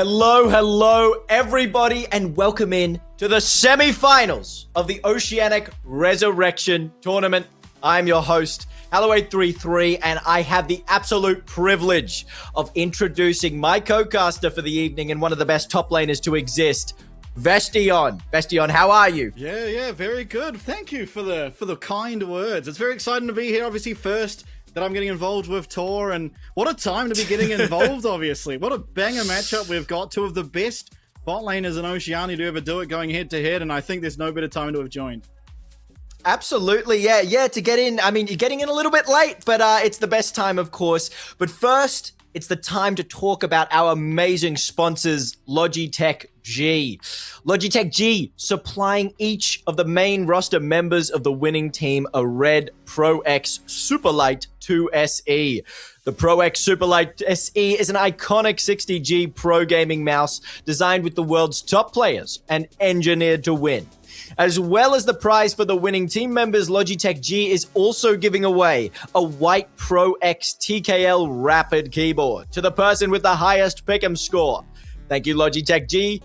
Hello, everybody, and welcome in to the semifinals of the Oceanic Resurrection Tournament. I'm your host, Halloway33, and I have the absolute privilege of introducing my co-caster for the evening and one of the best top laners to exist, Vestion. Vestion, how are you? Yeah, very good. Thank you for the kind words. It's very exciting to be here. Obviously, first that I'm getting involved with TOR, and what a time to be getting involved, obviously. What a banger matchup we've got. Two of the best bot laners in Oceania to ever do it, going head-to-head, and I think there's no better time to have joined. Absolutely, yeah, to get in. I mean, you're getting in a little bit late, but it's the best time, of course. But first, it's the time to talk about our amazing sponsors, Logitech G. Logitech G supplying each of the main roster members of the winning team a red Pro X Superlight 2 SE. The Pro X Superlight SE is an iconic 60G pro gaming mouse designed with the world's top players and engineered to win. As well as the prize for the winning team members, Logitech G is also giving away a white Pro X TKL Rapid keyboard to the person with the highest pick'em score. Thank you, Logitech G.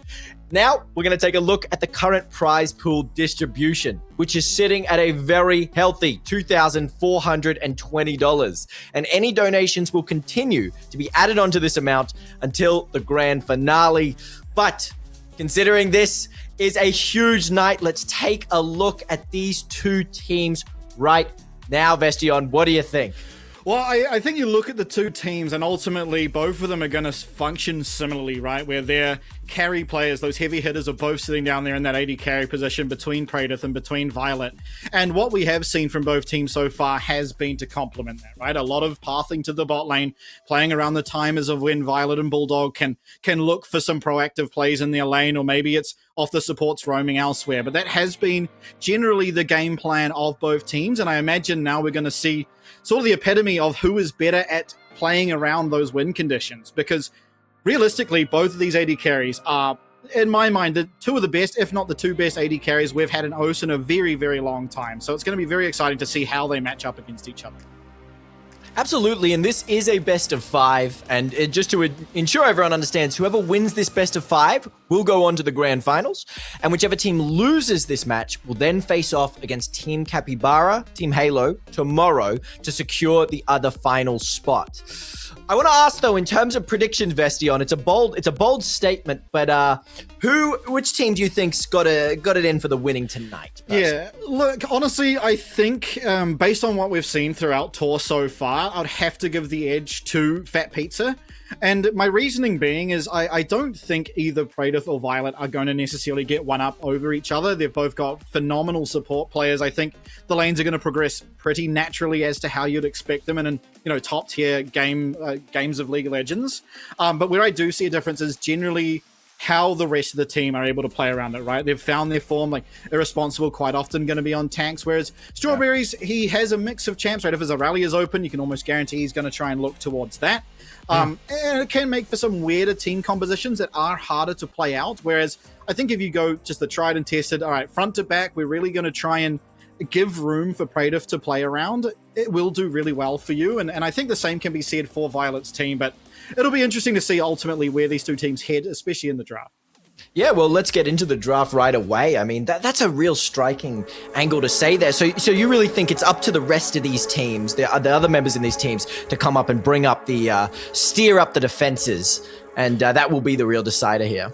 Now, we're going to take a look at the current prize pool distribution, which is sitting at a very healthy $2,420. And any donations will continue to be added onto this amount until the grand finale. But considering this is a huge night, let's take a look at these two teams right now. Vestion, what do you think? Well, I think you look at the two teams and ultimately both of them are going to function similarly, right? Where they're carry players, those heavy hitters are both sitting down there in that AD carry position between Praedyth and between Violet. And what we have seen from both teams so far has been to complement that, right? A lot of pathing to the bot lane, playing around the timers of when Violet and Bulldog can look for some proactive plays in their lane, or maybe it's off the supports roaming elsewhere. But that has been generally the game plan of both teams. And I imagine now we're going to see sort of the epitome of who is better at playing around those win conditions, because realistically, both of these AD carries are, in my mind, the two of the best, if not the two best AD carries we've had in OS in a very, very long time. So it's going to be very exciting to see how they match up against each other. Absolutely, and this is a best of 5, and just to ensure everyone understands, whoever wins this best of 5 will go on to the grand finals, and whichever team loses this match will then face off against Team Capybara, Team Halo, tomorrow to secure the other final spot. I want to ask though, in terms of predictions, Vestion, it's a bold statement, but which team do you think's got it in for the winning tonight? Personally? Yeah, look, honestly, I think based on what we've seen throughout TOR so far, I'd have to give the edge to fatpizza. And my reasoning being is I don't think either Praedyth or Violet are going to necessarily get one up over each other. They've both got phenomenal support players. I think the lanes are going to progress pretty naturally as to how you'd expect them in top tier games of League of Legends. But where I do see a difference is generally how the rest of the team are able to play around it, right? They've found their form, like Irresponsible quite often going to be on tanks, whereas Strawberries, he has a mix of champs, right? If his rally is open, you can almost guarantee he's going to try and look towards that. And it can make for some weirder team compositions that are harder to play out, whereas I think if you go just the tried and tested, all right, front to back, we're really going to try and give room for Praedyth to play around, it will do really well for you. And I think the same can be said for Violet's team, but it'll be interesting to see ultimately where these two teams head, especially in the draft. Yeah, well, let's get into the draft right away. I mean, that's a real striking angle to say there. So you really think it's up to the rest of these teams, the other members in these teams, to come up and bring up steer up the defenses, and that will be the real decider here.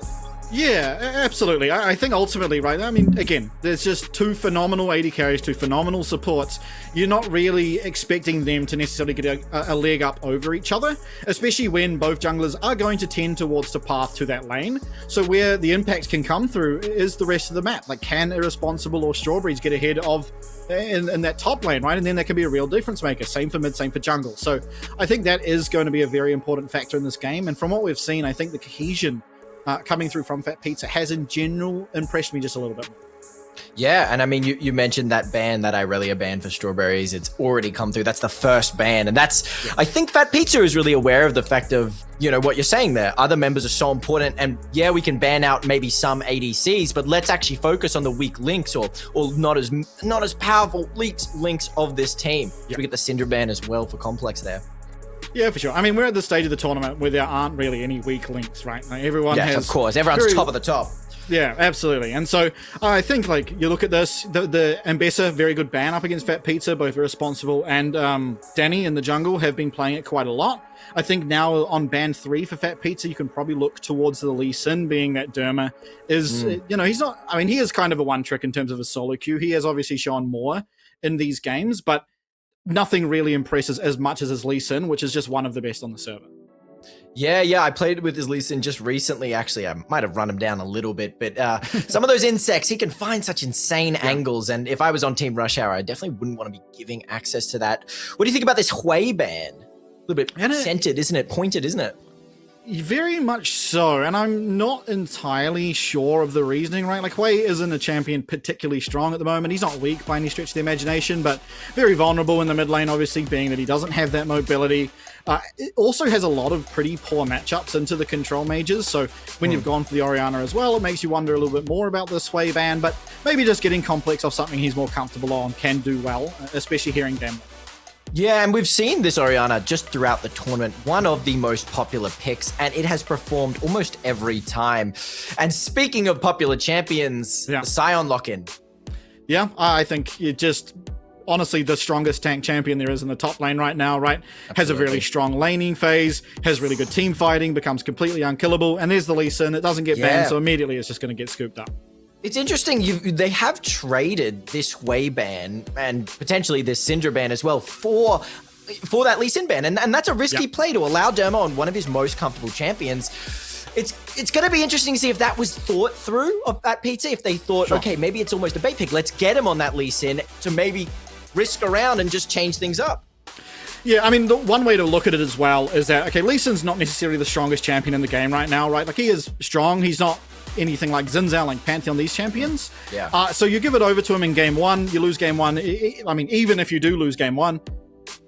Yeah, absolutely. I think ultimately, right, I mean, again, there's just two phenomenal AD carries, two phenomenal supports. You're not really expecting them to necessarily get a leg up over each other, especially when both junglers are going to tend towards the path to that lane. So where the impact can come through is the rest of the map. Like, can Irresponsible or Strawberries get ahead of in that top lane, right? And then that can be a real difference maker. Same for mid, same for jungle. So I think that is going to be a very important factor in this game. And from what we've seen, I think the cohesion coming through from fatpizza has in general impressed me just a little bit more. Yeah, and I mean, you mentioned that ban, that Irelia ban for Strawberries. It's already come through. That's the first ban, and I think fatpizza is really aware of the fact of, what you're saying there. Other members are so important, and yeah, we can ban out maybe some ADCs, but let's actually focus on the weak links or not as powerful links of this team. Yeah. We get the Syndra ban as well for Complex there. Yeah, for sure. I mean, we're at the stage of the tournament where there aren't really any weak links, right? Like, everyone has... of course. Everyone's top of the top. Yeah, absolutely. And so I think, like, you look at this, the Ambessa, very good ban up against fatpizza. Both Irresponsible and Danny in the jungle have been playing it quite a lot. I think now on ban 3 for fatpizza, you can probably look towards the Lee Sin, being that Derma is, he's not... I mean, he is kind of a one-trick in terms of a solo queue. He has obviously shown more in these games, but nothing really impresses as much as his Lee Sin, which is just one of the best on the server. Yeah, I played with his Lee Sin just recently. Actually, I might have run him down a little bit, but some of those insects, he can find such insane angles, and if I was on Team Rush Hour, I definitely wouldn't want to be giving access to that. What do you think about this Hui ban? A little bit scented, isn't it? Pointed, isn't it? Very much so, and I'm not entirely sure of the reasoning, right? Like, Hui isn't a champion particularly strong at the moment. He's not weak by any stretch of the imagination, but very vulnerable in the mid lane, obviously, being that he doesn't have that mobility. It also has a lot of pretty poor matchups into the control mages, so when you've gone for the Orianna as well, it makes you wonder a little bit more about this Hui ban, but maybe just getting Complex off something he's more comfortable on can do well, especially hearing them. Yeah, and we've seen this Orianna just throughout the tournament, one of the most popular picks, and it has performed almost every time. And speaking of popular champions, the Sion lock-in. Yeah, I think it just... honestly, the strongest tank champion there is in the top lane right now, right? Absolutely. Has a really strong laning phase, has really good team fighting, becomes completely unkillable, and there's the Lee Sin. It doesn't get banned, so immediately it's just going to get scooped up. It's interesting, they have traded this Hui ban and potentially this Syndra ban as well for that Lee Sin ban, and that's a risky play to allow Derma on one of his most comfortable champions. it's going to be interesting to see if that was thought through of fatpizza. If they thought, okay, maybe it's almost a bait pick. Let's get him on that Lee Sin to maybe risk around and just change things up. Yeah, I mean, the one way to look at it as well is that, okay, Lee Sin's not necessarily the strongest champion in the game right now, right? Like, he is strong. He's not anything like Xin Zhao, like Pantheon, these champions. Yeah. So you give it over to him in game one, you lose game one. I mean, even if you do lose game one,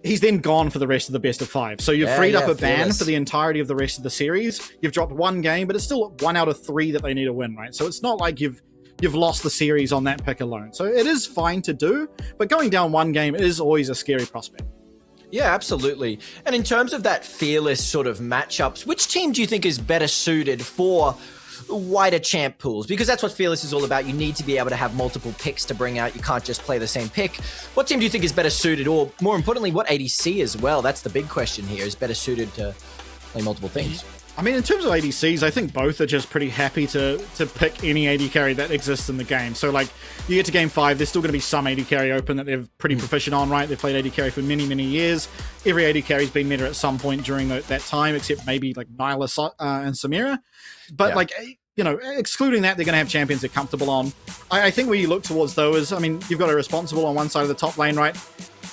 he's then gone for the rest of the best of 5. So you've freed up a ban for the entirety of the rest of the series. You've dropped one game, but it's still 1 out of 3 that they need to win, right? So it's not like you've lost the series on that pick alone. So it is fine to do, but going down one game is always a scary prospect. Yeah, absolutely. And in terms of that fearless sort of matchups, which team do you think is better suited for wider champ pools? Because that's what Fearless is all about. You need to be able to have multiple picks to bring out. You can't just play the same pick. What team do you think is better suited, or more importantly, what ADC as well? That's the big question here, is better suited to play multiple things. I mean, in terms of ADCs, I think both are just pretty happy to pick any AD carry that exists in the game. So, like, you get to game 5, there's still going to be some AD carry open that they're pretty proficient on, right? They've played AD carry for many, many years. Every AD carry's been meta at some point during that time, except maybe, like, Nyla and Samira. But, like, you know, excluding that, they're going to have champions they're comfortable on. I think where you look towards, though, is, I mean, you've got a responsible on one side of the top lane, right?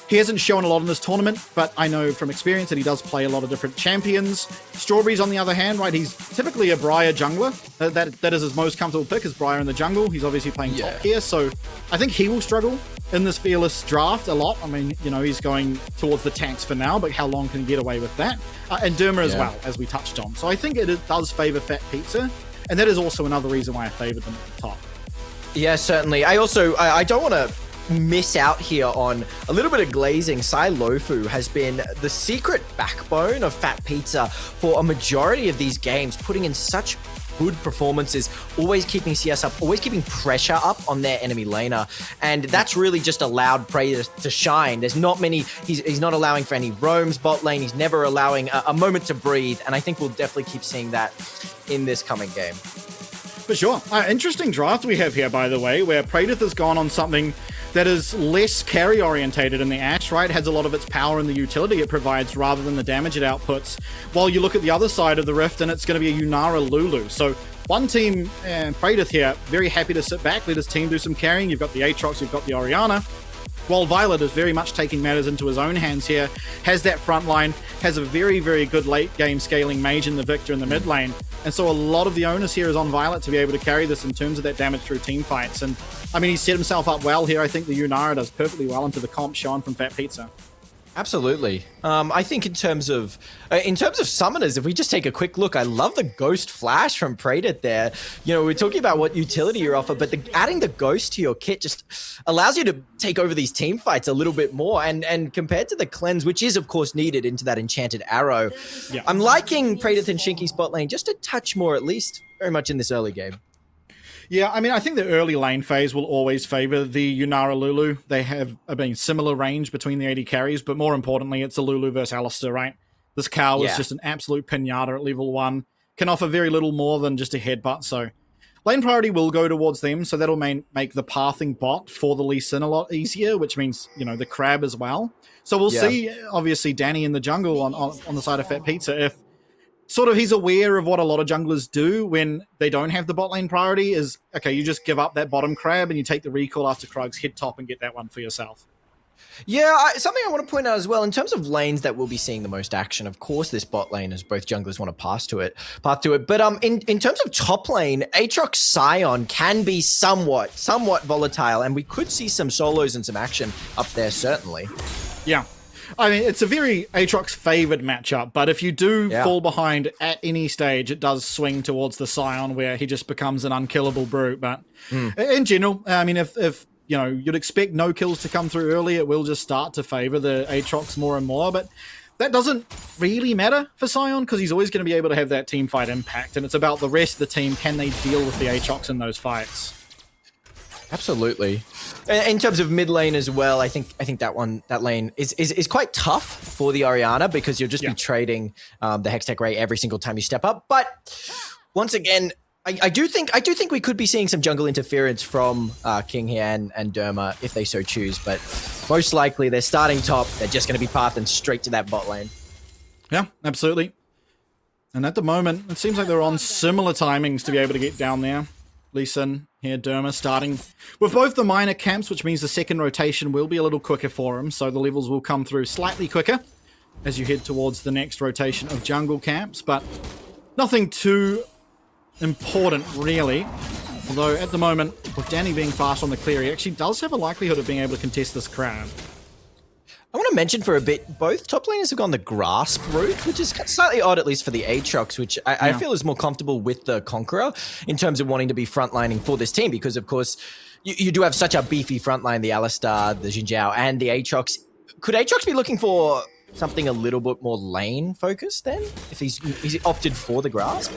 He hasn't shown a lot in this tournament, but I know from experience that he does play a lot of different champions. Strawberry's, on the other hand, right, he's typically a Briar jungler. That is his most comfortable pick, is Briar in the jungle. He's obviously playing top here, so I think he will struggle in this Fearless draft a lot. I mean, you know, he's going towards the tanks for now, but how long can he get away with that? And Derma as well, as we touched on. So I think it does favor fatpizza, and that is also another reason why I favored them at the top. Yeah, certainly. I don't want to miss out here on a little bit of glazing. Sai Lofu has been the secret backbone of fatpizza for a majority of these games, putting in such good performances, always keeping CS up, always keeping pressure up on their enemy laner, and that's really just allowed Prey to shine. There's not many, he's not allowing for any roams bot lane, he's never allowing a moment to breathe, and I think we'll definitely keep seeing that in this coming game. For sure. Interesting draft we have here, by the way, where Praedyth has gone on something that is less carry orientated in the Ashe, right? It has a lot of its power in the utility it provides rather than the damage it outputs. While you look at the other side of the Rift and it's going to be a Yunara Lulu. So one team, Praedyth here, very happy to sit back, let his team do some carrying. You've got the Aatrox, you've got the Orianna. While Violet is very much taking matters into his own hands here, has that front line, has a very, very good late game scaling mage in the Victor in the mid lane. And so a lot of the onus here is on Violet to be able to carry this in terms of that damage through team fights. And I mean, he's set himself up well here. I think the Yunara does perfectly well into the comp shown from fatpizza. Absolutely. I think in terms of summoners, if we just take a quick look, I love the Ghost Flash from Praedyth there. You know, we're talking about what utility you're offered, but adding the Ghost to your kit just allows you to take over these team fights a little bit more. And compared to the Cleanse, which is, of course, needed into that Enchanted Arrow, I'm liking Praedyth and Shinky's bot lane just a touch more, at least, very much in this early game. Yeah, I mean, I think the early lane phase will always favor the Yunara Lulu. They have a similar range between the AD carries, but more importantly, it's a Lulu versus Alistar, right? This cow is just an absolute pinata at level 1, can offer very little more than just a headbutt, so lane priority will go towards them, so that'll make the pathing bot for the Lee Sin a lot easier, which means, you know, the crab as well. So we'll see, obviously, Danny in the jungle on the side of fatpizza, if sort of he's aware of what a lot of junglers do when they don't have the bot lane priority is, okay, you just give up that bottom crab and you take the recall after Krug's hit top and get that one for yourself. Yeah, something I want to point out as well, in terms of lanes that we'll be seeing the most action, of course, this bot lane, as both junglers want to path to it. But in terms of top lane, Aatrox Scion can be somewhat volatile, and we could see some solos and some action up there, certainly. Yeah. I mean, it's a very Aatrox favored matchup, but if you do fall behind at any stage, it does swing towards the Scion, where he just becomes an unkillable brute. But in general, I mean, if you know, you'd expect no kills to come through early, it will just start to favor the Aatrox more and more. But that doesn't really matter for Scion, because he's always going to be able to have that team fight impact, and it's about the rest of the team. Can they deal with the Aatrox in those fights? Absolutely. In terms of mid lane as well, I think that lane is quite tough for the Orianna, because you'll just be trading the Hextech Ray every single time you step up. But once again, I do think we could be seeing some jungle interference from King here and Derma if they so choose. But most likely they're starting top. They're just going to be pathing straight to that bot lane. Yeah, absolutely. And at the moment, it seems like they're on similar timings to be able to get down there. Lee Sin here, Derma starting with both the minor camps, which means the second rotation will be a little quicker for him, so the levels will come through slightly quicker as you head towards the next rotation of jungle camps, but nothing too important, really. Although, at the moment, with Danny being fast on the clear, he actually does have a likelihood of being able to contest this crab. I want to mention for a bit, both top laners have gone the grasp route, which is slightly odd, at least for the Aatrox, which I feel is more comfortable with the Conqueror in terms of wanting to be frontlining for this team, because, of course, you do have such a beefy frontline, the Alistar, the Xin Zhao, and the Aatrox. Could Aatrox be looking for something a little bit more lane-focused, then, if he's opted for the grasp?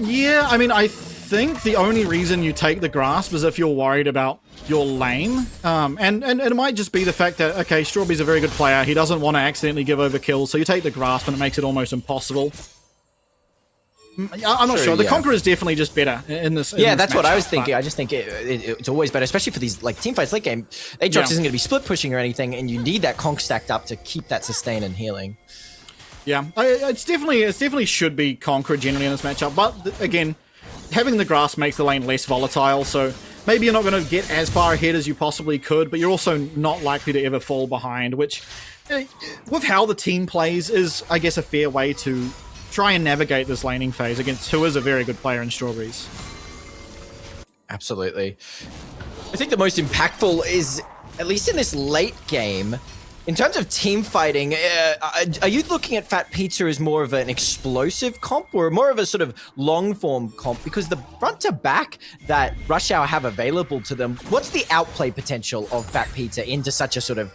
Yeah, I mean, I think the only reason you take the grasp is if you're worried about your lane. And it might just be the fact that, okay, Strawberry's a very good player. He doesn't want to accidentally give over kills, so you take the grasp and it makes it almost impossible. I'm not sure. The Conqueror is definitely just better in this. Yeah, that's what I was thinking. I just think it's always better, especially for these like team fights late game. Aatrox isn't going to be split pushing or anything, and you need that conk stacked up to keep that sustain and healing. Yeah, it's definitely should be Conqueror generally in this matchup, but again, having the grass makes the lane less volatile, so maybe you're not going to get as far ahead as you possibly could, but you're also not likely to ever fall behind, which, with how the team plays, is, I guess, a fair way to try and navigate this laning phase against who is a very good player in Strawberries. Absolutely. I think the most impactful is, at least in this late game, in terms of team fighting, are you looking at fatpizza as more of an explosive comp or more of a sort of long-form comp? Because the front-to-back that Rush Hour have available to them, what's the outplay potential of fatpizza into such a sort of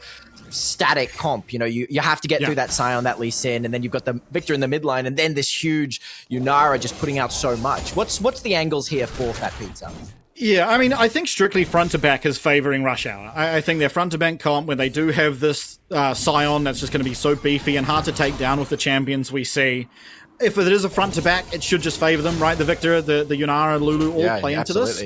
static comp? You know, you have to get through that Scion, that Lee Sin, and then you've got the Victor in the mid line, and then this huge Yunara just putting out so much. What's the angles here for fatpizza? Yeah, I mean, I think strictly front-to-back is favoring Rush Hour. I think their front-to-back comp, where they do have this Scion that's just going to be so beefy and hard to take down with the champions we see, if it is a front-to-back, it should just favor them, right? The Victor, the Yunara, Lulu all play into this.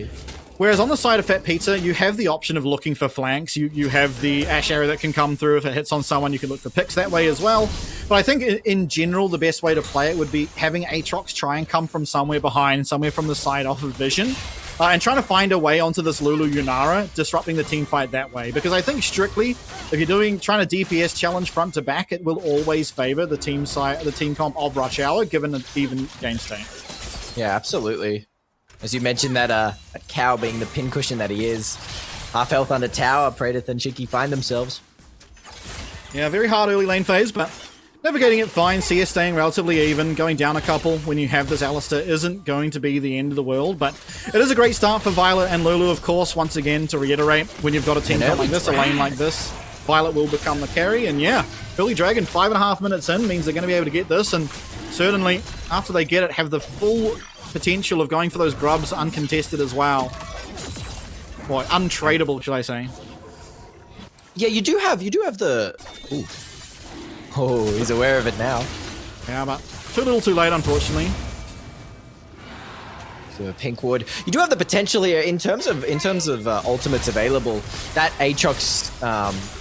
Whereas on the side of fatpizza, you have the option of looking for flanks. You have the Ash arrow that can come through. If it hits on someone, you can look for picks that way as well. But I think in general, the best way to play it would be having Aatrox try and come from somewhere behind, somewhere from the side off of vision, and trying to find a way onto this Lulu Yunara, disrupting the team fight that way. Because I think strictly, if you're trying to DPS challenge front to back, it will always favor the team comp of Rush Hour, given an even game state. Yeah, absolutely. As you mentioned, that cow being the pincushion that he is. Half health under tower, Praedyth and Shiki find themselves. Yeah, very hard early lane phase, but navigating it fine. CS staying relatively even. Going down a couple when you have this Alistar isn't going to be the end of the world, but it is a great start for Violet and Lulu, of course. Once again, to reiterate, when you've got a team like this, a lane like this, Violet will become the carry, and yeah, Billy Dragon 5.5 minutes in means they're going to be able to get this, and certainly, after they get it, have the full potential of going for those grubs uncontested as well. Well, untradeable, should I say. Yeah, you do have the... Ooh. Oh, he's aware of it now. Yeah, but too little too late, unfortunately. So Pinkwood. You do have the potential here in terms of ultimates available. That Aatrox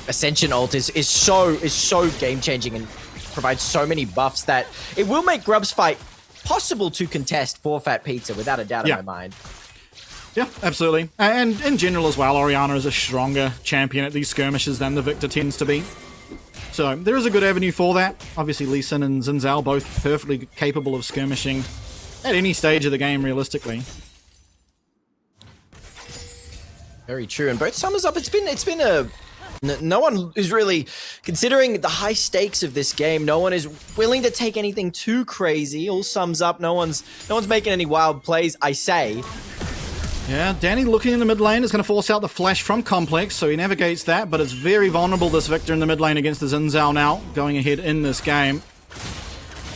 Ascension ult is so game-changing and provides so many buffs that it will make Grub's fight possible to contest for fatpizza, without a doubt in my mind. Yeah, absolutely. And in general as well, Orianna is a stronger champion at these skirmishes than the Victor tends to be. So there is a good avenue for that. Obviously, Lee Sin and Xin Zhao both perfectly capable of skirmishing at any stage of the game, realistically. Very true. And both summers up, it's been a... No one is really, considering the high stakes of this game, no one is willing to take anything too crazy. All sums up, no one's making any wild plays, I say. Yeah, Danny looking in the mid lane is going to force out the flash from Complex, so he navigates that, but it's very vulnerable, this Victor in the mid lane against the Xin Zhao now, going ahead in this game.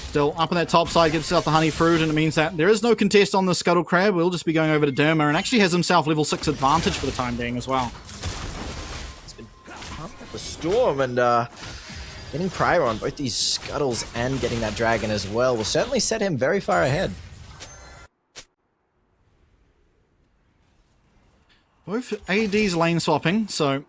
Still up on that top side, gives himself the honey fruit, and it means that there is no contest on the Scuttle Crab. We'll just be going over to Derma, and actually has himself level 6 advantage for the time being as well. The storm and getting prior on both these scuttles and getting that dragon as well will certainly set him very far ahead. Both ADs lane swapping, so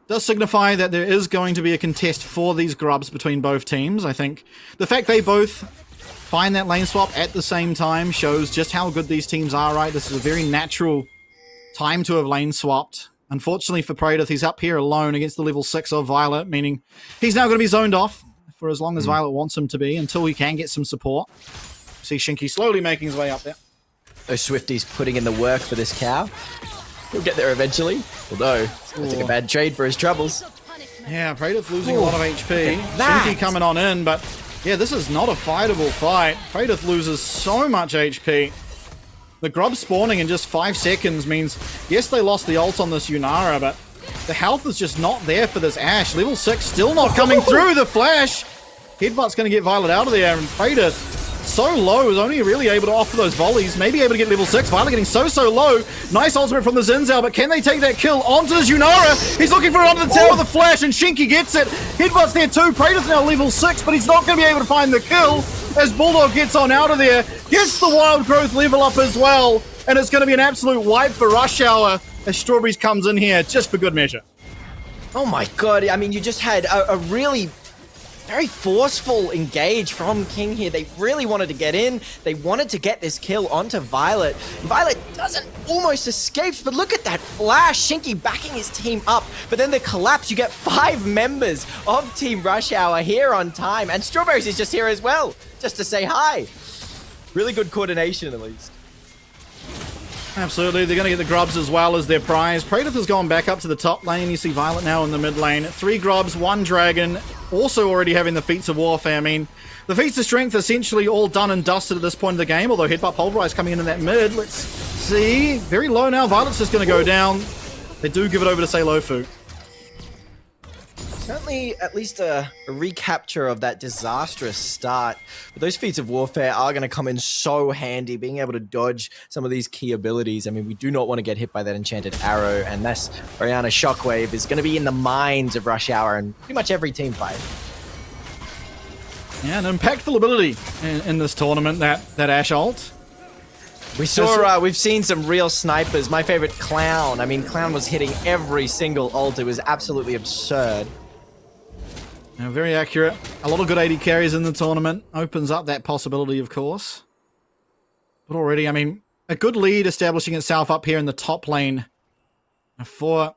does signify that there is going to be a contest for these grubs between both teams. I think the fact they both find that lane swap at the same time shows just how good these teams are, right? This is a very natural time to have lane swapped. Unfortunately for Praedyth, he's up here alone against the level 6 of Violet, meaning he's now going to be zoned off for as long as Violet wants him to be until he can get some support. See Shinky slowly making his way up there. Those Swifties putting in the work for this cow. He'll get there eventually. Although, it's like a bad trade for his troubles. Yeah, Praedyth losing a lot of HP. Shinky coming on in, but yeah, this is not a fightable fight. Praedyth loses so much HP. The grub spawning in just 5 seconds means, yes, they lost the ult on this Yunara, but the health is just not there for this Ashe. Level 6 still not coming through. The flash. Headbutt's going to get Violet out of there, and Praedyth so low, is only really able to offer those volleys, maybe able to get level 6. Violet getting so low. Nice ultimate from the Zinzao, but can they take that kill onto the Yunara? He's looking for it onto the tower with the flash, and Shinky gets it. Headbutt's there too. Praedyth now level 6, but he's not going to be able to find the kill as Bulldog gets on out of there, gets the wild growth level up as well, and it's going to be an absolute wipe for Rush Hour as Strawberries comes in here just for good measure. Oh my god, I mean, you just had a really very forceful engage from King here. They really wanted to get in. They wanted to get this kill onto Violet. Violet almost escapes, but look at that flash. Shinky backing his team up, but then the collapse, you get 5 members of Team Rush Hour here on time, and Strawberries is just here as well, just to say hi. Really good coordination, at least. Absolutely, they're going to get the grubs as well as their prize. Praedyth has gone back up to the top lane. You see Violet now in the mid lane. 3 grubs, 1 dragon, also already having the feats of warfare. I mean, the feats of strength essentially all done and dusted at this point of the game, although Headbutt Pulverize coming in that mid. Let's see. Very low now. Violet's just going to go down. They do give it over to Seilofu. Certainly at least a recapture of that disastrous start. But those feats of warfare are going to come in so handy, being able to dodge some of these key abilities. I mean, we do not want to get hit by that enchanted arrow, and this Orianna Shockwave is going to be in the minds of Rush Hour and pretty much every team fight. Yeah, an impactful ability in this tournament, that Ashe ult. We saw, we've seen some real snipers. My favorite, Clown. I mean, Clown was hitting every single ult. It was absolutely absurd. Now, very accurate. A lot of good AD carries in the tournament. Opens up that possibility, of course. But already, I mean, a good lead establishing itself up here in the top lane for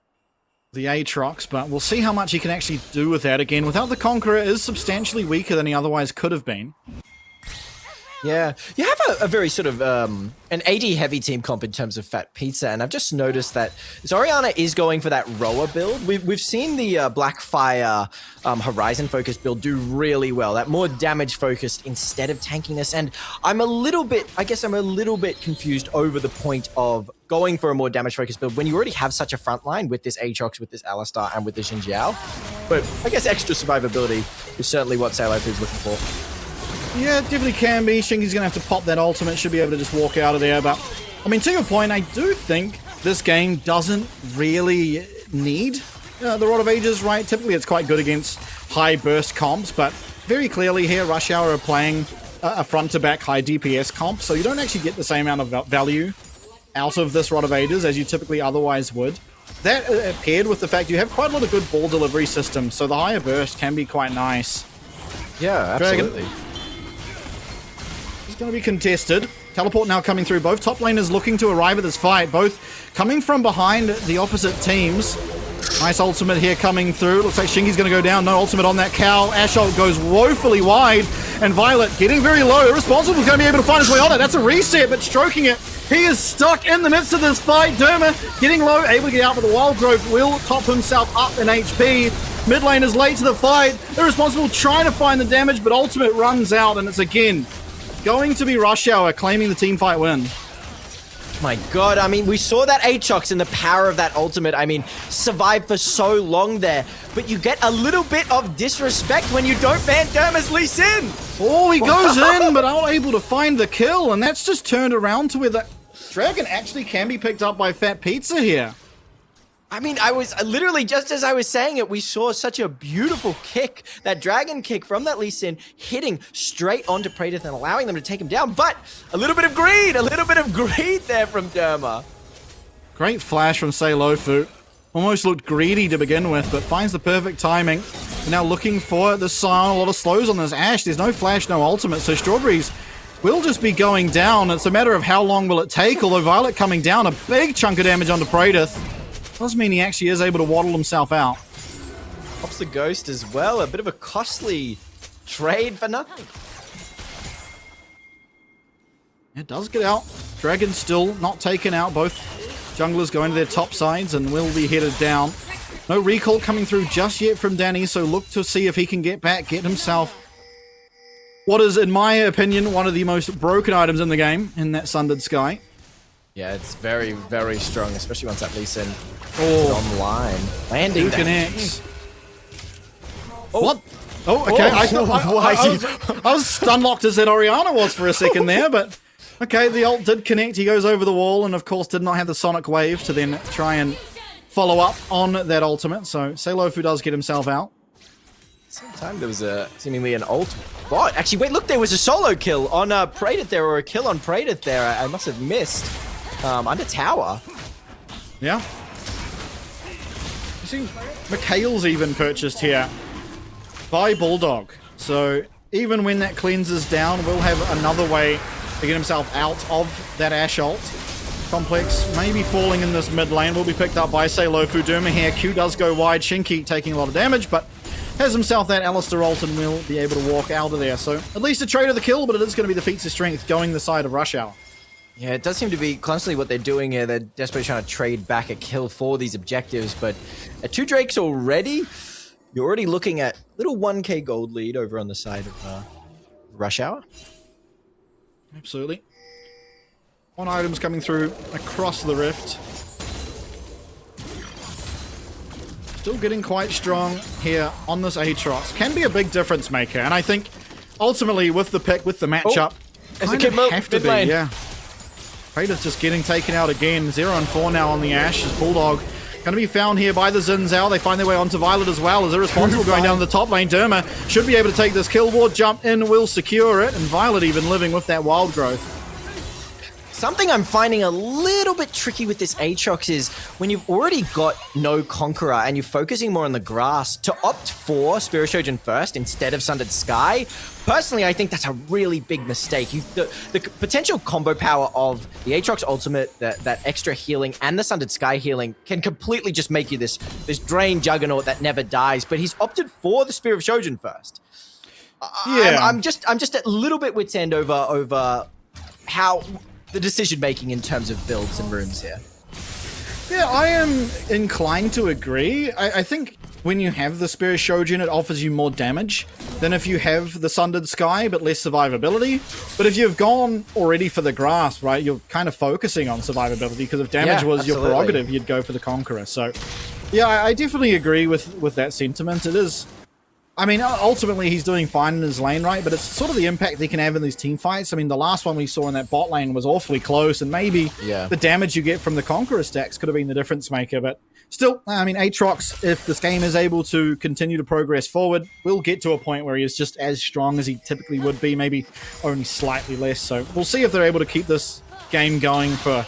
the Aatrox, but we'll see how much he can actually do with that. Again, without the Conqueror, it is substantially weaker than he otherwise could have been. Yeah, you have a very sort of an AD heavy team comp in terms of fatpizza, and I've just noticed that Orianna is going for that rower build. We've seen the Blackfire Horizon focused build do really well, that more damage focused instead of tankiness, and I'm a little bit confused over the point of going for a more damage focused build when you already have such a front line with this Aatrox, with this Alistar, and with this Xin Zhao. But I guess extra survivability is certainly what Seilofu is looking for. Yeah, it definitely can be. Shinky's going to have to pop that ultimate, should be able to just walk out of there. But, I mean, to your point, I do think this game doesn't really need the Rod of Ages, right? Typically, it's quite good against high burst comps, but very clearly here, Rush Hour are playing a front-to-back high DPS comp, so you don't actually get the same amount of value out of this Rod of Ages as you typically otherwise would. That paired with the fact you have quite a lot of good ball delivery systems, so the higher burst can be quite nice. Yeah, absolutely. Dragon. It's going to be contested. Teleport now coming through. Both top laners looking to arrive at this fight. Both coming from behind the opposite teams. Nice ultimate here coming through. Looks like Shinky's going to go down. No ultimate on that cow. Ashe ult goes woefully wide. And Violet getting very low. Irresponsible is going to be able to find his way on it. That's a reset, but stroking it. He is stuck in the midst of this fight. Derma getting low, able to get out, but the Wild Growth will top himself up in HP. Mid lane is late to the fight. Irresponsible trying to find the damage, but ultimate runs out, and it's again going to be Rush Hour claiming the team fight win. My god, I mean, we saw that Aatrox and the power of that ultimate, I mean, survive for so long there, but you get a little bit of disrespect when you don't ban Derma's Lee Sin. Oh, he goes in, but unable to find the kill, and that's just turned around to where the Dragon actually can be picked up by fatpizza here. I mean, I was literally, just as I was saying it, we saw such a beautiful kick, that dragon kick from that Lee Sin hitting straight onto Praedyth and allowing them to take him down. But a little bit of greed there from Derma. Great flash from Seilofu. Almost looked greedy to begin with, but finds the perfect timing. Now looking for the Scion. A lot of slows on this Ashe. There's no flash, no ultimate, so Strawberries will just be going down. It's a matter of how long will it take, although Violet coming down, a big chunk of damage onto Praedyth. Does mean he actually is able to waddle himself out. Pops the Ghost as well. A bit of a costly trade for nothing. It does get out. Dragon still not taken out. Both junglers going to their top sides and will be headed down. No recall coming through just yet from Danny, so look to see if he can get back, get himself what is, in my opinion, one of the most broken items in the game in that Sundered Sky. Yeah, it's very, very strong, especially once that Lee Sin is Oh, online. Landing Duke and that. X. What? Oh, okay. I was stun locked as that Orianna was for a second there, but okay, the ult did connect. He goes over the wall and, of course, did not have the Sonic Wave to then try and follow up on that ultimate. So Seilofu does get himself out. Same time, there was seemingly an ult. Oh, actually, wait, look, there was a solo kill on Praedyth there, or a kill on Praedyth there. I must have missed. Under tower. Yeah. You see, Mikhail's even purchased here by Bulldog. So even when that cleanses down, we'll have another way to get himself out of that Ashe ult. Complex maybe falling in this mid lane will be picked up by Seilofu. Derma here. Q does go wide. Shinky taking a lot of damage, but has himself that Alistair ult and will be able to walk out of there. So at least a trade of the kill, but it is going to be the feats of strength going the side of Rush Hour. Yeah, it does seem to be constantly what they're doing here. They're desperately trying to trade back a kill for these objectives, but at 2 Drakes already, you're already looking at little 1k gold lead over on the side of Rush Hour. Absolutely. One item's coming through across the rift. Still getting quite strong here on this Aatrox. Can be a big difference maker, and I think ultimately with the pick, with the matchup, kind of have to be, yeah. Praedyth just getting taken out again. 0 and 4 now on the Ashe. Bulldog going to be found here by the Xin Zhao. They find their way onto Violet as well. As irresponsible going down the top lane. Derma should be able to take this kill ward. Jump in will secure it. And Violet even living with that wild growth. Something I'm finding a little bit tricky with this Aatrox is when you've already got no Conqueror and you're focusing more on the grass, to opt for Spirit Shogun first instead of Sundered Sky, personally, I think that's a really big mistake. The potential combo power of the Aatrox ultimate, that extra healing, and the Sundered Sky healing can completely just make you this drain juggernaut that never dies, but he's opted for the Spirit of Shogun first. Yeah. I'm just a little bit wit's end over how the decision making in terms of builds and runes here. Yeah, I am inclined to agree. I think when you have the Spirit Shogun, it offers you more damage than if you have the Sundered Sky, but less survivability. But if you've gone already for the grasp, right, you're kind of focusing on survivability, because if damage was your prerogative, you'd go for the Conqueror. So, yeah, I definitely agree with that sentiment. It is... I mean, ultimately, he's doing fine in his lane, right? But it's sort of the impact he can have in these team fights. I mean, the last one we saw in that bot lane was awfully close, and maybe the damage you get from the Conqueror stacks could have been the difference maker. But still, I mean, Aatrox, if this game is able to continue to progress forward, will get to a point where he is just as strong as he typically would be, maybe only slightly less. So we'll see if they're able to keep this game going for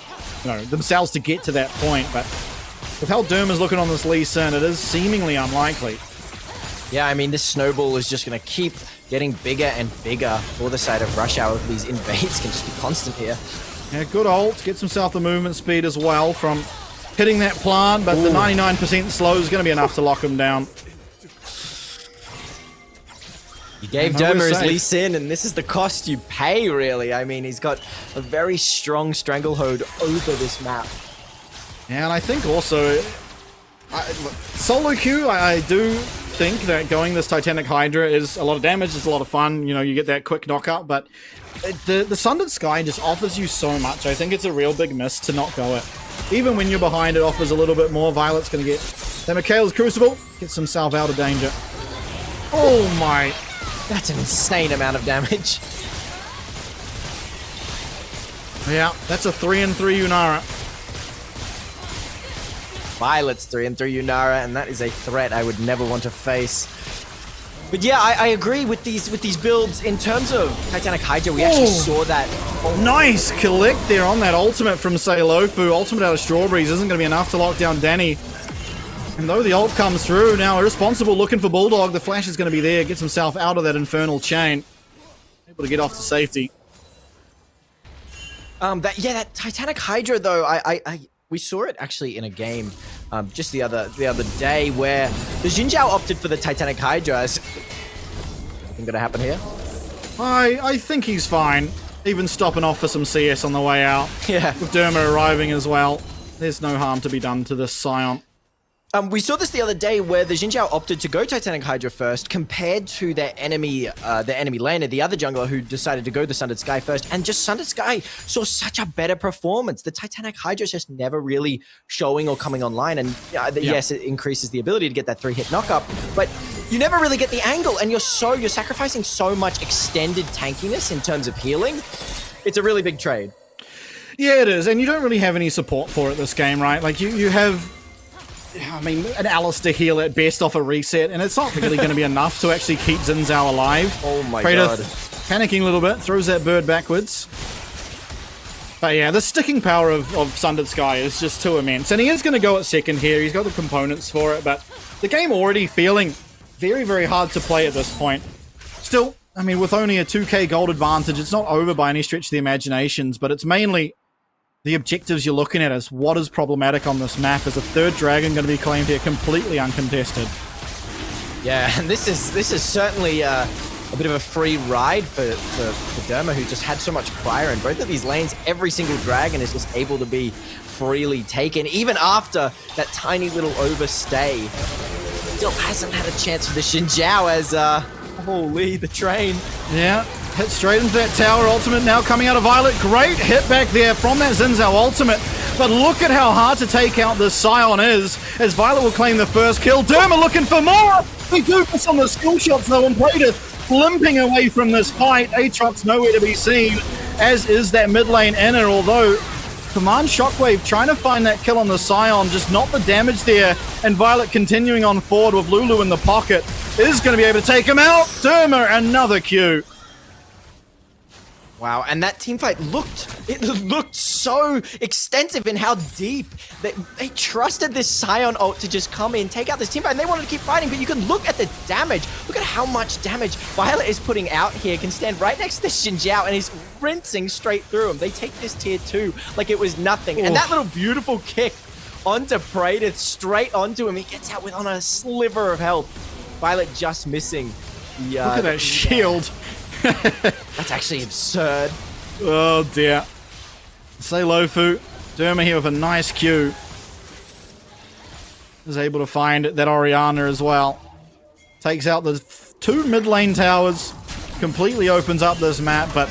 themselves to get to that point. But with how Doom is looking on this Lee Sin, it is seemingly unlikely. Yeah, I mean, this snowball is just going to keep getting bigger and bigger for the side of Rush Hour. These invades can just be constant here. Yeah, good ult. Gets himself the movement speed as well from hitting that plant, but the 99% slow is going to be enough to lock him down. You gave Derma his Lee Sin, and this is the cost you pay, really. I mean, he's got a very strong stranglehold over this map. Yeah, and I think also... Solo queue, I do think that going this Titanic Hydra is a lot of damage, it's a lot of fun, you get that quick knockout, but the Sundered Sky just offers you so much. I think it's a real big miss to not go it. Even when you're behind, it offers a little bit more. Violet's going to get that Mikhail's Crucible, gets himself out of danger. Oh my... That's an insane amount of damage. Yeah, that's a 3-3 Yunara. Violet's 3-3 Yunara, and that is a threat I would never want to face. But yeah, I agree with these builds. In terms of Titanic Hydra, we actually saw that. Nice collect there on that ultimate from Seilofu. Ultimate out of Strawberries isn't going to be enough to lock down Danny. And though the ult comes through, now Irresponsible looking for Bulldog. The flash is going to be there, gets himself out of that infernal chain. Able to get off to safety. That Titanic Hydra though, we saw it actually in a game just the other day where the Xin Zhao opted for the Titanic Hydra. Anything gonna happen here? I think he's fine. Even stopping off for some CS on the way out. Yeah. With Derma arriving as well. There's no harm to be done to this Scion. We saw this the other day where the Xin Zhao opted to go Titanic Hydra first compared to their enemy laner, the other jungler who decided to go the Sundered Sky first, and just Sundered Sky saw such a better performance. The Titanic Hydra is just never really showing or coming online, and yes, it increases the ability to get that 3-hit knockup, but you never really get the angle, and you're sacrificing so much extended tankiness in terms of healing. It's a really big trade. Yeah, it is, and you don't really have any support for it this game, right? Like, you have... I mean, an Alistair heal at best off a reset, and it's not really going to be enough to actually keep Xin Zhao alive. Oh my god. Panicking a little bit, throws that bird backwards. But yeah, the sticking power of Sundered Sky is just too immense, and he is going to go at second here. He's got the components for it, but the game already feeling very, very hard to play at this point. Still, I mean, with only a 2k gold advantage, it's not over by any stretch of the imaginations, but it's mainly... the objectives you're looking at is what is problematic on this map. Is a third dragon going to be claimed here completely uncontested? Yeah, and this is certainly a bit of a free ride for Derma, who just had so much fire in both of these lanes. Every single dragon is just able to be freely taken, even after that tiny little overstay. Still hasn't had a chance for the Xin Zhao as, holy, the train. Yeah. Hit straight into that tower ultimate now coming out of Violet. Great hit back there from that Xin Zhao ultimate. But look at how hard to take out this Scion is, as Violet will claim the first kill. Derma looking for more! They do this on the skill shots though, and Praedyth limping away from this fight. Aatrox nowhere to be seen, as is that mid lane inner, although Command Shockwave trying to find that kill on the Scion, just not the damage there, and Violet continuing on forward with Lulu in the pocket is going to be able to take him out. Derma, another Q. Wow, and that teamfight looked so extensive in how deep they trusted this Scion ult to just come in, take out this teamfight, and they wanted to keep fighting, but you can look at the damage. Look at how much damage Violet is putting out here. Can stand right next to this Xin Zhao, and he's rinsing straight through him. They take this tier 2 like it was nothing. And that little beautiful kick onto Praedyth, straight onto him. He gets out with on a sliver of health. Violet just missing the... Look at that shield. That's actually absurd. Oh dear. Say Lofu. Derma here with a nice Q. Is able to find that Orianna as well. Takes out the 2 mid lane towers. Completely opens up this map, but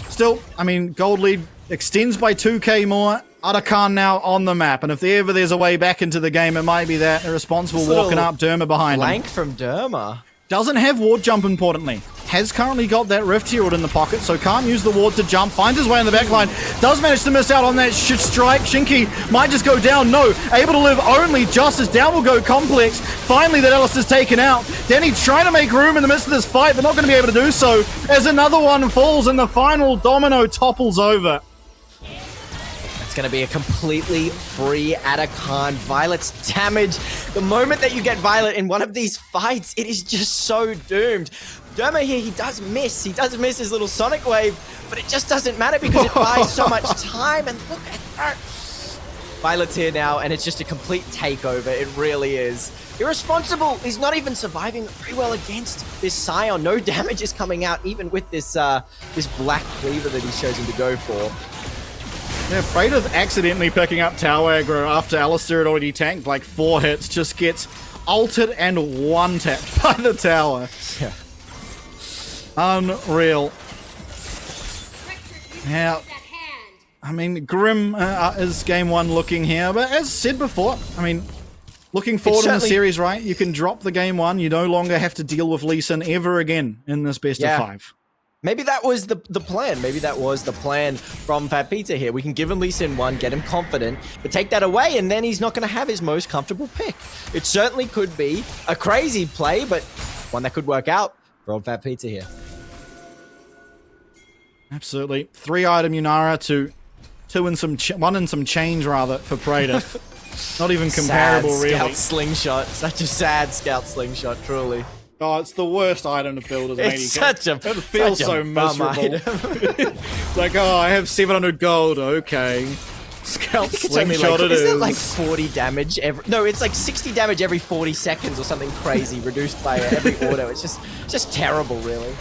still, I mean, gold lead extends by 2k more. Arakan now on the map, and if there's a way back into the game, it might be that Irresponsible walking up, Derma behind him. Flank from Derma. Doesn't have ward jump, importantly. Has currently got that Rift Herald in the pocket, so can't use the ward to jump. Finds his way in the back line. Does manage to miss out on that strike. Shinky might just go down. No. Able to live only just as down will go Complex. Finally, that Alistair's taken out. Danny trying to make room in the midst of this fight, but not going to be able to do so, as another one falls and the final domino topples over. It's going to be a completely free Atakan. Violet's damage. The moment that you get Violet in one of these fights, it is just so doomed. Derma here, he does miss. He does miss his little Sonic Wave, but it just doesn't matter because it buys so much time. And look at that. Violet's here now, and it's just a complete takeover. It really is. Irresponsible. He's not even surviving very well against this Scion. No damage is coming out, even with this this Black Cleaver that he's chosen to go for. Yeah, Praedyth accidentally picking up tower aggro after Alistair had already tanked like 4 hits, just gets ulted and one-tapped by the tower. Yeah. Unreal. Yeah, I mean, grim is game 1 looking here, but as said before, I mean, looking forward in the series, right? You can drop the game 1, you no longer have to deal with Lee Sin ever again in this best of 5. Maybe that was the plan. Maybe that was the plan from fatpizza here. We can give him Lee Sin 1, get him confident, but take that away, and then he's not going to have his most comfortable pick. It certainly could be a crazy play, but one that could work out for old fatpizza here. Absolutely. 3-item Yunara to 1 and some change, rather, for Praedyth. Not even comparable, sad really. Scout slingshot. Such a sad scout slingshot, truly. Oh, it's the worst item to build as an AD It's carry. such a It feels such a so bum miserable. item. Like, oh, I have 700 gold. Okay. Scout It's only slingshot like, it is. isn't it like 40 damage every... No, it's like 60 damage every 40 seconds or something crazy, reduced by every auto. It's just terrible, really.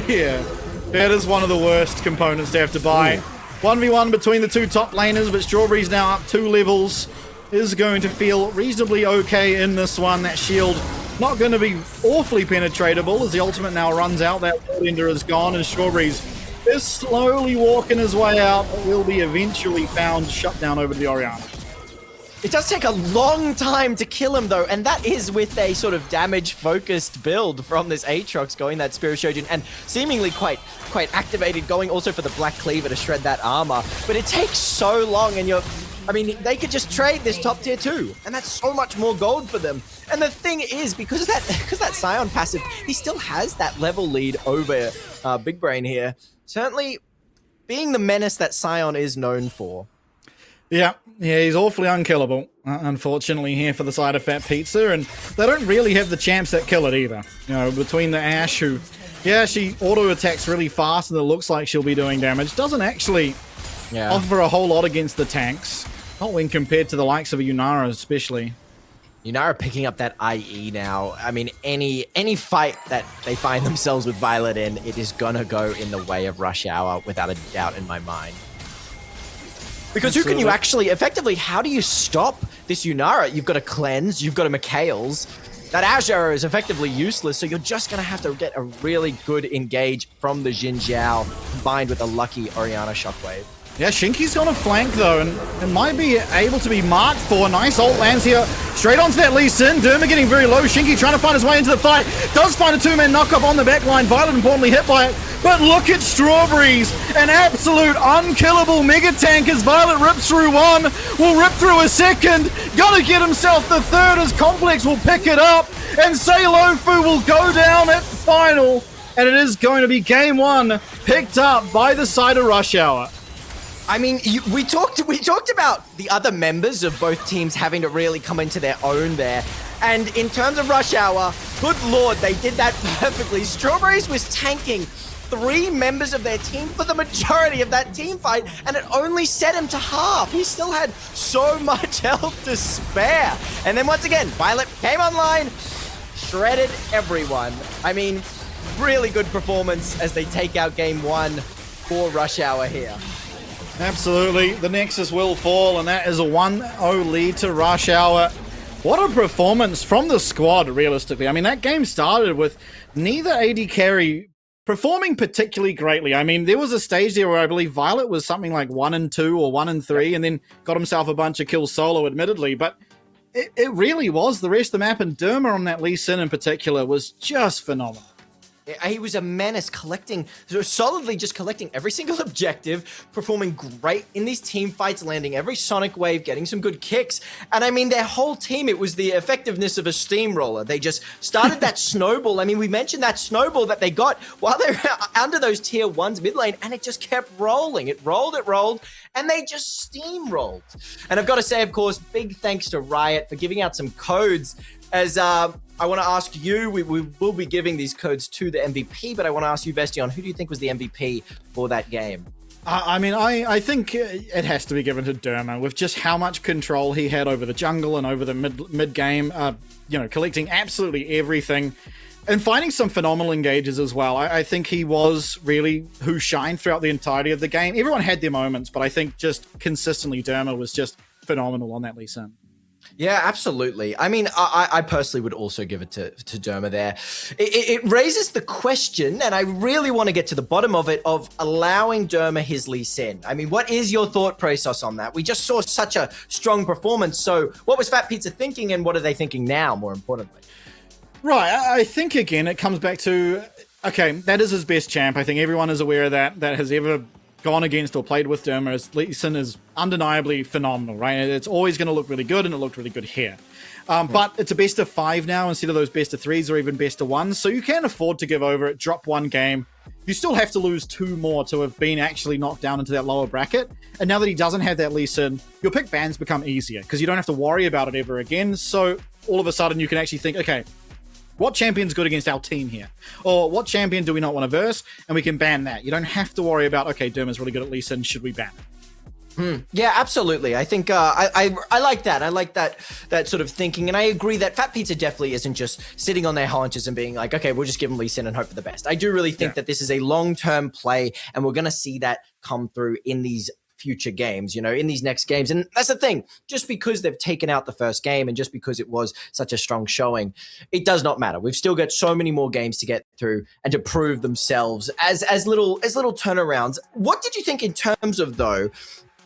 Yeah. That is one of the worst components to have to buy. 1v1 between the two top laners, but Strawberry's now up 2 levels. Is going to feel reasonably okay in this one. That shield not going to be awfully penetratable as the ultimate now runs out. That ender is gone, and Strawberry's is slowly walking his way out, but will be eventually found shut down over the Orianna. It does take a long time to kill him, though, and that is with a sort of damage-focused build from this Aatrox going that Spirit Shojin, and seemingly quite activated, going also for the Black Cleaver to shred that armor. But it takes so long, and I mean, they could just trade this top tier 2, and that's so much more gold for them. And the thing is, because of that Scion passive, he still has that level lead over Big Brain here. Certainly being the menace that Scion is known for. Yeah, he's awfully unkillable, unfortunately, here for the side of fatpizza, and they don't really have the champs that kill it either. You know, between the Ashe, who, yeah, she auto-attacks really fast, and it looks like she'll be doing damage, doesn't actually offer a whole lot against the tanks. Not when compared to the likes of a Yunara, especially. Yunara picking up that IE now. I mean, any fight that they find themselves with Violet in, it is gonna go in the way of Rush Hour, without a doubt in my mind. Because who can you actually, effectively, how do you stop this Yunara? You've got a Cleanse, you've got a Mikhail's. That Azure is effectively useless, so you're just gonna have to get a really good engage from the Xin Zhao, combined with a lucky Orianna Shockwave. Yeah, Shinky's on a flank, though, and it might be able to be marked for. Nice ult lands here. Straight onto that Lee Sin. Derma getting very low. Shinky trying to find his way into the fight. Does find a 2-man knock-up on the backline. Violet, importantly, hit by it. But look at Strawberries. An absolute unkillable mega tank as Violet rips through one. Will rip through a second. Gotta get himself the third as Complex will pick it up. And Seilofu will go down at final. And it is going to be game 1 picked up by the side of Rush Hour. I mean, we talked about the other members of both teams having to really come into their own there. And in terms of Rush Hour, good lord, they did that perfectly. Strawberries was tanking 3 members of their team for the majority of that team fight, and it only set him to half. He still had so much health to spare. And then once again, Violet came online, shredded everyone. I mean, really good performance as they take out game 1 for Rush Hour here. Absolutely. The Nexus will fall, and that is a 1-0 lead to Rush Hour. What a performance from the squad, realistically. I mean, that game started with neither AD carry performing particularly greatly. I mean, there was a stage there where I believe Violet was something like 1-2 or 1-3, and then got himself a bunch of kills solo, admittedly. But it really was the rest of the map, and Derma on that Lee Sin in particular was just phenomenal. He was a menace, solidly just collecting every single objective, performing great in these team fights, landing every Sonic Wave, getting some good kicks. And I mean, their whole team, it was the effectiveness of a steamroller. They just started that snowball. I mean, we mentioned that snowball that they got while they were under those tier 1s mid lane, and it just kept rolling. It rolled, and they just steamrolled. And I've got to say, of course, big thanks to Riot for giving out some codes. As I want to ask you, we will be giving these codes to the MVP, but I want to ask you, Vestion, who do you think was the MVP for that game? I mean, I think it has to be given to Derma with just how much control he had over the jungle and over the mid game. You know, collecting absolutely everything and finding some phenomenal engages as well. I think he was really who shined throughout the entirety of the game. Everyone had their moments, but I think just consistently Derma was just phenomenal on that Lee Sin. Yeah, absolutely. I mean, I personally would also give it to Derma there. It raises the question, and I really want to get to the bottom of it, of allowing Derma his Lee Sin. I mean, what is your thought process on that? We just saw such a strong performance. So what was fatpizza thinking, and what are they thinking now, more importantly? Right. I think, again, it comes back to, okay, that is his best champ. I think everyone is aware of that has ever gone against or played with Derma. Lee Sin is undeniably phenomenal, right? It's always going to look really good, and it looked really good here. But it's a best of 5 now instead of those best of 3s or even best of 1s, so you can afford to give over it, drop one game, you still have to lose 2 more to have been actually knocked down into that lower bracket. And now that he doesn't have that Lee Sin, your pick bans become easier because you don't have to worry about it ever again. So all of a sudden you can actually think, okay, what champion's good against our team here? Or what champion do we not want to verse? And we can ban that. You don't have to worry about, okay, Derma's really good at Lee Sin, should we ban it? Yeah, absolutely. I think I like that. I like that sort of thinking, and I agree that Fat Pizza definitely isn't just sitting on their haunches and being like, okay, we'll just give them Lee Sin and hope for the best. I do really think that this is a long-term play, and we're going to see that come through in these future games, in these next games. And that's the thing, just because they've taken out the first game and just because it was such a strong showing, it does not matter. We've still got so many more games to get through and to prove themselves as little turnarounds. What did you think in terms of, though,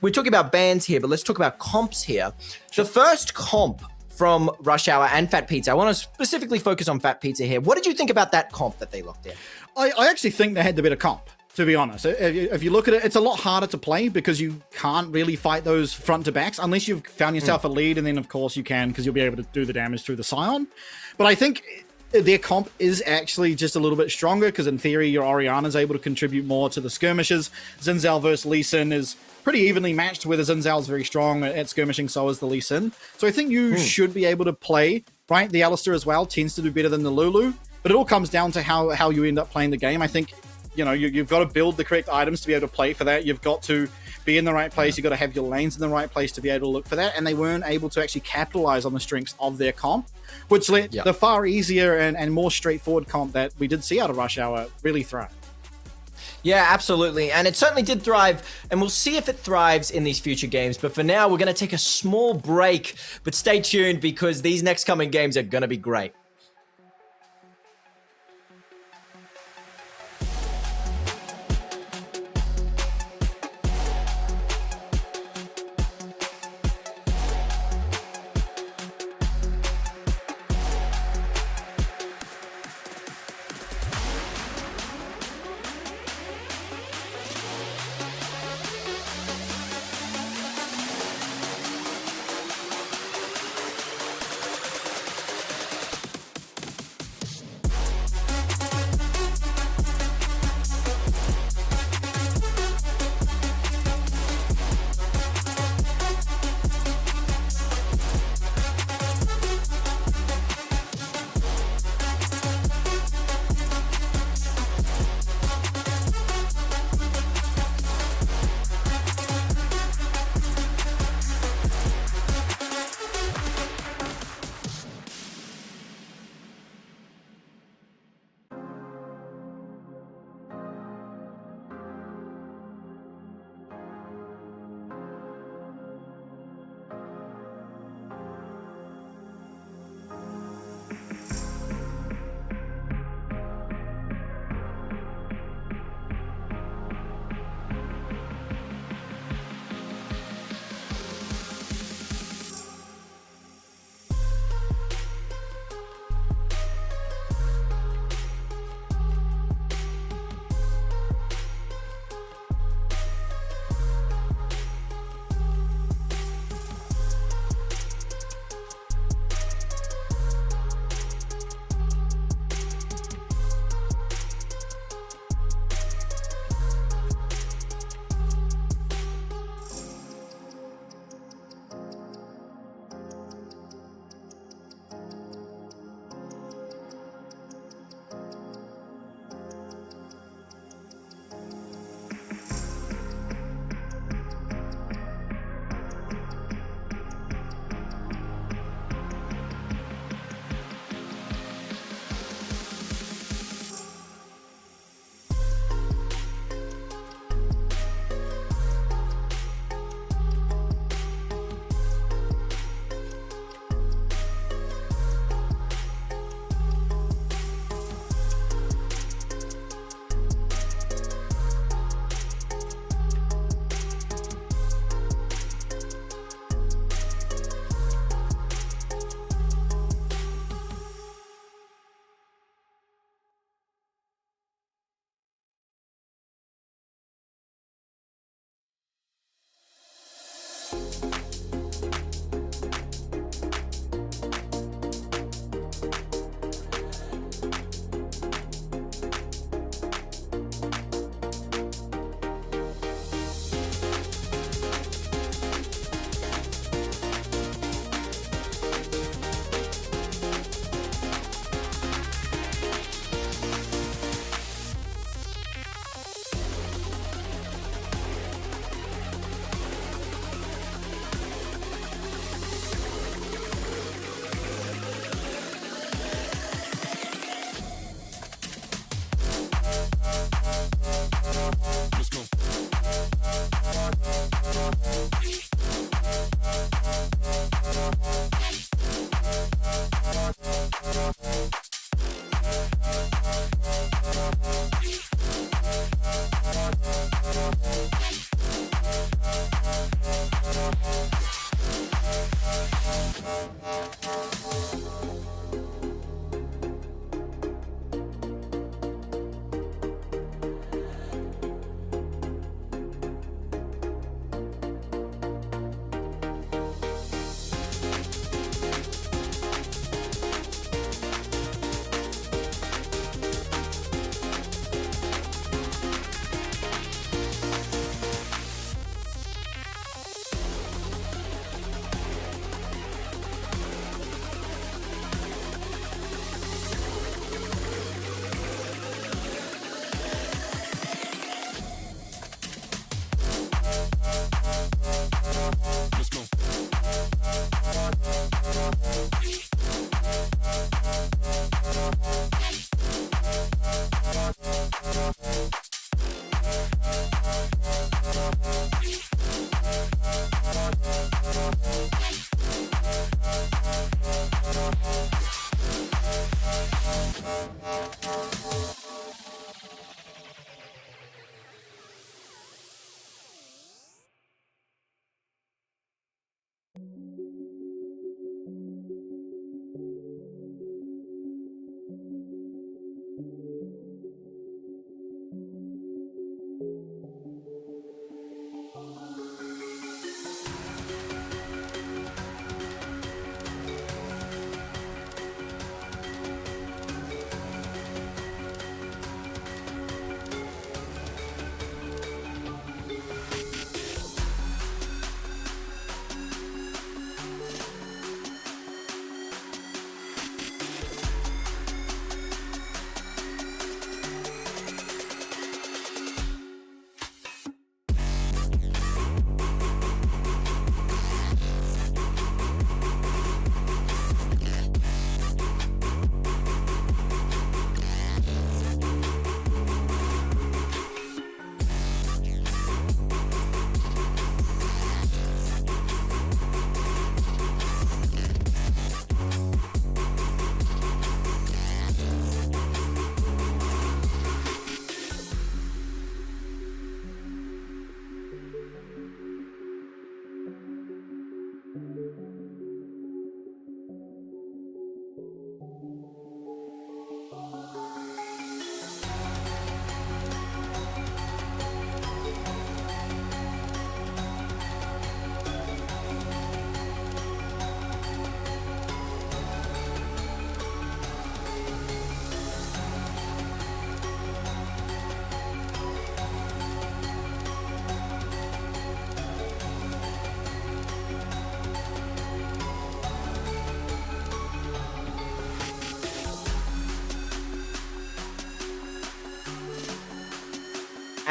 we're talking about bans here, but let's talk about comps here. The first comp from Rush Hour and Fat Pizza, I want to specifically focus on Fat Pizza here. What did you think about that comp that they locked in? I actually think they had the better comp, to be honest. If you look at it, it's a lot harder to play because you can't really fight those front to backs unless you've found yourself a lead, and then of course you can because you'll be able to do the damage through the Scion. But I think their comp is actually just a little bit stronger because in theory your Orianna's able to contribute more to the skirmishes. Xin Zhao versus Lee Sin is pretty evenly matched, where the Xin Zhao's very strong at skirmishing, so is the Lee Sin. So I think you should be able to play, right? The Alistar as well tends to do better than the Lulu, but it all comes down to how you end up playing the game. I think, you've got to build the correct items to be able to play for that. You've got to be in the right place. You've got to have your lanes in the right place to be able to look for that. And they weren't able to actually capitalize on the strengths of their comp, which let the far easier and more straightforward comp that we did see out of Rush Hour really thrive. Yeah, absolutely. And it certainly did thrive, and we'll see if it thrives in these future games. But for now, we're going to take a small break, but stay tuned because these next coming games are going to be great.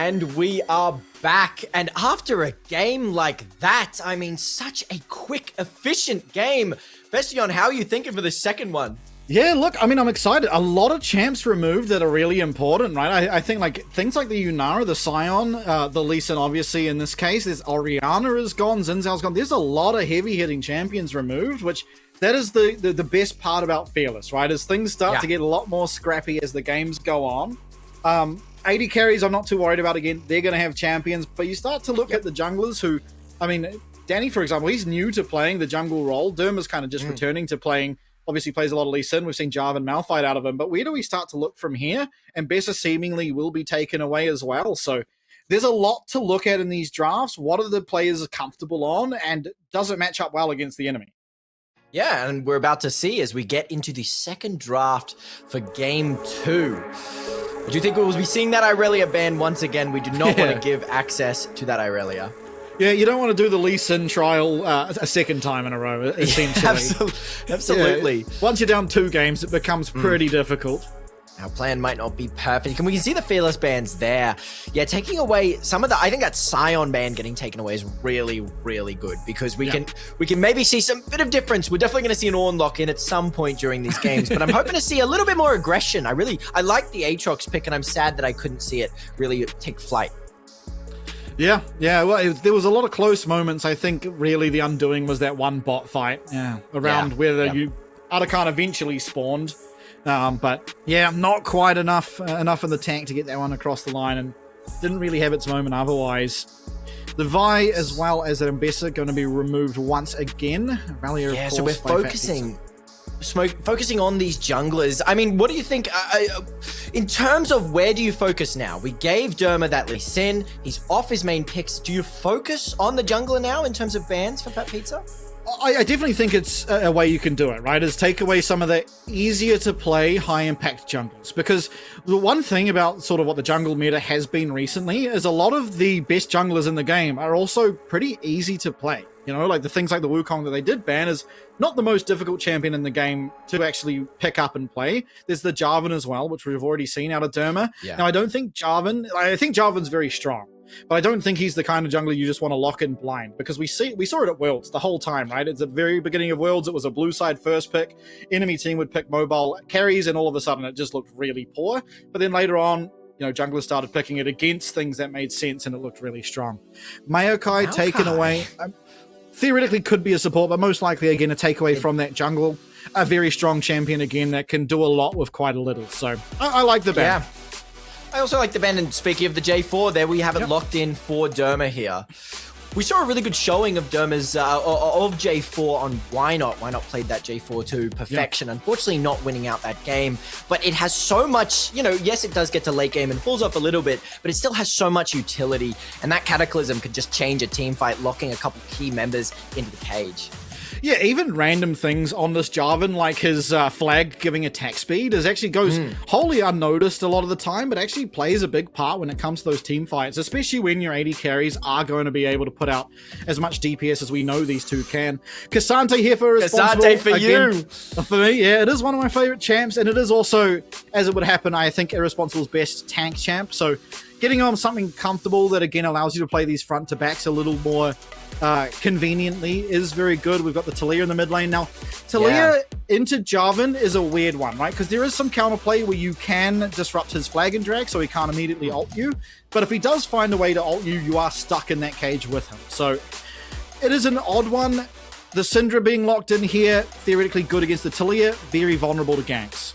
And we are back. And after a game like that, I mean, such a quick, efficient game. Bestion, how are you thinking for the second one? Yeah, look, I mean, I'm excited. A lot of champs removed that are really important, right? I think like things like the Yunara, the Sion, the Lee Sin, obviously in this case, there's Orianna is gone, Xin Zhao's gone. There's a lot of heavy hitting champions removed, which that is the best part about Fearless, right? As things start to get a lot more scrappy as the games go on. AD carries, I'm not too worried about. Again, they're going to have champions, but you start to look at the junglers who, I mean, Danny, for example, he's new to playing the jungle role. Derma's kind of just returning to playing. Obviously plays a lot of Lee Sin. We've seen Jarvan Malphite out of him, but where do we start to look from here? And Bessa seemingly will be taken away as well. So there's a lot to look at in these drafts. What are the players comfortable on, and does it match up well against the enemy? Yeah, and we're about to see as we get into the second draft for Game 2. Do you think we will be seeing that Irelia ban once again? We do not want to give access to that Irelia. Yeah, you don't want to do the Lee Sin trial a second time in a row, essentially. Absolutely. Yeah, once you're down 2 games, it becomes pretty difficult. Our plan might not be perfect. And we can see the Fearless bans there. Yeah, taking away some of the... I think that Sion ban getting taken away is really, really good because we can maybe see some bit of difference. We're definitely going to see an Ornn lock in at some point during these games, but I'm hoping to see a little bit more aggression. I like the Aatrox pick, and I'm sad that I couldn't see it really take flight. Yeah. Well, there was a lot of close moments. I think really the undoing was that one bot fight around where you Arakan eventually spawned. But yeah, not quite enough in the tank to get that one across the line, and didn't really have its moment otherwise. The Vi as well as an Ambessa going to be removed once again. Valia, yeah, so we're focusing on these junglers. I mean, what do you think in terms of where do you focus now? We gave Derma that Lee Sin. He's off his main picks. Do you focus on the jungler now in terms of bans for fatpizza? I definitely think it's a way you can do it, right? Is take away some of the easier to play, high impact jungles. Because the one thing about sort of what the jungle meta has been recently is a lot of the best junglers in the game are also pretty easy to play. You know, like the things like the Wukong that they did ban is not the most difficult champion in the game to actually pick up and play. There's the Jarvan as well, which we've already seen out of Derma. Yeah. Now, I think Jarvan's very strong. But I don't think he's the kind of jungler you just want to lock in blind, because we saw it at Worlds the whole time, right? At the very beginning of Worlds, it was a blue side first pick. Enemy team would pick mobile carries, and all of a sudden it just looked really poor. But then later on, you know, junglers started picking it against things that made sense, and it looked really strong. Maokai taken away. Theoretically could be a support, but most likely, again, a takeaway from that jungle. a very strong champion again that can do a lot with quite a little. So I like the ban. Yeah. I also like the ban, and speaking of the J4, there we have it locked in for Derma here. We saw a really good showing of Derma's, of J4 on Why Not. Why Not played that J4 to perfection. Unfortunately, not winning out that game. But it has so much, yes, it does get to late game and falls off a little bit, but it still has so much utility. And that Cataclysm could just change a team fight, locking a couple key members into the cage. Yeah, even random things on this Jarvan, like his flag giving attack speed, actually goes wholly unnoticed a lot of the time, but actually plays a big part when it comes to those team fights, especially when your AD carries are going to be able to put out as much DPS as we know these two can. Cassante here for responsible. Cassante for again, you! For me, yeah, it is one of my favorite champs, and it is also, as it would happen, I think Irresponsible's best tank champ, so getting on something comfortable that, again, allows you to play these front-to-backs a little more conveniently is very good. We've got the Talia in the mid lane. Now, Talia into Jarvan is a weird one, right? Because there is some counterplay where you can disrupt his flag and drag, so he can't immediately ult you. But if he does find a way to ult you, you are stuck in that cage with him. So it is an odd one. The Syndra being locked in here, theoretically good against the Talia, very vulnerable to ganks.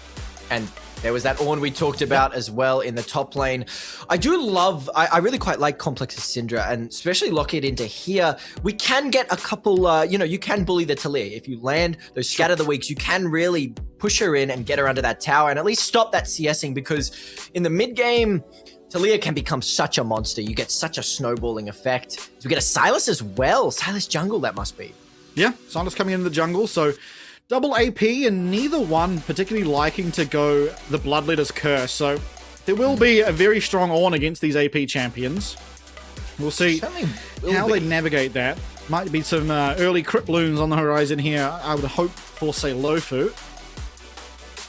And there was that Ornn we talked about as well in the top lane. I really quite like Complex's Syndra, and especially lock it into here. We can get a couple, you can bully the Talia. If you land those Scatter the Weaks, you can really push her in and get her under that tower and at least stop that CSing, because in the mid game, Talia can become such a monster. You get such a snowballing effect. So we get a Sylas as well. Sylas jungle, that must be. Yeah, Sylas coming into the jungle, so double AP, and neither one particularly liking to go the Bloodletter's Curse. So there will be a very strong Ornn against these AP champions. We'll see how they navigate that. Might be some early crit balloons on the horizon here. I would hope for, say, Lofu.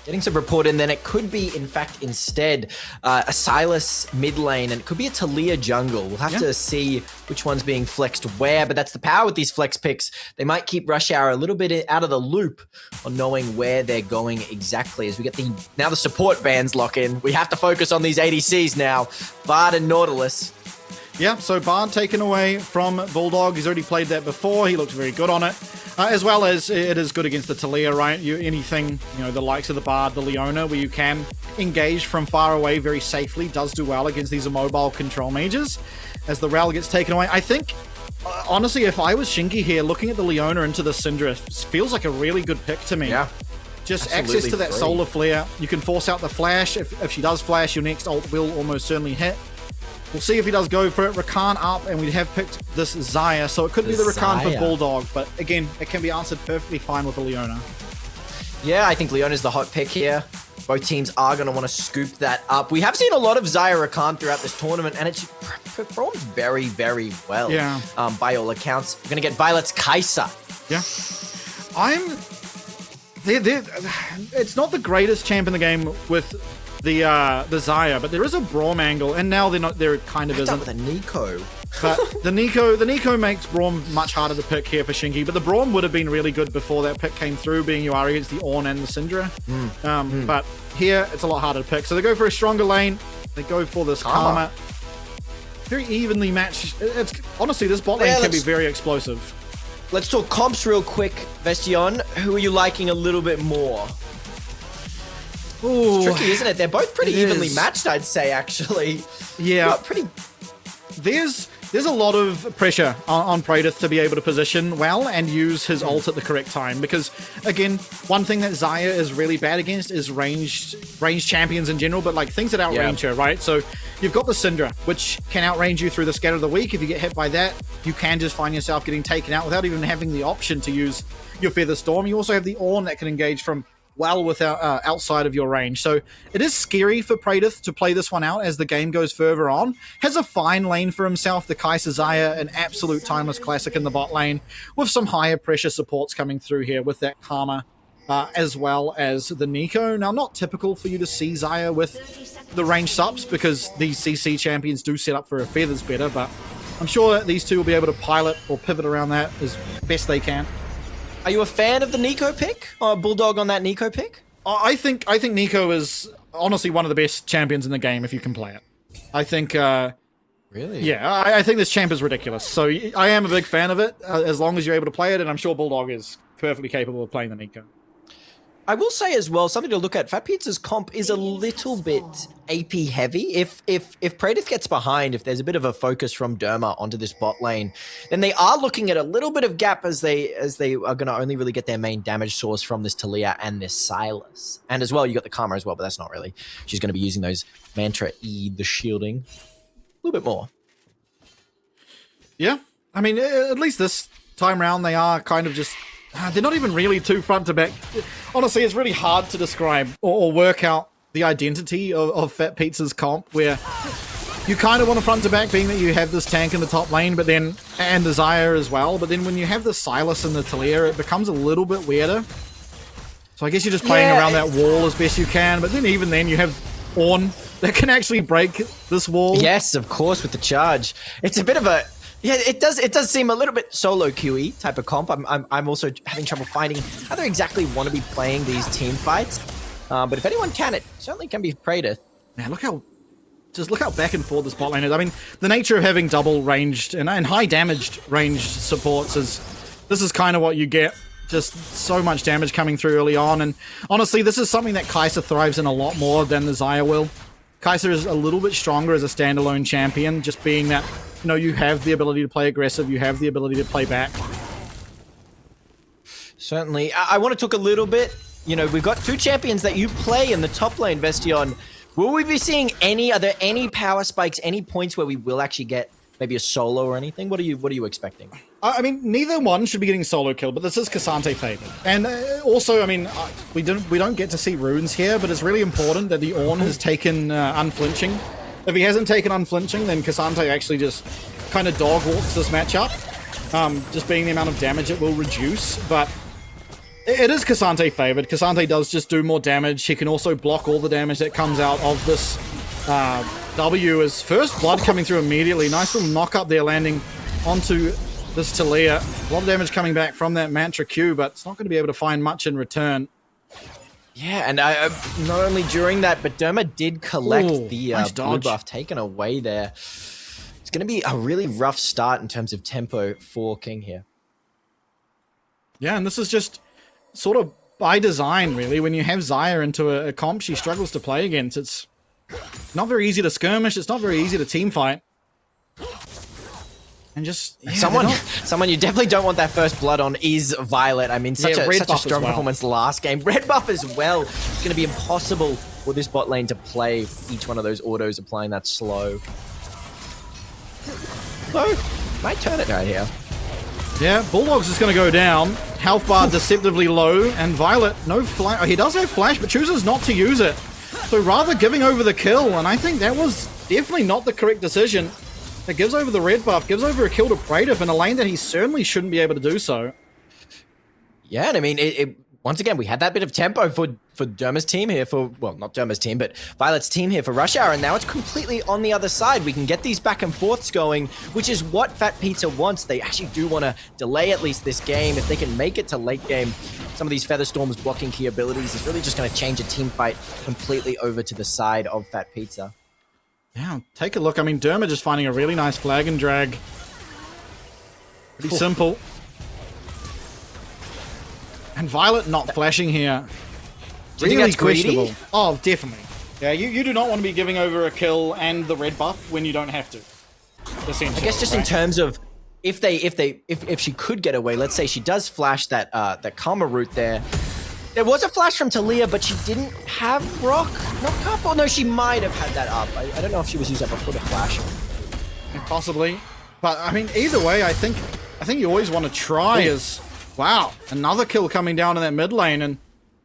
Getting some report in, then it could be, in fact, instead a Sylas mid lane, and it could be a Talia jungle. We'll have to see which one's being flexed where, but that's the power with these flex picks. They might keep Rush Hour a little bit out of the loop on knowing where they're going exactly. As we get the support bans lock in, we have to focus on these ADCs now. Bard and Nautilus. Yeah, so Bard taken away from Bulldog. He's already played that before. He looked very good on it. As well as it is good against the Talia, right? Anything, the likes of the Bard, the Leona, where you can engage from far away very safely, does do well against these immobile control mages. As the Rel gets taken away, I think, honestly, if I was Shinky here, looking at the Leona into the Syndra feels like a really good pick to me. Yeah. Just access to that solar flare. You can force out the flash. If she does flash, your next ult will almost certainly hit. We'll see if he does go for it. Rakan up, and we have picked this Xayah, so it could be the Rakan for Bulldog, but again, it can be answered perfectly fine with a Leona. Yeah, I think Leona's the hot pick here. Both teams are going to want to scoop that up. We have seen a lot of Xayah Rakan throughout this tournament, and it's performed very, very well. Yeah. By all accounts. We're going to get Violet's Kai'Sa. Yeah. It's not the greatest champ in the game with the Xayah, but there is a Braum angle, and now there kind of isn't. With a Nico. But the Nico makes Braum much harder to pick here for Shinky, but the Braum would have been really good before that pick came through, being you are against the Ornn and the Syndra. But here, it's a lot harder to pick. So they go for a stronger lane. They go for this Karma. Very evenly matched. Honestly, this bot lane can be very explosive. Let's talk comps real quick, Vestion. Who are you liking a little bit more? Ooh, it's tricky, isn't it? They're both pretty evenly matched, I'd say, actually. Yeah. Pretty. There's a lot of pressure on Praedyth to be able to position well and use his ult at the correct time, because, again, one thing that Xayah is really bad against is ranged champions in general, but like things that outrange her, right? So you've got the Syndra, which can outrange you through the Scatter of the Weak. If you get hit by that, you can just find yourself getting taken out without even having the option to use your Feather Storm. You also have the Ornn that can engage from well without outside of your range. So it is scary for Praedyth to play this one out as the game goes further on. Has a fine lane for himself, the Kai'Sa Xayah, an absolute timeless classic in the bot lane, with some higher pressure supports coming through here with that Karma, as well as the Nico. Now, not typical for you to see Xayah with the range subs, because these CC champions do set up for a Feathers better, but I'm sure that these two will be able to pilot or pivot around that as best they can. Are you a fan of the Nico pick? Or Bulldog on that Nico pick? I think Nico is honestly one of the best champions in the game if you can play it. I think... Really? Yeah, I think this champ is ridiculous. So I am a big fan of it, as long as you're able to play it, and I'm sure Bulldog is perfectly capable of playing the Nico. I will say as well, something to look at. Fat Pizza's comp is a little bit AP heavy. If Praedyth gets behind, if there's a bit of a focus from Derma onto this bot lane, then they are looking at a little bit of gap as they are going to only really get their main damage source from this Talia and this Silas. And as well, you got the Karma as well, but that's not really. She's going to be using those Mantra E, the shielding, a little bit more. Yeah, I mean, at least this time round they are kind of just. They're not even really too front to back. Honestly, it's really hard to describe or work out the identity of Fat Pizza's comp, where you kind of want a front to back, being that you have this tank in the top lane, but then, and the Xayah as well, but then when you have the Silas and the Talia, it becomes a little bit weirder. So I guess you're just playing around that wall as best you can, but then even then you have Ornn that can actually break this wall. Yes, of course, with the charge. It's a bit of a... Yeah, it does seem a little bit solo QE type of comp. I'm also having trouble finding how they exactly want to be playing these team fights. But if anyone can, it certainly can be Praedyth. Man, look how back and forth this bot lane is. I mean, the nature of having double ranged and high damaged ranged supports this is kind of what you get. Just so much damage coming through early on. And honestly, this is something that Kai'Sa thrives in a lot more than the Xayah will. Kai'Sa is a little bit stronger as a standalone champion, just being that, you know, you have the ability to play aggressive, you have the ability to play back. Certainly. I want to talk a little bit. You know, we've got two champions that you play in the top lane, Vestion. Will we be seeing are there any power spikes, any points where we will actually get maybe a solo or anything? What are you expecting? I mean, neither one should be getting solo killed, but this is K'Sante favored. And also, I mean, we don't get to see runes here, but it's really important that the Ornn has taken unflinching. If he hasn't taken unflinching, then K'Sante actually just kind of dog walks this matchup. Just being the amount of damage it will reduce, but it is K'Sante favored. K'Sante does just do more damage. He can also block all the damage that comes out of this W. As first blood coming through immediately. Nice little knock up there landing onto this Talia. A lot of damage coming back from that Mantra Q, but it's not going to be able to find much in return. Yeah, and not only during that, but Derma did collect the nice blue buff taken away there. It's going to be a really rough start in terms of tempo for King here. Yeah, and this is just sort of by design, really. When you have Xayah into a comp she struggles to play against, it's not very easy to skirmish, it's not very easy to team fight. And just yeah, someone you definitely don't want that first blood on is Violet. I mean, such a strong performance last game. Red buff as well. It's going to be impossible for this bot lane to play each one of those autos applying that slow. So, might turn it right here. Yeah, Bulldog's just going to go down. Health bar deceptively low, and Violet, no flash. Oh, he does have flash, but chooses not to use it. So rather giving over the kill, and I think that was definitely not the correct decision. It gives over the red buff, gives over a kill to Praedyth in a lane that he certainly shouldn't be able to do so. Yeah, and I mean, once again, we had that bit of tempo for Derma's team here, well, not Derma's team, but Violet's team here for Rush Hour, and now it's completely on the other side. We can get these back and forths going, which is what Fat Pizza wants. They actually do want to delay at least this game. If they can make it to late game, some of these Featherstorm's blocking key abilities is really just going to change a team fight completely over to the side of Fat Pizza. Yeah, take a look. I mean, Derma just finding a really nice flag and drag. Pretty simple. And Violet not flashing here. Do you think that's questionable. greedy? Oh, definitely. Yeah, you do not want to be giving over a kill and the red buff when you don't have to. I guess just in terms of if she could get away, let's say she does flash that Karma route there. There was a flash from Talia, but she didn't have Rock knocked up. Or no, she might have had that up. I don't know if she was using that before the flash. Possibly. But, I mean, either way, I think you always want to try as... Wow, another kill coming down in that mid lane, and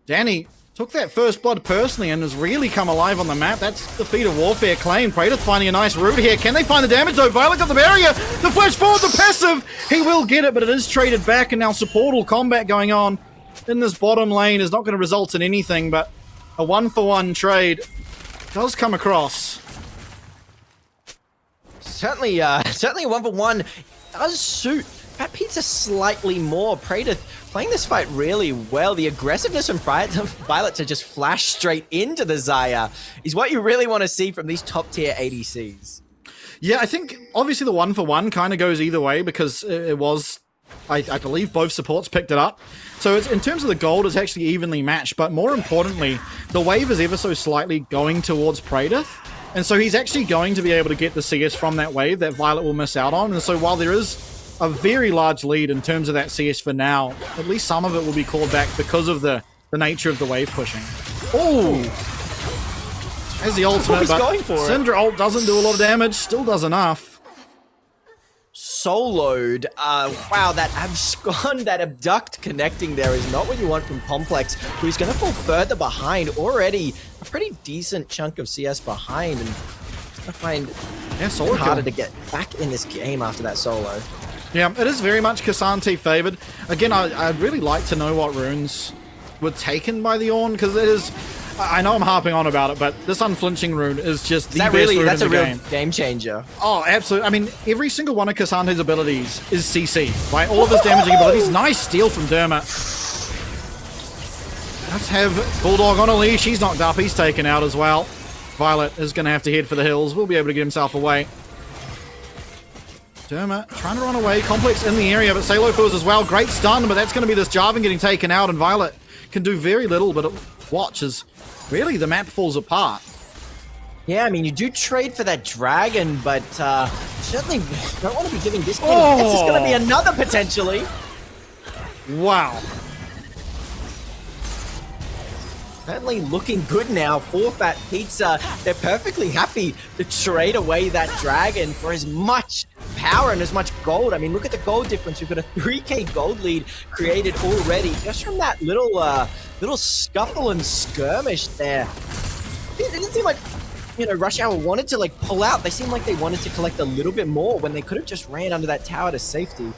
Danny took that first blood personally and has really come alive on the map. That's the feat of warfare claim. Praedyth finding a nice route here. Can they find the damage though? Violet got the barrier. The flash forward, the passive. He will get it, but it is traded back, and now supportal combat going on in this bottom lane is not going to result in anything, but a 1-for-1 trade does come across. Certainly a 1-for-1 does suit Fat Pizza slightly more. Praedyth playing this fight really well. The aggressiveness from Violet to just flash straight into the Xayah is what you really want to see from these top tier ADCs. Yeah, I think obviously the 1-for-1 kind of goes either way because it was I believe both supports picked it up. So it's, in terms of the gold, it's actually evenly matched. But more importantly, the wave is ever so slightly going towards Praedyth. And so he's actually going to be able to get the CS from that wave that Violet will miss out on. And so while there is a very large lead in terms of that CS for now, at least some of it will be called back because of the nature of the wave pushing. Oh! There's the ultimate, but Syndra ult doesn't do a lot of damage, still does enough. Soloed. Wow, that abscond, that abduct connecting there is not what you want from Complex, who's going to fall further behind. Already a pretty decent chunk of CS behind, and I find it harder to get back in this game after that solo. Yeah, it is very much K'Sante favored. Again, I'd really like to know what runes were taken by the Ornn, because it is... I know I'm harping on about it, but this unflinching rune is just the best rune in the game. That's a real game changer. Oh, absolutely. I mean, every single one of K'Sante's abilities is CC, right? All of his damaging abilities. Nice steal from Dermot. Let's have Bulldog on a leash. He's knocked up. He's taken out as well. Violet is going to have to head for the hills. Will be able to get himself away. Dermot trying to run away. Complex in the area, but Salo feels as well. Great stun, but that's going to be this Jarvan getting taken out, and Violet can do very little, but watch as really the map falls apart. Yeah, I mean, you do trade for that dragon, but certainly don't want to be giving this game. This is going to be another potentially. Wow. Certainly looking good now for fatpizza. They're perfectly happy to trade away that dragon for as much power and as much gold. I mean, look at the gold difference. We've got a 3k gold lead created already just from that little scuffle and skirmish there. It didn't seem like, you know, Rush Hour wanted to like pull out. They seemed like they wanted to collect a little bit more when they could have just ran under that tower to safety.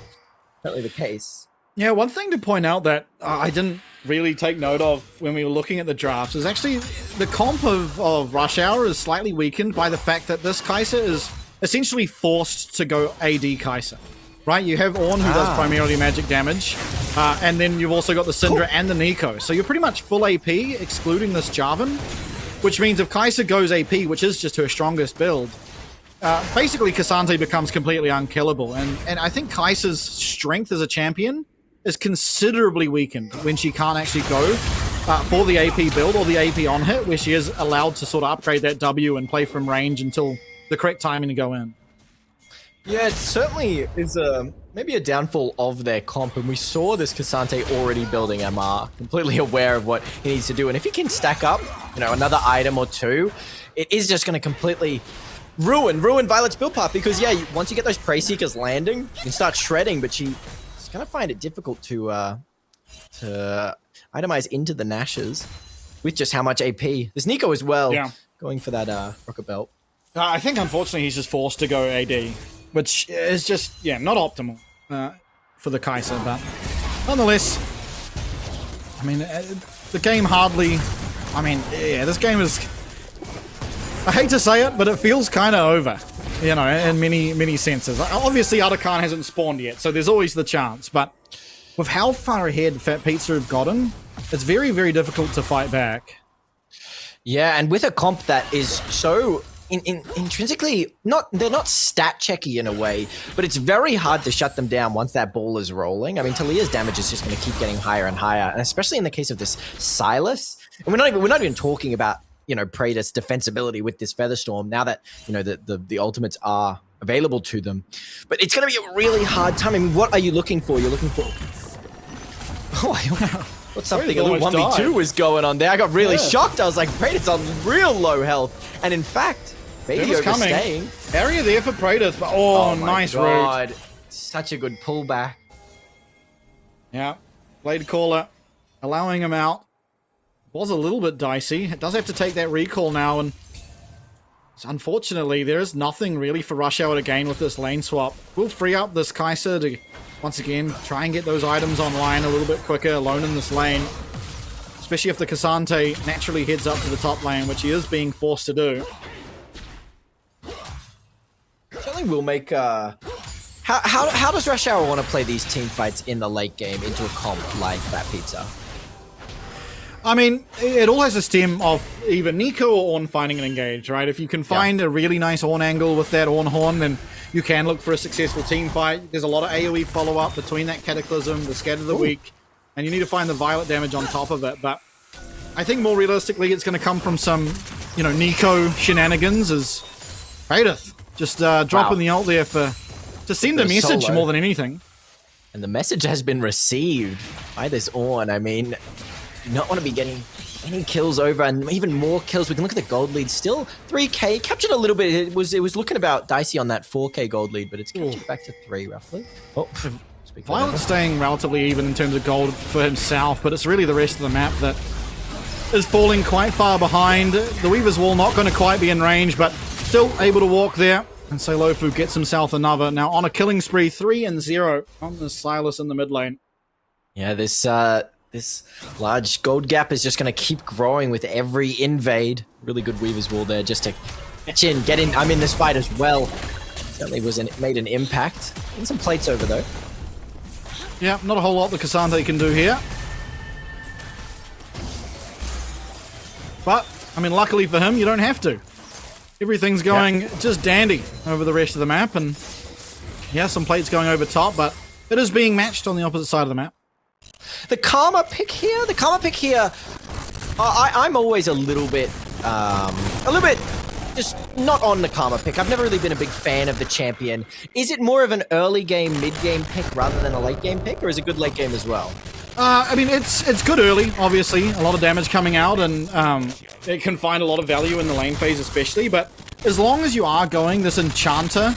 Certainly the case. Yeah, one thing to point out that I didn't really take note of when we were looking at the drafts is actually the comp of Rush Hour is slightly weakened by the fact that this Kai'Sa is essentially forced to go AD Kai'Sa, right? You have Ornn who does primarily magic damage, and then you've also got the Syndra and the Nico. So you're pretty much full AP, excluding this Jarvan, which means if Kai'Sa goes AP, which is just her strongest build, basically K'Sante becomes completely unkillable. And I think Kai'Sa's strength as a champion is considerably weakened when she can't actually go for the AP build or the AP on hit, where she is allowed to sort of upgrade that W and play from range until the correct timing to go in. Yeah, it certainly is maybe a downfall of their comp, and we saw this K'Sante already building MR, completely aware of what he needs to do, and if he can stack up, you know, another item or two, it is just going to completely ruin Violet's build path, because yeah, once you get those Prey Seekers landing, you can start shredding, but she's going to find it difficult to itemize into the Nashes with just how much AP. There's Nico as well, going for that Rocket Belt. I think, unfortunately, he's just forced to go AD, which is just, yeah, not optimal for the Kai'Sa, but nonetheless, I mean, the game hardly, I mean, yeah, this game is, I hate to say it, but it feels kind of over, you know, in many senses. Obviously, Otacon hasn't spawned yet, so there's always the chance, but with how far ahead fatpizza have gotten, it's very, very difficult to fight back. Yeah, and with a comp that is so intrinsically they're not stat checky in a way, but it's very hard to shut them down once that ball is rolling. I mean, Talia's damage is just going to keep getting higher and higher, and especially in the case of this Sylas. And we're not even talking about, you know, Praedyth's defensibility with this Featherstorm now that, you know, the ultimates are available to them. But it's going to be a really hard time. I mean, what are you looking for? You're looking for what's something a little 1v2 was going on there. I got really shocked. I was like, Praedyth's on real low health, and in fact, maybe overstaying. Area there for Praedyth, but nice route. Such a good pullback. Yeah, Blade Caller allowing him out. Was a little bit dicey. It does have to take that recall now, and unfortunately, there is nothing really for Rush Hour to gain with this lane swap. We'll free up this Kai'Sa to, once again, try and get those items online a little bit quicker, alone in this lane. Especially if the K'Sante naturally heads up to the top lane, which he is being forced to do. Certainly will make... How does Rush Hour want to play these team fights in the late game into a comp like fatpizza? I mean, it all has a stem of either Nico or Ornn finding an engage, right? If you can find a really nice Ornn angle with that Ornn horn, then you can look for a successful team fight. There's a lot of AoE follow-up between that Cataclysm, the Scatter the Weak, and you need to find the Violet damage on top of it. But I think more realistically, it's going to come from some, you know, Nico shenanigans as Faedith just dropping the ult there to send a message more than anything. And the message has been received by this Ornn. I mean, you not want to be getting any kills over, and even more kills. We can look at the gold lead. Still 3k, captured a little bit. It was looking about dicey on that 4k gold lead, but it's captured back to 3 roughly. Oh, Violet's staying relatively even in terms of gold for himself, but it's really the rest of the map that is falling quite far behind. The Weaver's Wall not going to quite be in range, but still able to walk there. And Seilofu gets himself another. Now on a killing spree, 3-0 on the Sylas in the mid lane. Yeah, this large gold gap is just going to keep growing with every invade. Really good Weaver's Wall there just to get in. I'm in this fight as well. Certainly made an impact. And some plates over though. Yeah, not a whole lot the Cassandre can do here. But, I mean, luckily for him, you don't have to. Everything's going just dandy over the rest of the map, and yeah, some plates going over top, but it is being matched on the opposite side of the map. The Karma pick here, I'm always a little bit just not on the Karma pick. I've never really been a big fan of the champion. Is it more of an early game, mid game pick rather than a late game pick, or is it good late game as well? I mean, it's good early, obviously. A lot of damage coming out, and it can find a lot of value in the lane phase especially, but as long as you are going this Enchanter...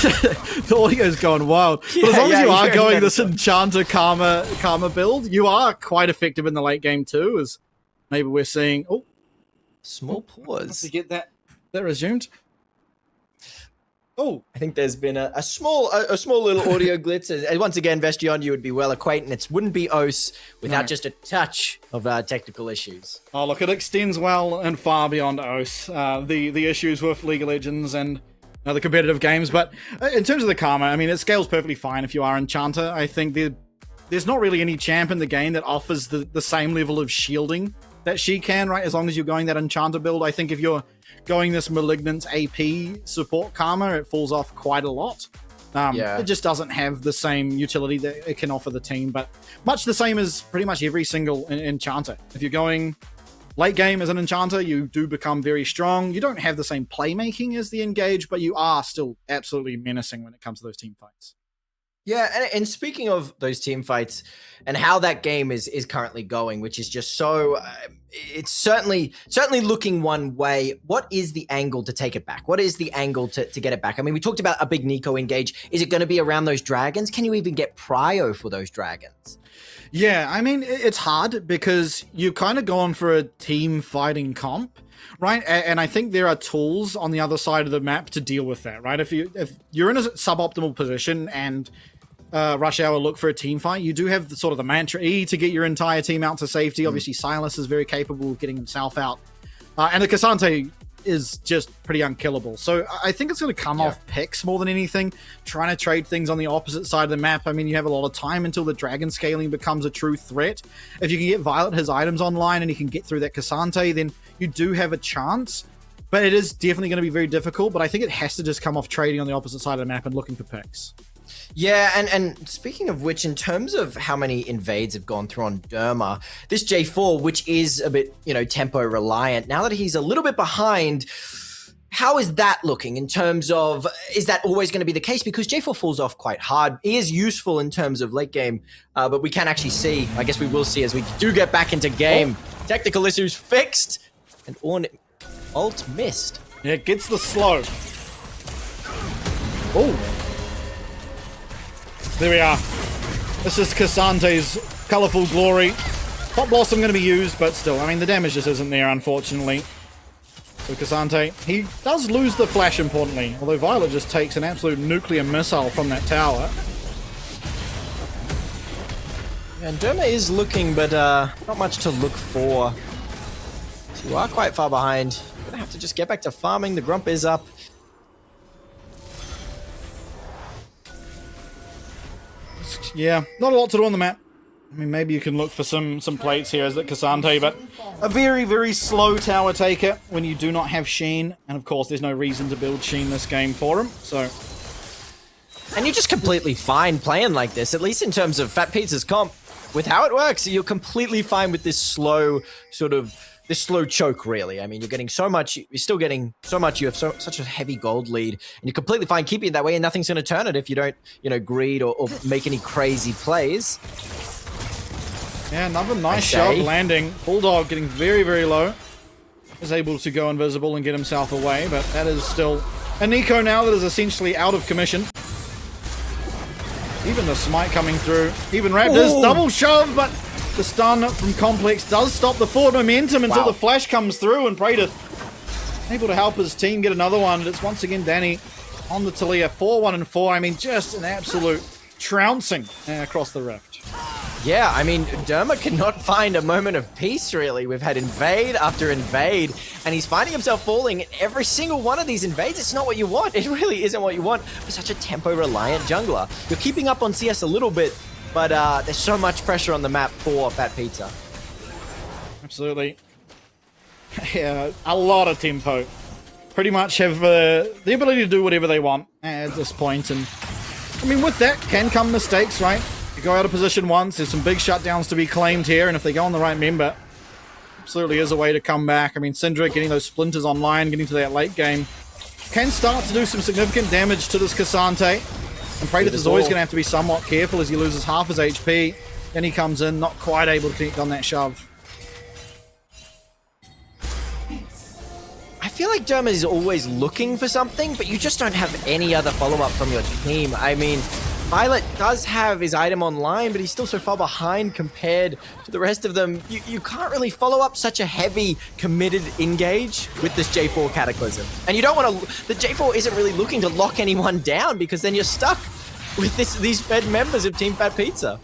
the audio's going wild. But as long as you are going this Enchanter Karma build, you are quite effective in the late game too, as maybe we're seeing... Oh, small pause. To get that resumed. Oh, I think there's been a small little audio glitch. And once again, Vestion, you would be well acquainted. It wouldn't be Os without just a touch of technical issues. Oh, look, it extends well and far beyond Os. The issues with League of Legends and the competitive games. But in terms of the Karma, I mean, it scales perfectly fine if you are Enchanter. I think there's not really any champ in the game that offers the same level of shielding that she can, right? As long as you're going that Enchanter build. I think if you're going this Malignant AP support Karma, it falls off quite a lot. It just doesn't have the same utility that it can offer the team, but much the same as pretty much every single Enchanter. If you're going late game as an Enchanter, you do become very strong. You don't have the same playmaking as the Engage, but you are still absolutely menacing when it comes to those team fights. Yeah, and speaking of those team fights and how that game is currently going, which is just so, it's certainly looking one way. What is the angle to take it back? What is the angle to get it back? I mean, we talked about a big Nico engage. Is it going to be around those dragons? Can you even get prio for those dragons? Yeah, I mean, it's hard because you're kind of going for a team fighting comp, right? And I think there are tools on the other side of the map to deal with that, right? If you're in a suboptimal position and Rush Hour look for a team fight, you do have the mantra E to get your entire team out to safety. Obviously, Sylas is very capable of getting himself out. And the Cassandre is just pretty unkillable. So I think it's going to come off picks more than anything, trying to trade things on the opposite side of the map. I mean, you have a lot of time until the dragon scaling becomes a true threat. If you can get Violet his items online and he can get through that Cassandre, then you do have a chance. But it is definitely going to be very difficult, but I think it has to just come off trading on the opposite side of the map and looking for picks. Yeah, and speaking of which, in terms of how many invades have gone through on Derma, this J4, which is a bit, tempo reliant, now that he's a little bit behind, how is that looking in terms of, is that always going to be the case? Because J4 falls off quite hard. He is useful in terms of late game, but we can actually see, I guess we will see as we do get back into game. Technical issues fixed, and Ornn ult missed. Yeah, it gets the slow. Oh. There we are. This is Cassandre's colourful glory. Pop Blossom going to be used, but still, I mean, the damage just isn't there, unfortunately. So Cassandre, he does lose the flash, importantly, although Violet just takes an absolute nuclear missile from that tower. And Derma is looking, but not much to look for. So you are quite far behind. You're going to have to just get back to farming. The Grump is up. Yeah, not a lot to do on the map. I mean, maybe you can look for some plates here as at Cassante, but a very, very slow tower taker when you do not have Sheen. And of course, there's no reason to build Sheen this game for him, so... And you're just completely fine playing like this, at least in terms of Fat Pizza's comp. With how it works, you're completely fine with this slow this slow choke, really. I mean, you're getting so much, you're still getting so much, you have such a heavy gold lead, and you're completely fine keeping it that way, and nothing's going to turn it if you don't, greed or make any crazy plays. Yeah, another nice shot landing. Bulldog getting very, very low. Is able to go invisible and get himself away, but that is still a Nico now that is essentially out of commission. Even the smite coming through. Even Raptors double shove, but the stun from Complex does stop the forward momentum until the flash comes through, and Praetor able to help his team get another one. And it's once again Danny on the Talia. 4-1 and 4. I mean, just an absolute trouncing across the rift. Yeah, I mean, Derma cannot find a moment of peace, really. We've had invade after invade, and he's finding himself falling in every single one of these invades. It's not what you want. It really isn't what you want for such a tempo-reliant jungler. You're keeping up on CS a little bit, but there's so much pressure on the map for Fat Pizza. Absolutely. Yeah, a lot of tempo. Pretty much have the ability to do whatever they want at this point, and I mean, with that can come mistakes, right? You go out of position once, there's some big shutdowns to be claimed here, and if they go on the right member, absolutely is a way to come back. I mean, Syndra getting those splinters online, getting to that late game, can start to do some significant damage to this Cassante. And Praetor is always going to have to be somewhat careful as he loses half his HP. Then he comes in, not quite able to connect on that shove. I feel like Derma is always looking for something, but you just don't have any other follow-up from your team. I mean, Violet does have his item online, but he's still so far behind compared to the rest of them. You can't really follow up such a heavy, committed engage with this J4 Cataclysm. And you don't want to... The J4 isn't really looking to lock anyone down, because then you're stuck with these fed members of Team Fat Pizza.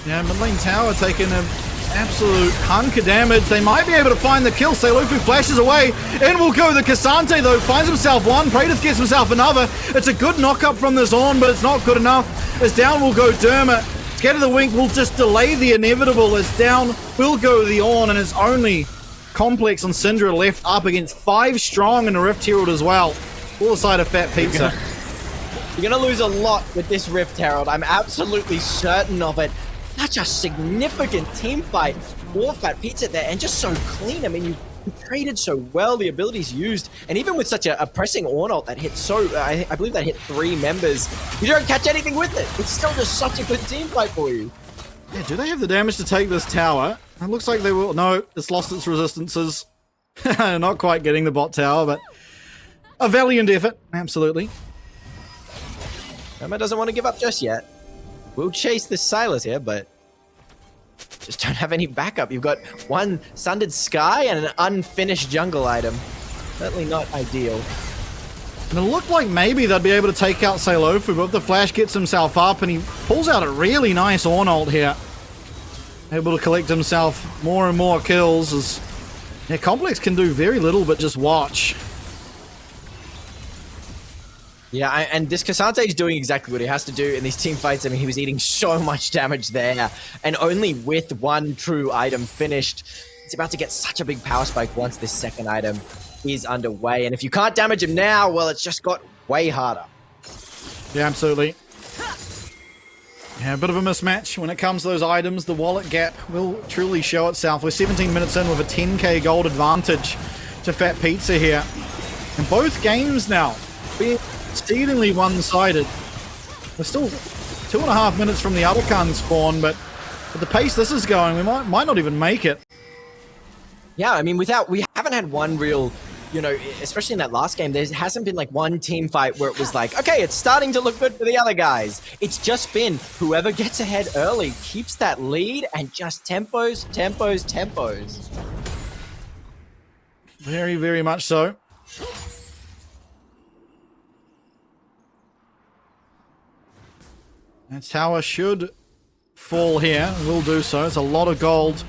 Yeah, mid lane tower taking an absolute hunk of damage. They might be able to find the kill. Seilufu flashes away. In will go the Cassante, though. Finds himself one. Praetor gets himself another. It's a good knock-up from the Zorn, but it's not good enough. As down will go Derma. Scatter the Wink will just delay the inevitable. As down will go the Ornn, and it's only Complex and Syndra left up against 5 strong and a Rift Herald as well. All side of Fat Pizza. You're going to lose a lot with this Rift Herald. I'm absolutely certain of it. Such a significant team fight for Fat Pizza there, and just so clean. I mean, you traded so well, the abilities used, and even with such a pressing Ornn ult that hit I believe that hit 3 members, you don't catch anything with it. It's still just such a good team fight for you. Yeah, do they have the damage to take this tower? It looks like they will. No, it's lost its resistances. Not quite getting the bot tower, but a valiant effort, absolutely. Emma doesn't want to give up just yet. We'll chase this Silas here, but just don't have any backup. You've got one Sundered Sky and an unfinished jungle item. Certainly not ideal. And it looked like maybe they'd be able to take out Seilufu, but the flash gets himself up and he pulls out a really nice Ornn ult here. Able to collect himself more and more kills as Complex can do very little but just watch. Yeah, and this Cassante is doing exactly what he has to do in these team fights. I mean, he was eating so much damage there, and only with one true item finished, he's about to get such a big power spike once this second item is underway. And if you can't damage him now, well, it's just got way harder. Yeah, absolutely. Yeah, a bit of a mismatch when it comes to those items. The wallet gap will truly show itself. We're 17 minutes in with a 10k gold advantage to Fat Pizza here. In both games now, being exceedingly one-sided. We're still 2.5 minutes from the Abakan spawn, but at the pace this is going, we might not even make it. Yeah, I mean, we haven't had one real, especially in that last game, there hasn't been like one team fight where it was like, okay, it's starting to look good for the other guys. It's just been whoever gets ahead early keeps that lead and just tempos. Very, very much so. That tower should fall here. It will do so. It's a lot of gold,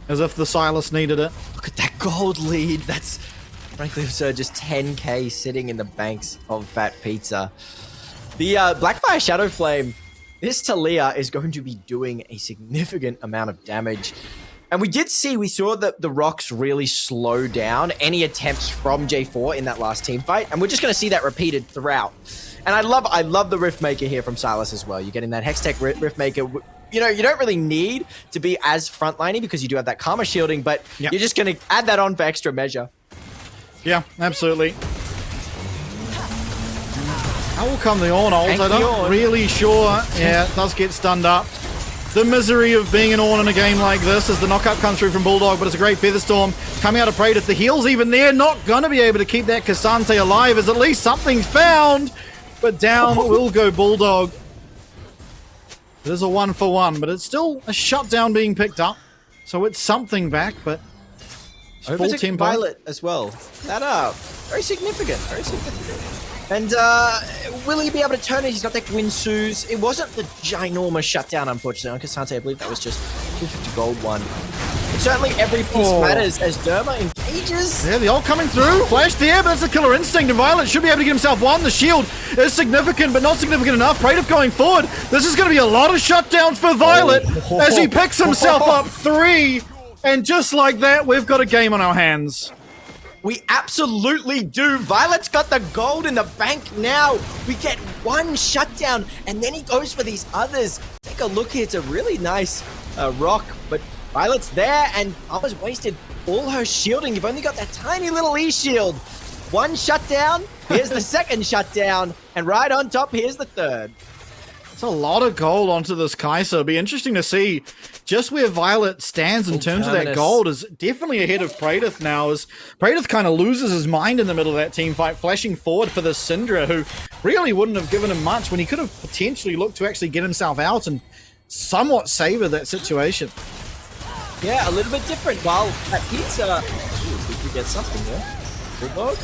as if the Silas needed it. Look at that gold lead. That's frankly absurd. Just 10k sitting in the banks of Fat Pizza. The Blackfire Shadow Flame this Talia is going to be doing a significant amount of damage. And we saw that the rocks really slow down any attempts from J4 in that last team fight. And we're just going to see that repeated throughout. And I love the Rift Maker here from Silas as well. You're getting that Hextech Rift Maker. You know, you don't really need to be as frontliney because you do have that Karma shielding, but you're just going to add that on for extra measure. Yeah, absolutely. How will come the Ornn ult? I'm not really sure. Yeah, it does get stunned up. The misery of being an Ornn in a game like this as the knockup comes through from Bulldog, but it's a great Featherstorm coming out of Praedyth. The heal's even there, not going to be able to keep that Cassante alive as at least something's found. But down will go Bulldog. It is a 1-for-1, but it's still a shutdown being picked up. So it's something back, but full tempo. Violet as well. That very significant, very significant. And will he be able to turn it? He's got that Gwynsu's. It wasn't the ginormous shutdown, unfortunately, on Cassante. I believe that was just 250 gold one. But certainly every piece matters as Derma engages. Yeah, the ult coming through. Flash there, but that's a killer instinct. And Violet should be able to get himself one. The shield is significant, but not significant enough. Praedyth going forward. This is going to be a lot of shutdowns for Violet as he picks himself up 3. And just like that, we've got a game on our hands. We absolutely do. Violet's got the gold in the bank now. We get one shutdown, and then he goes for these others. Take a look here. It's a really nice rock, but Violet's there, and Alma's wasted all her shielding. You've only got that tiny little E-shield. One shutdown. Here's the second shutdown, and right on top, here's the third. It's a lot of gold onto this Kai'Sa. It'll be interesting to see just where Violet stands in terms of that gold. Is definitely ahead of Praedyth now, as Praedyth kind of loses his mind in the middle of that team fight, flashing forward for this Syndra, who really wouldn't have given him much when he could have potentially looked to actually get himself out and somewhat savor that situation. Yeah, a little bit different. While that pizza, we get something there. Bulldog.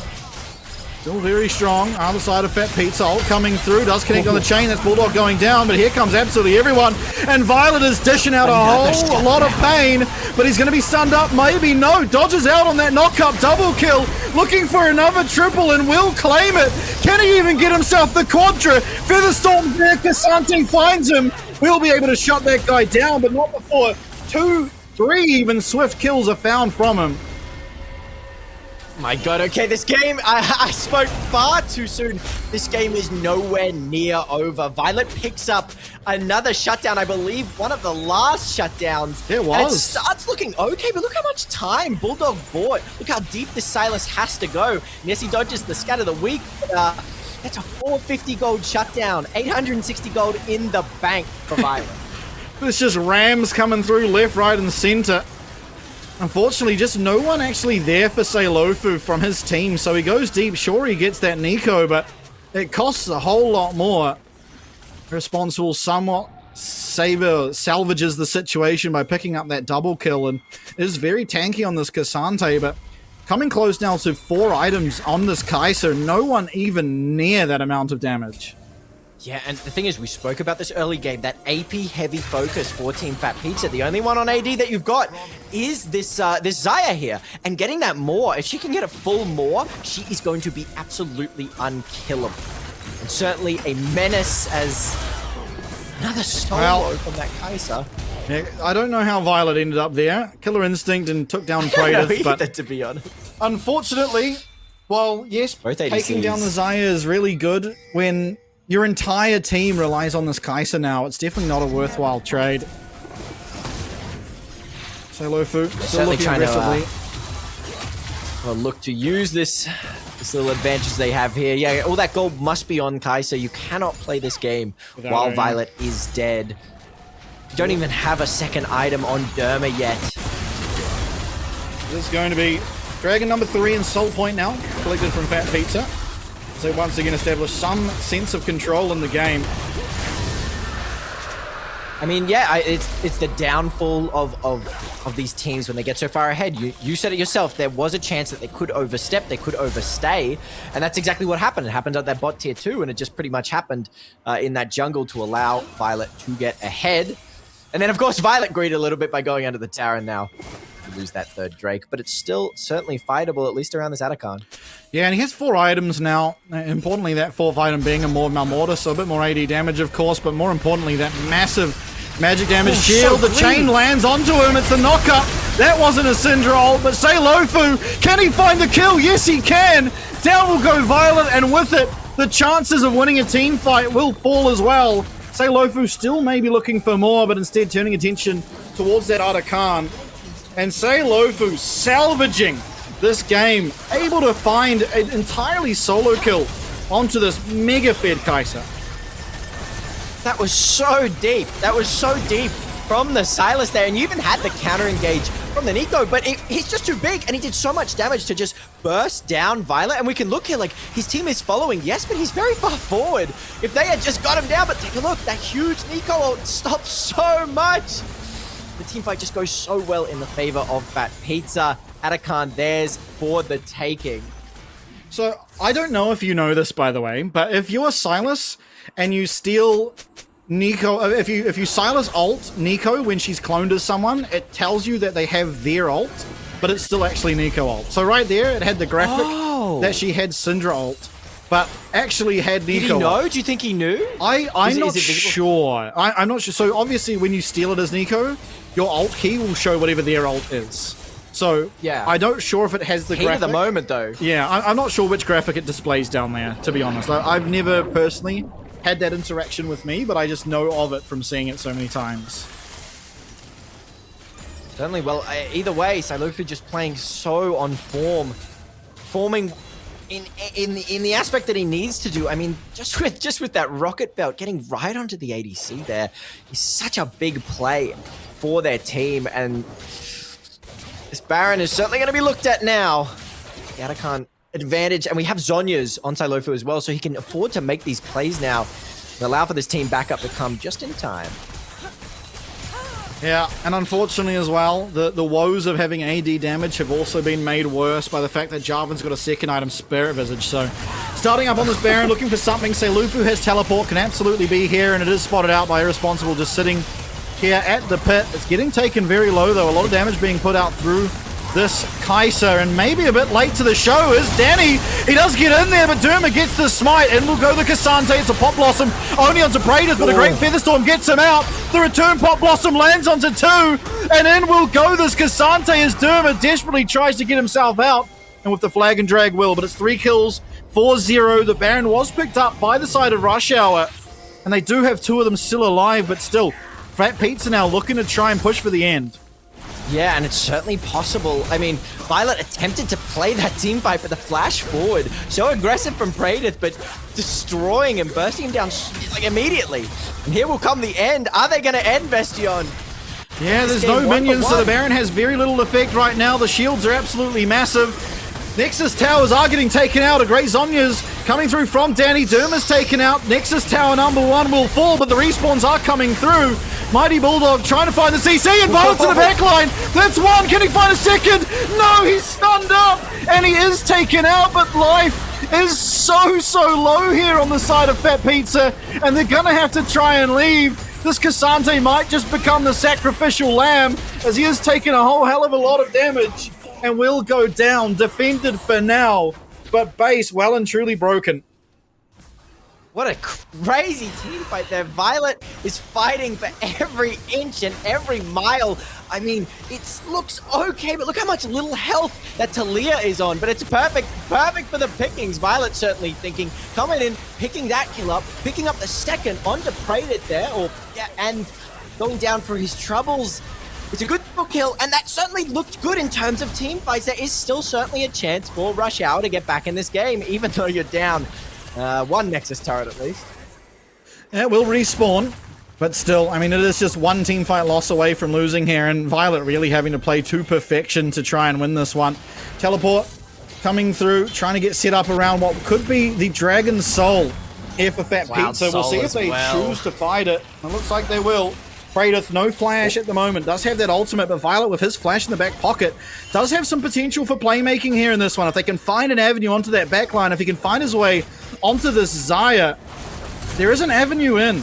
Still very strong. Other side of fatpizza. Ult coming through. Does connect on the chain. That's Bulldog going down. But here comes absolutely everyone. And Violet is dishing out a whole lot of pain. But he's going to be stunned up. Maybe. No. Dodges out on that knock-up double kill. Looking for another triple and will claim it. Can he even get himself the quadra? Featherstorm there. Cassante finds him. We'll be able to shut that guy down. But not before 2, 3 even swift kills are found from him. My God, okay, this game, I spoke far too soon. This game is nowhere near over. Violet picks up another shutdown, I believe, one of the last shutdowns. It was. And it starts looking okay, but look how much time Bulldog bought. Look how deep this Silas has to go. And yes, he dodges the scatter the weak. That's a 450 gold shutdown, 860 gold in the bank for Violet. It's just rams coming through left, right, and center. Unfortunately, just no one actually there for Seilofu from his team, so he goes deep. Sure, he gets that Nico, but it costs a whole lot more. Response will somewhat salvages the situation by picking up that double kill, and it is very tanky on this Cassante, but coming close now to 4 items on this Kai'Sa, no one even near that amount of damage. Yeah, and the thing is, we spoke about this early game, that AP heavy focus for Team fatpizza. The only one on AD that you've got is this this Xayah here. And getting that Maw, if she can get a full Maw, she is going to be absolutely unkillable. And certainly a menace as another solo from that Kai'Sa. Yeah, I don't know how Violet ended up there. Killer instinct and took down Praedyth, but to be honest. Unfortunately, well, yes, taking down the Xayah is really good when your entire team relies on this Kai'Sa now. It's definitely not a worthwhile trade. Seilofu still looking aggressively. Look to use this little advantage they have here. Yeah, all that gold must be on Kai'Sa. You cannot play this game while Violet is dead. You don't even have a second item on Derma yet. This is going to be Dragon number 3 and Soul Point now, collected from fatpizza. So once again establish some sense of control in the game. I mean, yeah, it's the downfall of these teams when they get so far ahead. You said it yourself. There was a chance that they could overstep, they could overstay, and that's exactly what happened. It happened at that bot tier 2, and it just pretty much happened in that jungle to allow Violet to get ahead. And then, of course, Violet greeted a little bit by going under the tower now. to lose that third Drake, but it's still certainly fightable, at least around this Atacon. Yeah, and he has 4 items now. Importantly, that 4th item being a more Malmortar, so a bit more AD damage, of course, but more importantly, that massive magic damage shield. So the chain lands onto him. It's a knockup. That wasn't a Syndra ult, but say Lofu, can he find the kill? Yes, he can. Down will go Violet, and with it, the chances of winning a team fight will fall as well. Say Lofu still maybe looking for more, but instead turning attention towards that Atacon. And Say Lofu salvaging this game, able to find an entirely solo kill onto this mega fed Kai'Sa. That was so deep. That was so deep from the Silas there. And you even had the counter engage from the Nico, but he's just too big and he did so much damage to just burst down Violet. And we can look here, like, his team is following, yes, but he's very far forward. If they had just got him down, but take a look, that huge Nico ult stops so much. The teamfight just goes so well in the favor of fatpizza. Atacon, theirs for the taking. So, I don't know if you know this, by the way, but if you're Silas and you steal Nico, if you Silas ult Nico when she's cloned as someone, it tells you that they have their ult, but it's still actually Nico ult. So right there, it had the graphic that she had Syndra ult, but actually had Nico. Did he know? Ult. Do you think he knew? I'm not sure. I'm not sure. So obviously, when you steal it as Nico, your ult key will show whatever their ult is. So yeah, I'm not sure if it has the graphic. At the moment, though. Yeah, I'm not sure which graphic it displays down there, to be honest. I've never personally had that interaction with me, but I just know of it from seeing it so many times. Certainly, well, either way, Sailofu just playing so on form, forming in the aspect that he needs to do. I mean, just with that rocket belt, getting right onto the ADC there is such a big play for their team, and this Baron is certainly going to be looked at now. The Atacon advantage, and we have Zhonya's on Sailofu as well, so he can afford to make these plays now and allow for this team backup to come just in time. Yeah, and unfortunately as well, the woes of having AD damage have also been made worse by the fact that Jarvan's got a second item, Spirit Visage. So, starting up on this Baron, looking for something. Sailofu has teleport, can absolutely be here, and it is spotted out by Irresponsible just sitting here at the pit. It's getting taken very low though, a lot of damage being put out through this Kai'Sa, and maybe a bit late to the show is Danny. He does get in there, but Derma gets the smite, and will go the Cassante. It's a Pop Blossom, only onto Praetor, but a great Featherstorm gets him out. The return Pop Blossom lands onto 2, and in will go this Cassante as Derma desperately tries to get himself out, and with the flag and drag will, but it's 3 kills, 4-0. The Baron was picked up by the side of Rush Hour, and they do have 2 of them still alive, but still, fatpizza now looking to try and push for the end. Yeah, and it's certainly possible. I mean, Violet attempted to play that team fight, but the flash forward, so aggressive from Praetor, but destroying him, bursting him down like immediately. And here will come the end. Are they going to end, Bastion? Yeah, there's no minions, so the Baron has very little effect right now. The shields are absolutely massive. Nexus towers are getting taken out. A great Zhonya's coming through from Danny. Derma's taken out. Nexus tower number 1 will fall, but the respawns are coming through. Mighty Bulldog trying to find the CC, and Violet to the backline. That's 1. Can he find a second? No, he's stunned up, and he is taken out, but life is so low here on the side of fatpizza, and they're going to have to try and leave. This Cassante might just become the sacrificial lamb, as he has taken a whole hell of a lot of damage and will go down, defended for now, but base well and truly broken. What a crazy team fight there. Violet is fighting for every inch and every mile. I mean, it looks okay, but look how much little health that Talia is on. But it's perfect for the pickings. Violet certainly thinking, coming in, picking that kill up, picking up the second onto Praetor there, and going down for his troubles. It's a good kill, and that certainly looked good in terms of team fights. There is still certainly a chance for Rush Hour to get back in this game, even though you're down 1 Nexus turret at least. It will respawn, but still, I mean, it is just 1 team fight loss away from losing here, and Violet really having to play to perfection to try and win this one. Teleport coming through, trying to get set up around what could be the Dragon Soul here for fatpizza. We'll see if they choose to fight it. It looks like they will. Praetor, no flash at the moment, does have that ultimate, but Violet with his flash in the back pocket does have some potential for playmaking here in this one. If they can find an avenue onto that backline, if he can find his way onto this Xayah, there is an avenue in.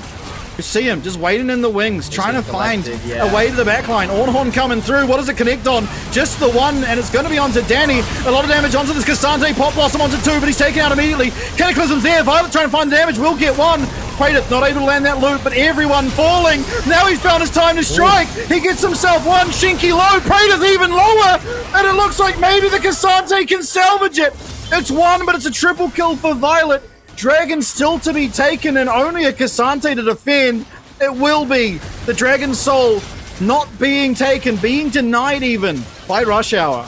You see him just waiting in the wings, trying to find yeah. a way to the backline. Ornhorn coming through. What does it connect on? Just the one, and it's going to be onto Danny. A lot of damage onto this Cassante. Pop Blossom onto 2, but he's taken out immediately. Cataclysm's there. Violet trying to find the damage. Will get 1. Praedyth not able to land that loot, but everyone falling. Now he's found his time to strike. He gets himself 1. Shinky low. Praedyth even lower. And it looks like maybe the Cassante can salvage it. It's 1, but it's a triple kill for Violet. Dragon still to be taken and only a Cassante to defend. It will be the Dragon Soul not being taken, being denied even by Rush Hour.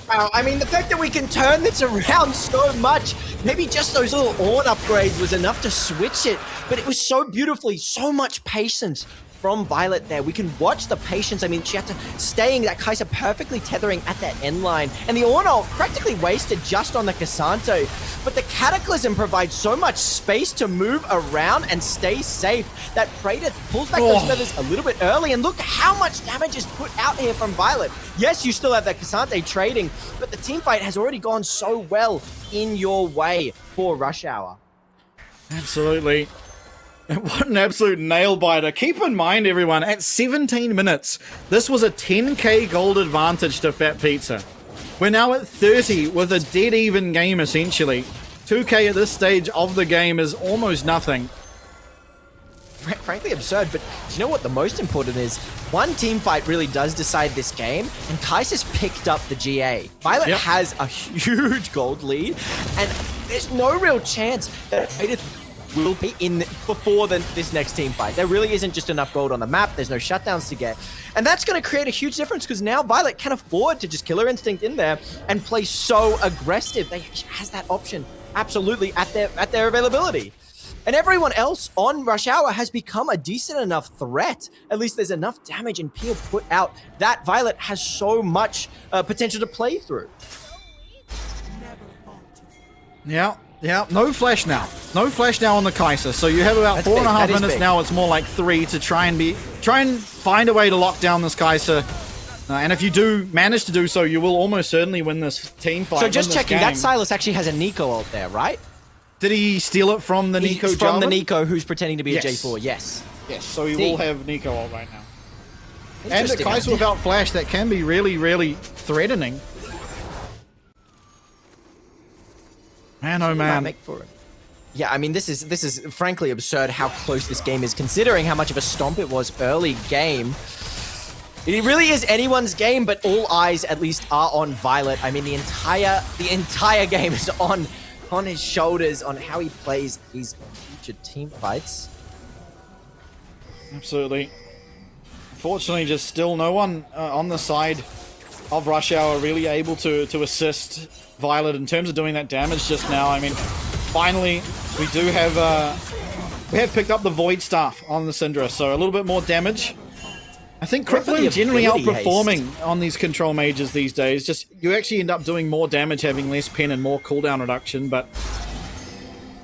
Wow, I mean, the fact that we can turn this around so much, maybe just those little Orn upgrades was enough to switch it, but it was so beautifully, so much patience from Violet there. We can watch the patience. I mean, she had to staying that Kai'Sa perfectly tethering at that end line, and the Orn ult practically wasted just on the Cassante. But the Cataclysm provides so much space to move around and stay safe that Praedyth pulls back those feathers a little bit early, and look how much damage is put out here from Violet. Yes, you still have that Cassante trading, but the team fight has already gone so well in your way for Rush Hour. Absolutely. What an absolute nail-biter. Keep in mind, everyone, at 17 minutes, this was a 10k gold advantage to fatpizza. We're now at 30 with a dead-even game, essentially. 2k at this stage of the game is almost nothing. Frankly absurd, but do you know what the most important is? One team fight really does decide this game, and Kai'Sa's picked up the GA. Violet has a huge gold lead, and there's no real chance that Praedyth will be in before this next team fight. There really isn't just enough gold on the map. There's no shutdowns to get. And that's going to create a huge difference because now Violet can afford to just Killer Instinct in there and play so aggressive. She has that option absolutely at their availability. And everyone else on Rush Hour has become a decent enough threat. At least there's enough damage and peel put out that Violet has so much potential to play through. Yeah. Yeah, no flash now. No flash now on the Kai'Sa. So you have about 4.5 minutes now. It's more like 3 to try and find a way to lock down this Kai'Sa. And if you do manage to do so, you will almost certainly win this team fight. So just checking, that Silas actually has a Nico ult there, right? Did he steal it from the Nico? From the Nico who's pretending to be a J4, yes. Yes, so he will have Nico ult right now. And the Kai'Sa without flash, that can be really, really threatening. Man, oh man. Make for it. Yeah, I mean, this is frankly absurd how close this game is, considering how much of a stomp it was early game. It really is anyone's game, but all eyes at least are on Violet. I mean, the entire game is on his shoulders on how he plays these future team fights. Absolutely. Unfortunately, just still no one on the side of Rush Hour really able to assist Violet in terms of doing that damage just now. I mean, finally, we have picked up the Void Staff on the Syndra, so a little bit more damage. I think Crippling generally outperforming on these control mages these days. Just, you actually end up doing more damage having less pen and more cooldown reduction, but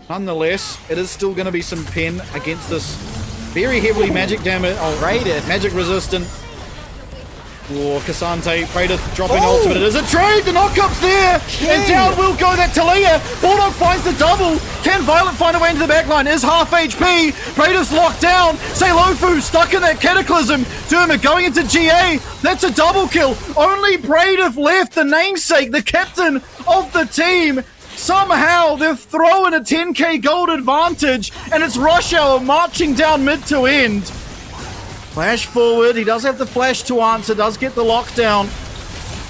nonetheless, it is still going to be some pen against this very heavily magic damage, magic resistant. Oh, Cassante, Praedyth dropping ultimate. It is a trade! The knockup's there! And down will go that Talia! Bulldog finds the double! Can Violet find a way into the backline? Is half HP! Praedyth's locked down! Seilofu stuck in that Cataclysm! Dermot going into GA! That's a double kill! Only Praedyth left, the namesake, the captain of the team! Somehow they've thrown a 10k gold advantage, and it's Rush Hour marching down mid to end. Flash forward, he does have the flash to answer, does get the lockdown.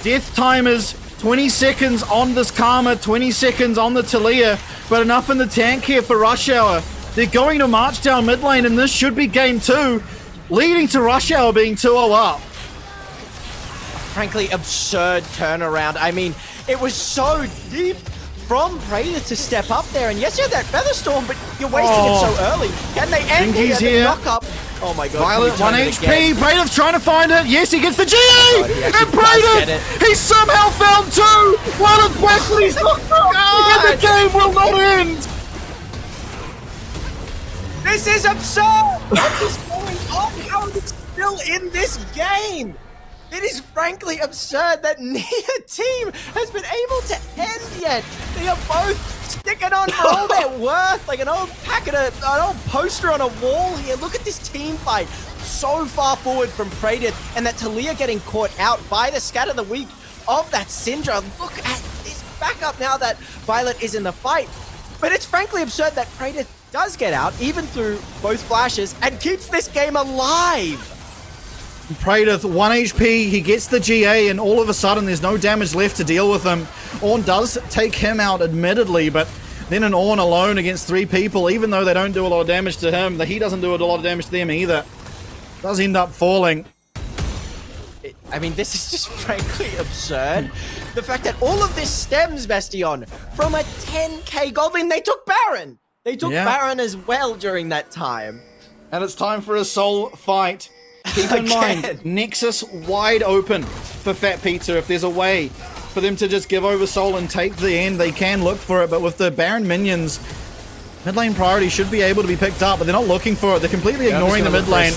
Death timers, 20 seconds on this Karma, 20 seconds on the Talia, but enough in the tank here for Rush Hour. They're going to march down mid lane, and this should be game 2, leading to Rush Hour being 2-0 up. Frankly, absurd turnaround. I mean, it was so deep from Praedyth to step up there, and yes, you had that Featherstorm, but you're wasting it so early. Can they end here? The knock-up. Oh my god. Violet, 1 HP. Praedyth's trying to find it. Yes, he gets the GA! And Praedyth, he somehow found 2! One of Blackley's knocked out! And the game will not end! This is absurd! What is going on? How is it still in this game? It is frankly absurd that neither team has been able to end yet. They are both sticking on for all they're worth, like an old poster on a wall here. Look at this team fight. So far forward from Praedyth, and that Talia getting caught out by the scatter the weak of that Syndra. Look at this backup now that Violet is in the fight. But it's frankly absurd that Praedyth does get out, even through both flashes, and keeps this game alive. Praedyth, 1 HP, he gets the GA, and all of a sudden there's no damage left to deal with him. Ornn does take him out, admittedly, but then an Ornn alone against 3 people, even though they don't do a lot of damage to him, he doesn't do a lot of damage to them either. Does end up falling. I mean, this is just frankly absurd. The fact that all of this stems, Bastion, from a 10k gold lead. They took Baron. They took Baron as well during that time. And it's time for a soul fight. Keep in mind, Nexus wide open for fatpizza. If there's a way for them to just give over soul and take the end, they can look for it. But with the Baron minions, mid lane priority should be able to be picked up, but they're not looking for it. They're completely ignoring the mid lane.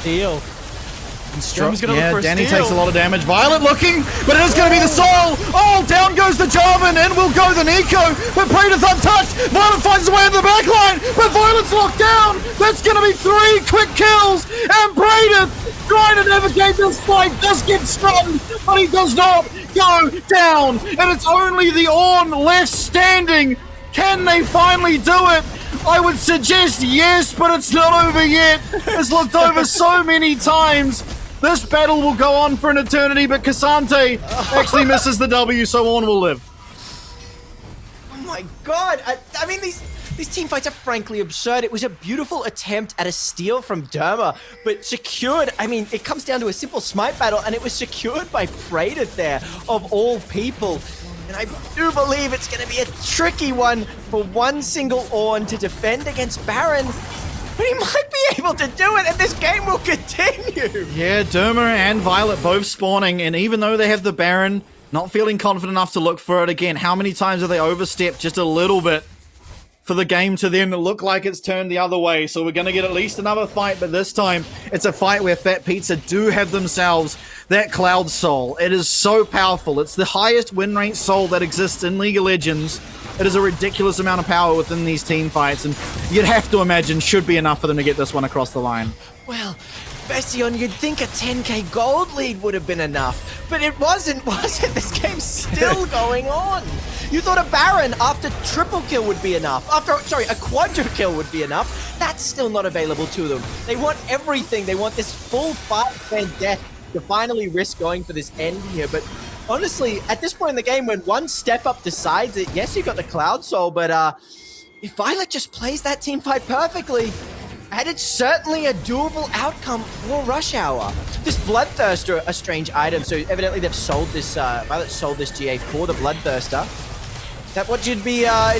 Yeah, Danny takes a lot of damage. Violet looking, but it is going to be the soul. Oh, down goes the Jarvan, and will go the Nico. But Praedyth untouched. Violet finds his way in the back line, but Violet's locked down. That's going to be 3 quick kills, and Praedyth trying to navigate this fight does get stunned, but he does not go down. And it's only the Ornn left standing. Can they finally do it? I would suggest yes, but it's not over yet. It's looked over so many times. This battle will go on for an eternity, but Cassante actually misses the W, so Ornn will live. Oh my god. I mean, these team fights are frankly absurd. It was a beautiful attempt at a steal from Derma, but secured. I mean, it comes down to a simple smite battle, and it was secured by Praedyth there, of all people. And I do believe it's going to be a tricky one for one single Ornn to defend against Baron. But he might be able to do it, and this game will continue. Yeah, Derma and Violet both spawning, and even though they have the Baron, not feeling confident enough to look for it again. How many times have they overstepped just a little bit for the game to then look like it's turned the other way? So we're going to get at least another fight, but this time it's a fight where fatpizza do have themselves that Cloud Soul. It is so powerful. It's the highest win rate soul that exists in League of Legends. It is a ridiculous amount of power within these team fights, and you'd have to imagine should be enough for them to get this one across the line. Well, Bastion, you'd think a 10k gold lead would have been enough, but it wasn't, was it? This game's still going on. You thought a Baron after triple kill would be enough. A quadra kill would be enough. That's still not available to them. They want everything. They want this full fight and death to finally risk going for this end here, but honestly, at this point in the game, when one step up decides it, yes, you got the Cloud Soul, but if Violet just plays that team fight perfectly, and it's certainly a doable outcome for Rush Hour. This Bloodthirster, a strange item, so evidently they've sold this, Violet sold this GA for the Bloodthirster. Is that what you'd be, are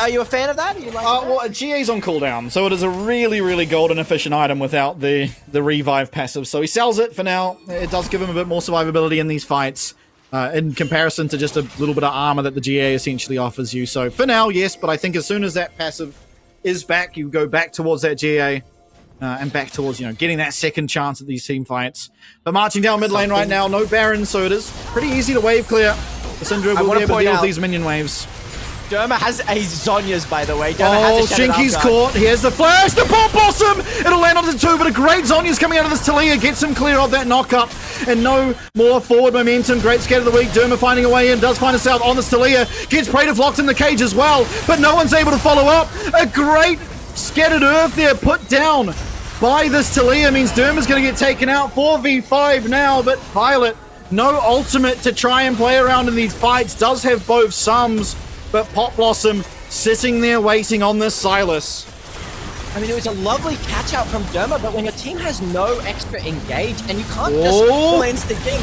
you a fan of that? Are you like well, GA's on cooldown, so it is a really, really golden efficient item without the revive passive, so he sells it for now. It does give him a bit more survivability in these fights. In comparison to just a little bit of armor that the GA essentially offers you. So for now, yes, but I think as soon as that passive is back, you go back towards that GA and back towards, getting that second chance at these team fights. But marching down mid lane right now, no Baron, so it is pretty easy to wave clear. The Syndra will be able to deal with these minion waves. Derma has a Zhonya's, by the way. Derma has a Shinky's caught. Here's the flash. The Pop Blossom. It'll land onto 2, but a great Zhonya's coming out of this Talia. Gets him clear of that knock-up. And no more forward momentum. Great scatter of the week. Derma finding a way in. Does find herself on this Talia. Gets Praedyth locked in the cage as well. But no one's able to follow up. A great scattered earth there put down by this Talia means Derma's going to get taken out. 4v5 now, but Violet, no ultimate to try and play around in these fights. Does have both sums. But Pop Blossom sitting there waiting on this Sylas. I mean, it was a lovely catch out from Derma, but when your team has no extra engage and you can't just cleanse the king.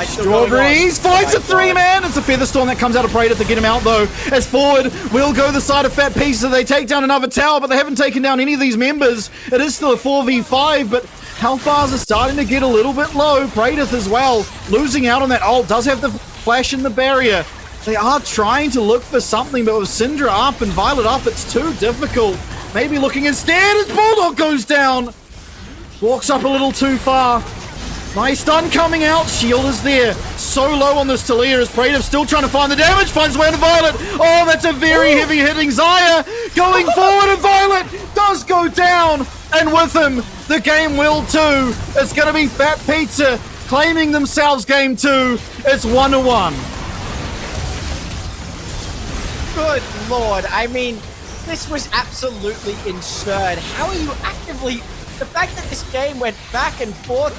Strawberries finds a 3-man. It's a Featherstorm that comes out of Praedyth to get him out though. As forward will go the side of fatpizza. They take down another tower, but they haven't taken down any of these members. It is still a 4v5, but Hellfires are starting to get a little bit low. Praedyth as well, losing out on that ult. Does have the flash in the barrier. They are trying to look for something, but with Syndra up and Violet up, it's too difficult. Maybe looking instead as Bulldog goes down. Walks up a little too far. Nice stun coming out. Shield is there. So low on this Talia as Praetor still trying to find the damage. Finds way to Violet. Oh, that's a very heavy hitting Xayah. Going forward, and Violet does go down. And with him, the game will too. It's going to be fatpizza claiming themselves game 2. It's 1-1. Good lord. I mean, this was absolutely absurd. How are you actively... The fact that this game went back and forth,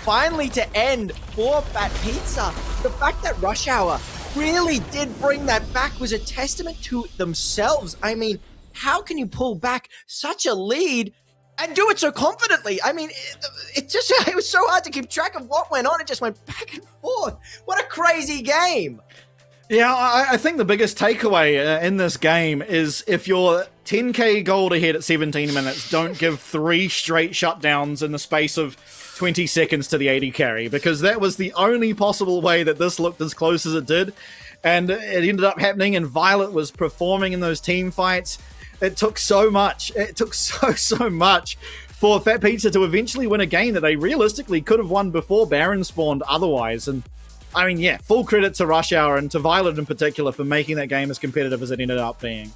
finally to end for fatpizza. The fact that Rush Hour really did bring that back was a testament to themselves. I mean, how can you pull back such a lead and do it so confidently? I mean, it was so hard to keep track of what went on. It just went back and forth. What a crazy game. Yeah, I think the biggest takeaway in this game is if you're 10k gold ahead at 17 minutes, don't give 3 straight shutdowns in the space of 20 seconds to the AD carry, because that was the only possible way that this looked as close as it did, and it ended up happening, and Violet was performing in those team fights. It took so much. It took so much for fatpizza to eventually win a game that they realistically could have won before Baron spawned otherwise, and I mean, yeah, full credit to Rush Hour and to Violet in particular for making that game as competitive as it ended up being.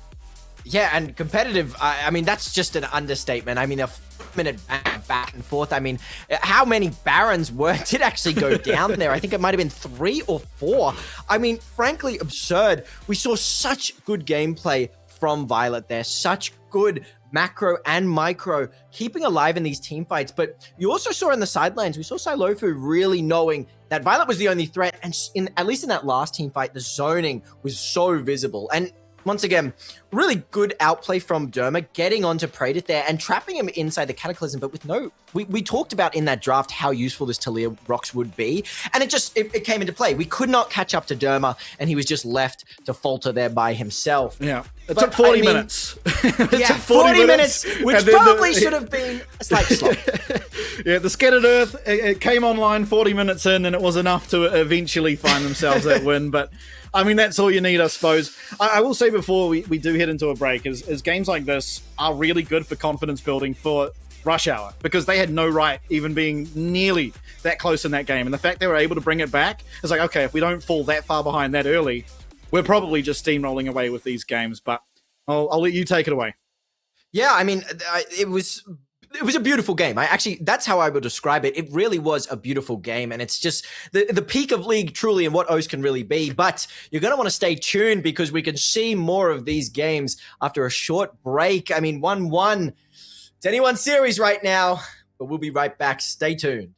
Yeah, and competitive, I mean, that's just an understatement. I mean, a minute back and forth. I mean, how many Barons did actually go down there? I think it might have been 3 or 4. I mean, frankly, absurd. We saw such good gameplay from Violet there. Such good macro and micro, keeping alive in these team fights. But you also saw in the sidelines, we saw Silofu really knowing that Violet was the only threat. And at least in that last team fight, the zoning was so visible. And once again, really good outplay from Derma, getting onto Praetor there and trapping him inside the Cataclysm, but with no... We talked about in that draft how useful this Talia Rox would be, and it came into play. We could not catch up to Derma, and he was just left to falter there by himself. Yeah, it took 40 minutes. Yeah, 40 minutes, which probably should have been a slight slot. Yeah, the Scattered Earth, it came online 40 minutes in, and it was enough to eventually find themselves that win, but... I mean, that's all you need, I suppose. I will say before we do head into a break is games like this are really good for confidence building for Rush Hour, because they had no right even being nearly that close in that game. And the fact they were able to bring it back is like, okay, if we don't fall that far behind that early, we're probably just steamrolling away with these games. But I'll let you take it away. Yeah, I mean, it was a beautiful game. That's how I would describe it. It really was a beautiful game, and it's just the peak of League truly and what OS can really be. But you're going to want to stay tuned because we can see more of these games after a short break. I mean, 1-1. It's anyone's series right now, but we'll be right back. Stay tuned.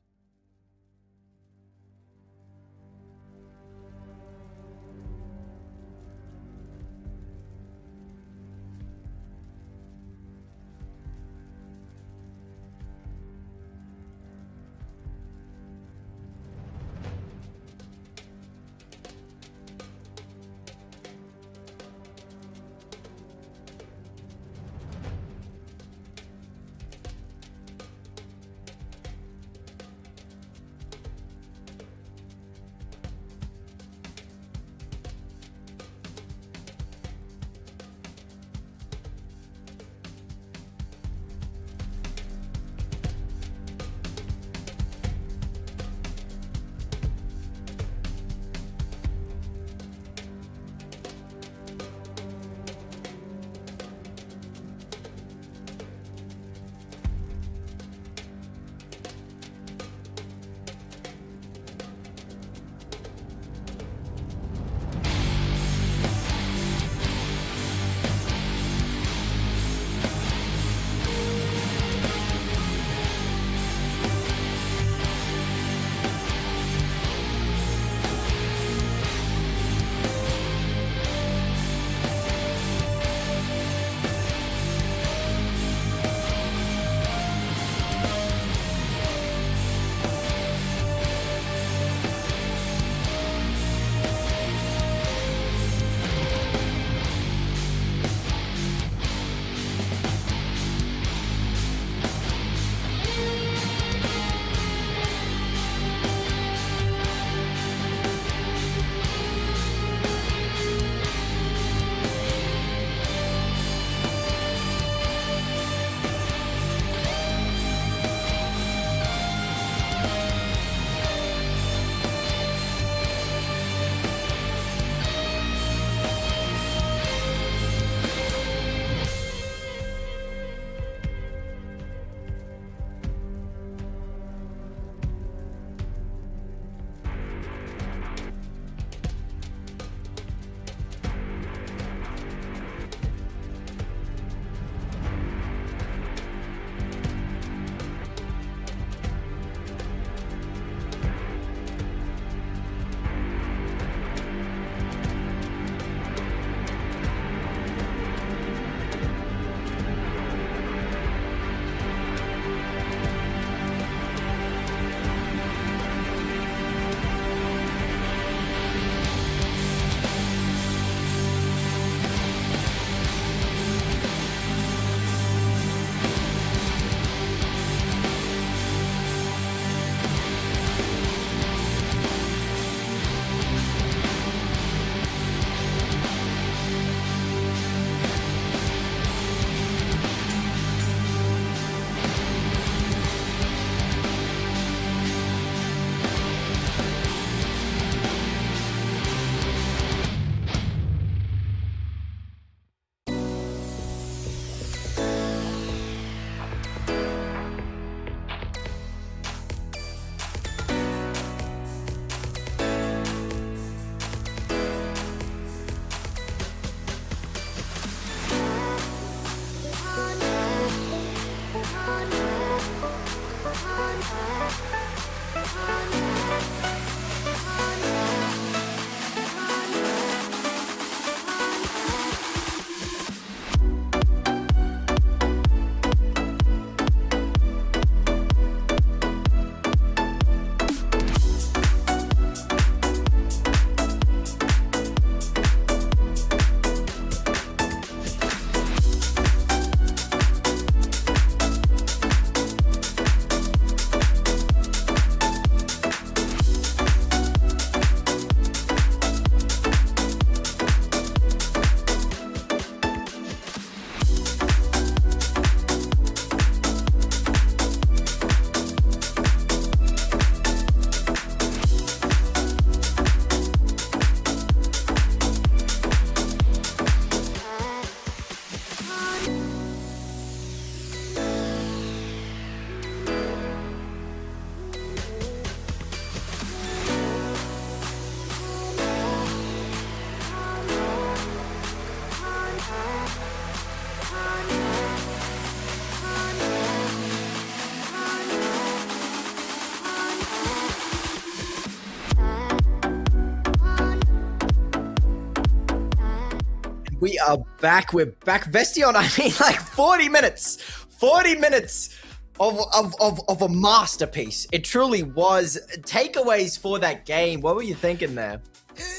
We are back. We're back. Vestion, I mean, like 40 minutes. 40 minutes of a masterpiece. It truly was. Takeaways for that game. What were you thinking there?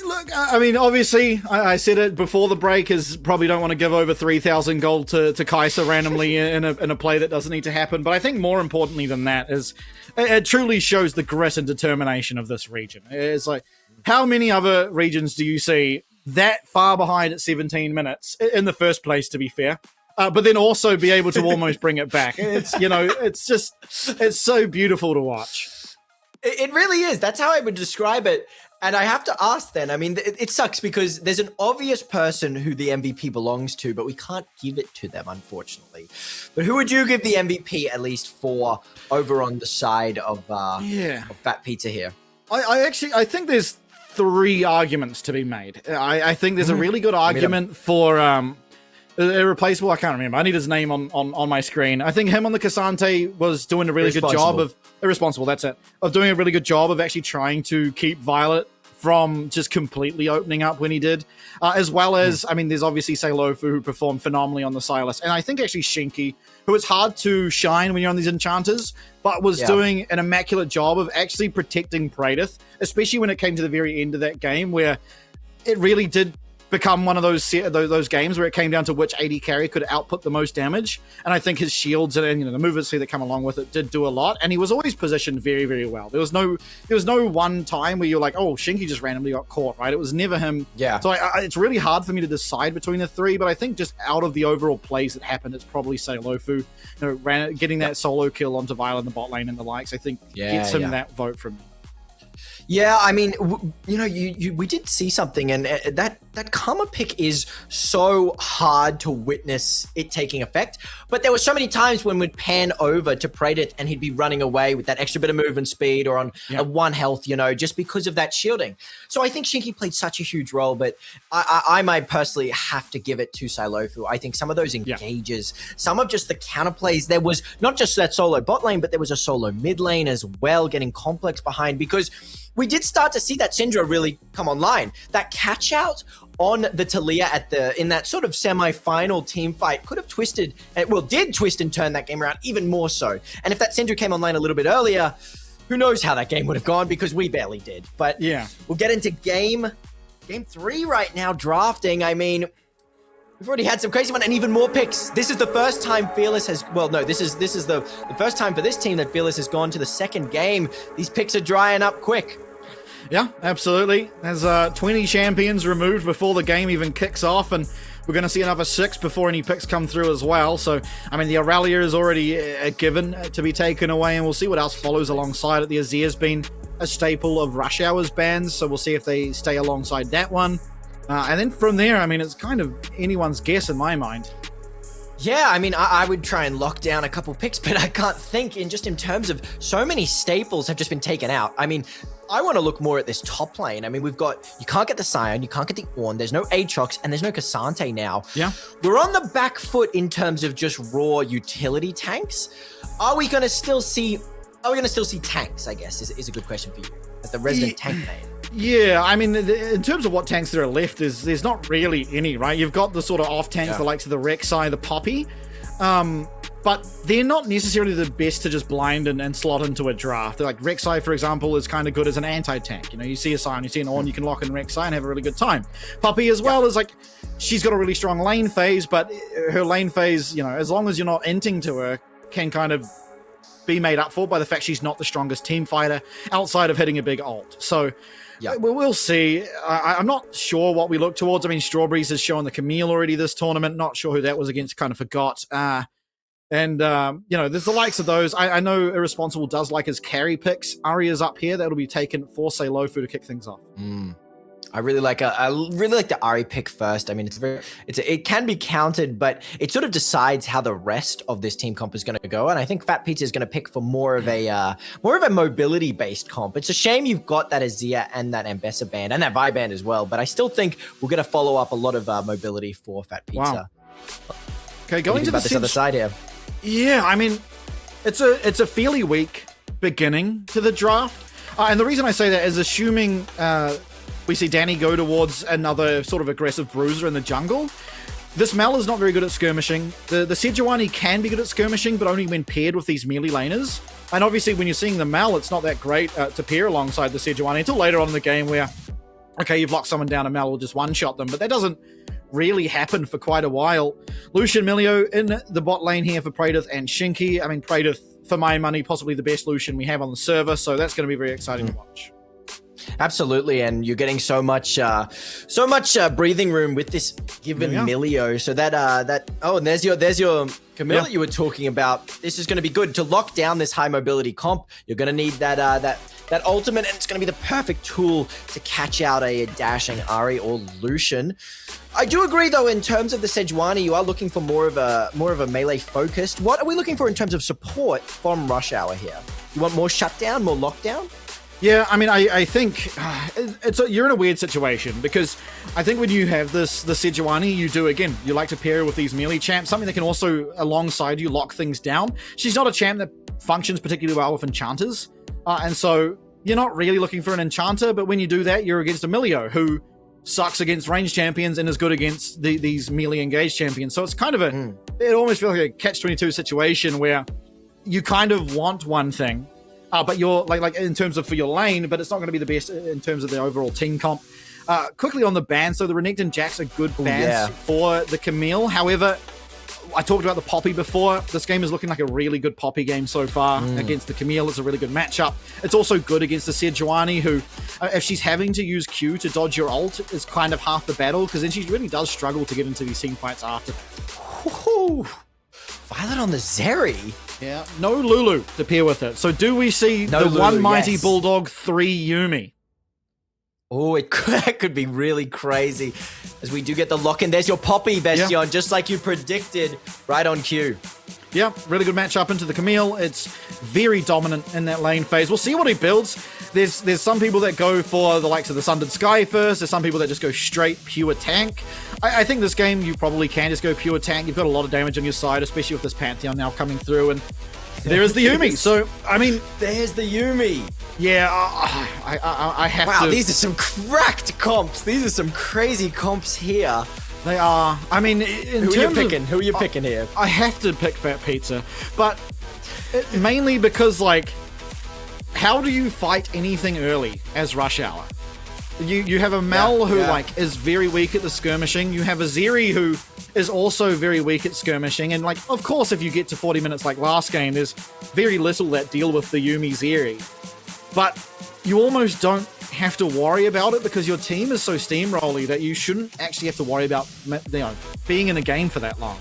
Look, I mean, obviously, I said it before the break, is probably don't want to give over 3,000 gold to Kai'Sa randomly in a play that doesn't need to happen. But I think more importantly than that is it truly shows the grit and determination of this region. It's like, how many other regions do you see that far behind at 17 minutes in the first place, to be fair? But then also be able to almost bring it back. It's, it's so beautiful to watch. It really is. That's how I would describe it. And I have to ask then, I mean, it sucks because there's an obvious person who the MVP belongs to, but we can't give it to them, unfortunately. But who would you give the MVP at least for over on the side of fatpizza here? I think there's 3 arguments to be made. I think there's a really good argument for Irreplaceable. I can't remember. I need his name on my screen. I think him on the Cassante was doing a really good job of Irresponsible. That's it. Of doing a really good job of actually trying to keep Violet from just completely opening up when he did, as well as, I mean, there's obviously Seilofu, who performed phenomenally on the Silas, and I think actually Shinky, who it's hard to shine when you're on these enchanters, but was doing an immaculate job of actually protecting Praedyth, especially when it came to the very end of that game, where it really did become one of those games where it came down to which AD carry could output the most damage. And I think his shields and the movement speed that come along with it did do a lot. And he was always positioned very, very well. There was no one time where you're like, oh, Shinky just randomly got caught, right? It was never him. Yeah. So it's really hard for me to decide between the 3, but I think just out of the overall plays that happened, it's probably Seilofu, getting that solo kill onto Violet in the bot lane and the likes, I think gets him that vote from me. Yeah, I mean, we did see something, and that karma pick is so hard to witness it taking effect. But there were so many times when we'd pan over to Praedyth and he'd be running away with that extra bit of movement speed or on a 1 health, just because of that shielding. So I think Shinky played such a huge role, but I might personally have to give it to Seilofu. I think some of those engages, some of just the counterplays, there was not just that solo bot lane, but there was a solo mid lane as well, getting complex behind, because we did start to see that Syndra really come online. That catch out on the Talia in that sort of semi-final team fight could have did twist and turn that game around even more so. And if that Syndra came online a little bit earlier, who knows how that game would have gone, because we barely did. But we'll get into game 3 right now, drafting. I mean, we've already had some crazy one and even more picks. This is the first time Fearless has, this is the first time for this team that Fearless has gone to the second game. These picks are drying up quick. Yeah, absolutely. There's 20 champions removed before the game even kicks off, and we're going to see another 6 before any picks come through as well. So, I mean, the Aurelia is already given to be taken away, and we'll see what else follows alongside it. The Azir's been a staple of Rush Hour's bans, so we'll see if they stay alongside that one. And then from there, I mean, it's kind of anyone's guess in my mind. Yeah, I mean, I would try and lock down a couple picks, but I can't think in terms of so many staples have just been taken out. I mean, I want to look more at this top lane. I mean, you can't get the Sion, you can't get the Ornn, there's no Aatrox, and there's no Cassante now. Yeah. We're on the back foot in terms of just raw utility tanks. Are we going to still see tanks, I guess, is a good question for you, as the resident tank main. Yeah, I mean, in terms of what tanks there are left, there's not really any, right? You've got the sort of off tanks, the likes of the Rek'Sai, the Poppy, but they're not necessarily the best to just blind and slot into a draft. They're like Rek'Sai, for example, is kind of good as an anti-tank. You see a Sion, you see an Ornn, you can lock in Rek'Sai and have a really good time. Poppy as well is like, she's got a really strong lane phase, but her lane phase, as long as you're not inting to her, can kind of be made up for by the fact she's not the strongest team fighter outside of hitting a big ult. So we'll see. I'm not sure what we look towards. I mean, Strawberries has shown the Camille already this tournament. Not sure who that was against, kind of forgot. There's the likes of those. I know Irresponsible does like his carry picks. Arya's up here. That'll be taken for Seilofu to kick things off. I really like the Ari pick first. I mean, it can be counted, but it sort of decides how the rest of this team comp is going to go. And I think fatpizza is going to pick for more of a mobility based comp. It's a shame you've got that Azir and that Ambessa band and that Vi band as well, but I still think we're going to follow up a lot of mobility for fatpizza. Wow. Okay, going to this other side here. Yeah, I mean, it's a fairly weak beginning to the draft, and the reason I say that is assuming We see Danny go towards another sort of aggressive bruiser in the jungle. This Mel is not very good at skirmishing. The Sejuani can be good at skirmishing, but only when paired with these melee laners. And obviously, when you're seeing the Mel, it's not that great to pair alongside the Sejuani until later on in the game where, okay, you've locked someone down and Mel will just one-shot them, but that doesn't really happen for quite a while. Lucian Milio in the bot lane here for Praedyth and Shinky. I mean, Praedyth, for my money, possibly the best Lucian we have on the server, so that's going to be very exciting to watch. Absolutely, and you're getting so much breathing room with this given Milio. So and there's your Camille that you were talking about. This is going to be good to lock down this high mobility comp. You're going to need that ultimate, and it's going to be the perfect tool to catch out a dashing Ahri or Lucian. I do agree, though, in terms of the Sejuani, you are looking for more of a melee focused. What are we looking for in terms of support from Rush Hour here? You want more shutdown, more lockdown? Yeah, I mean, I think you're in a weird situation because I think when you have the Sejuani, you like to pair with these melee champs, something that can also, alongside you, lock things down. She's not a champ that functions particularly well with enchanters, and so you're not really looking for an enchanter, but when you do that, you're against a Milio, who sucks against ranged champions and is good against these melee engaged champions. So it's kind of it almost feels like a catch-22 situation where you kind of want one thing, but you're like in terms of for your lane, but it's not going to be the best in terms of the overall team comp. Quickly on the bans, so the Renekton Jack's a good ban for the Camille. However, I talked about the Poppy before. This game is looking like a really good Poppy game so far against the Camille. It's a really good matchup. It's also good against the Sejuani, who, if she's having to use Q to dodge your ult, is kind of half the battle, because then she really does struggle to get into these team fights after that. Violet on the Zeri. Yeah, no Lulu to pair with it. So do we see the Lulu, one mighty Bulldog, 3 Yuumi? Oh, that could be really crazy as we do get the lock-in. There's your Poppy, Bastion, just like you predicted, right on cue. Yeah, really good matchup into the Camille. It's very dominant in that lane phase. We'll see what he builds. There's some people that go for the likes of the Sundered Sky first. There's some people that just go straight pure tank. I think this game you probably can just go pure tank. You've got a lot of damage on your side, especially with this Pantheon now coming through. And there is the Yuumi. So, I mean... There's the Yuumi. Yeah, I have to... Wow, these are some cracked comps. These are some crazy comps here. They are. I mean, Who are you picking here? I have to pick Fat Pizza, but mainly because, like, how do you fight anything early as Rush Hour? You have a Mel who like is very weak at the skirmishing. You have a Zeri who is also very weak at skirmishing, and like, of course, if you get to 40 minutes like last game, there's very little that deal with the Yuumi Zeri, but you almost don't have to worry about it because your team is so steamrolly that you shouldn't actually have to worry about being in a game for that long.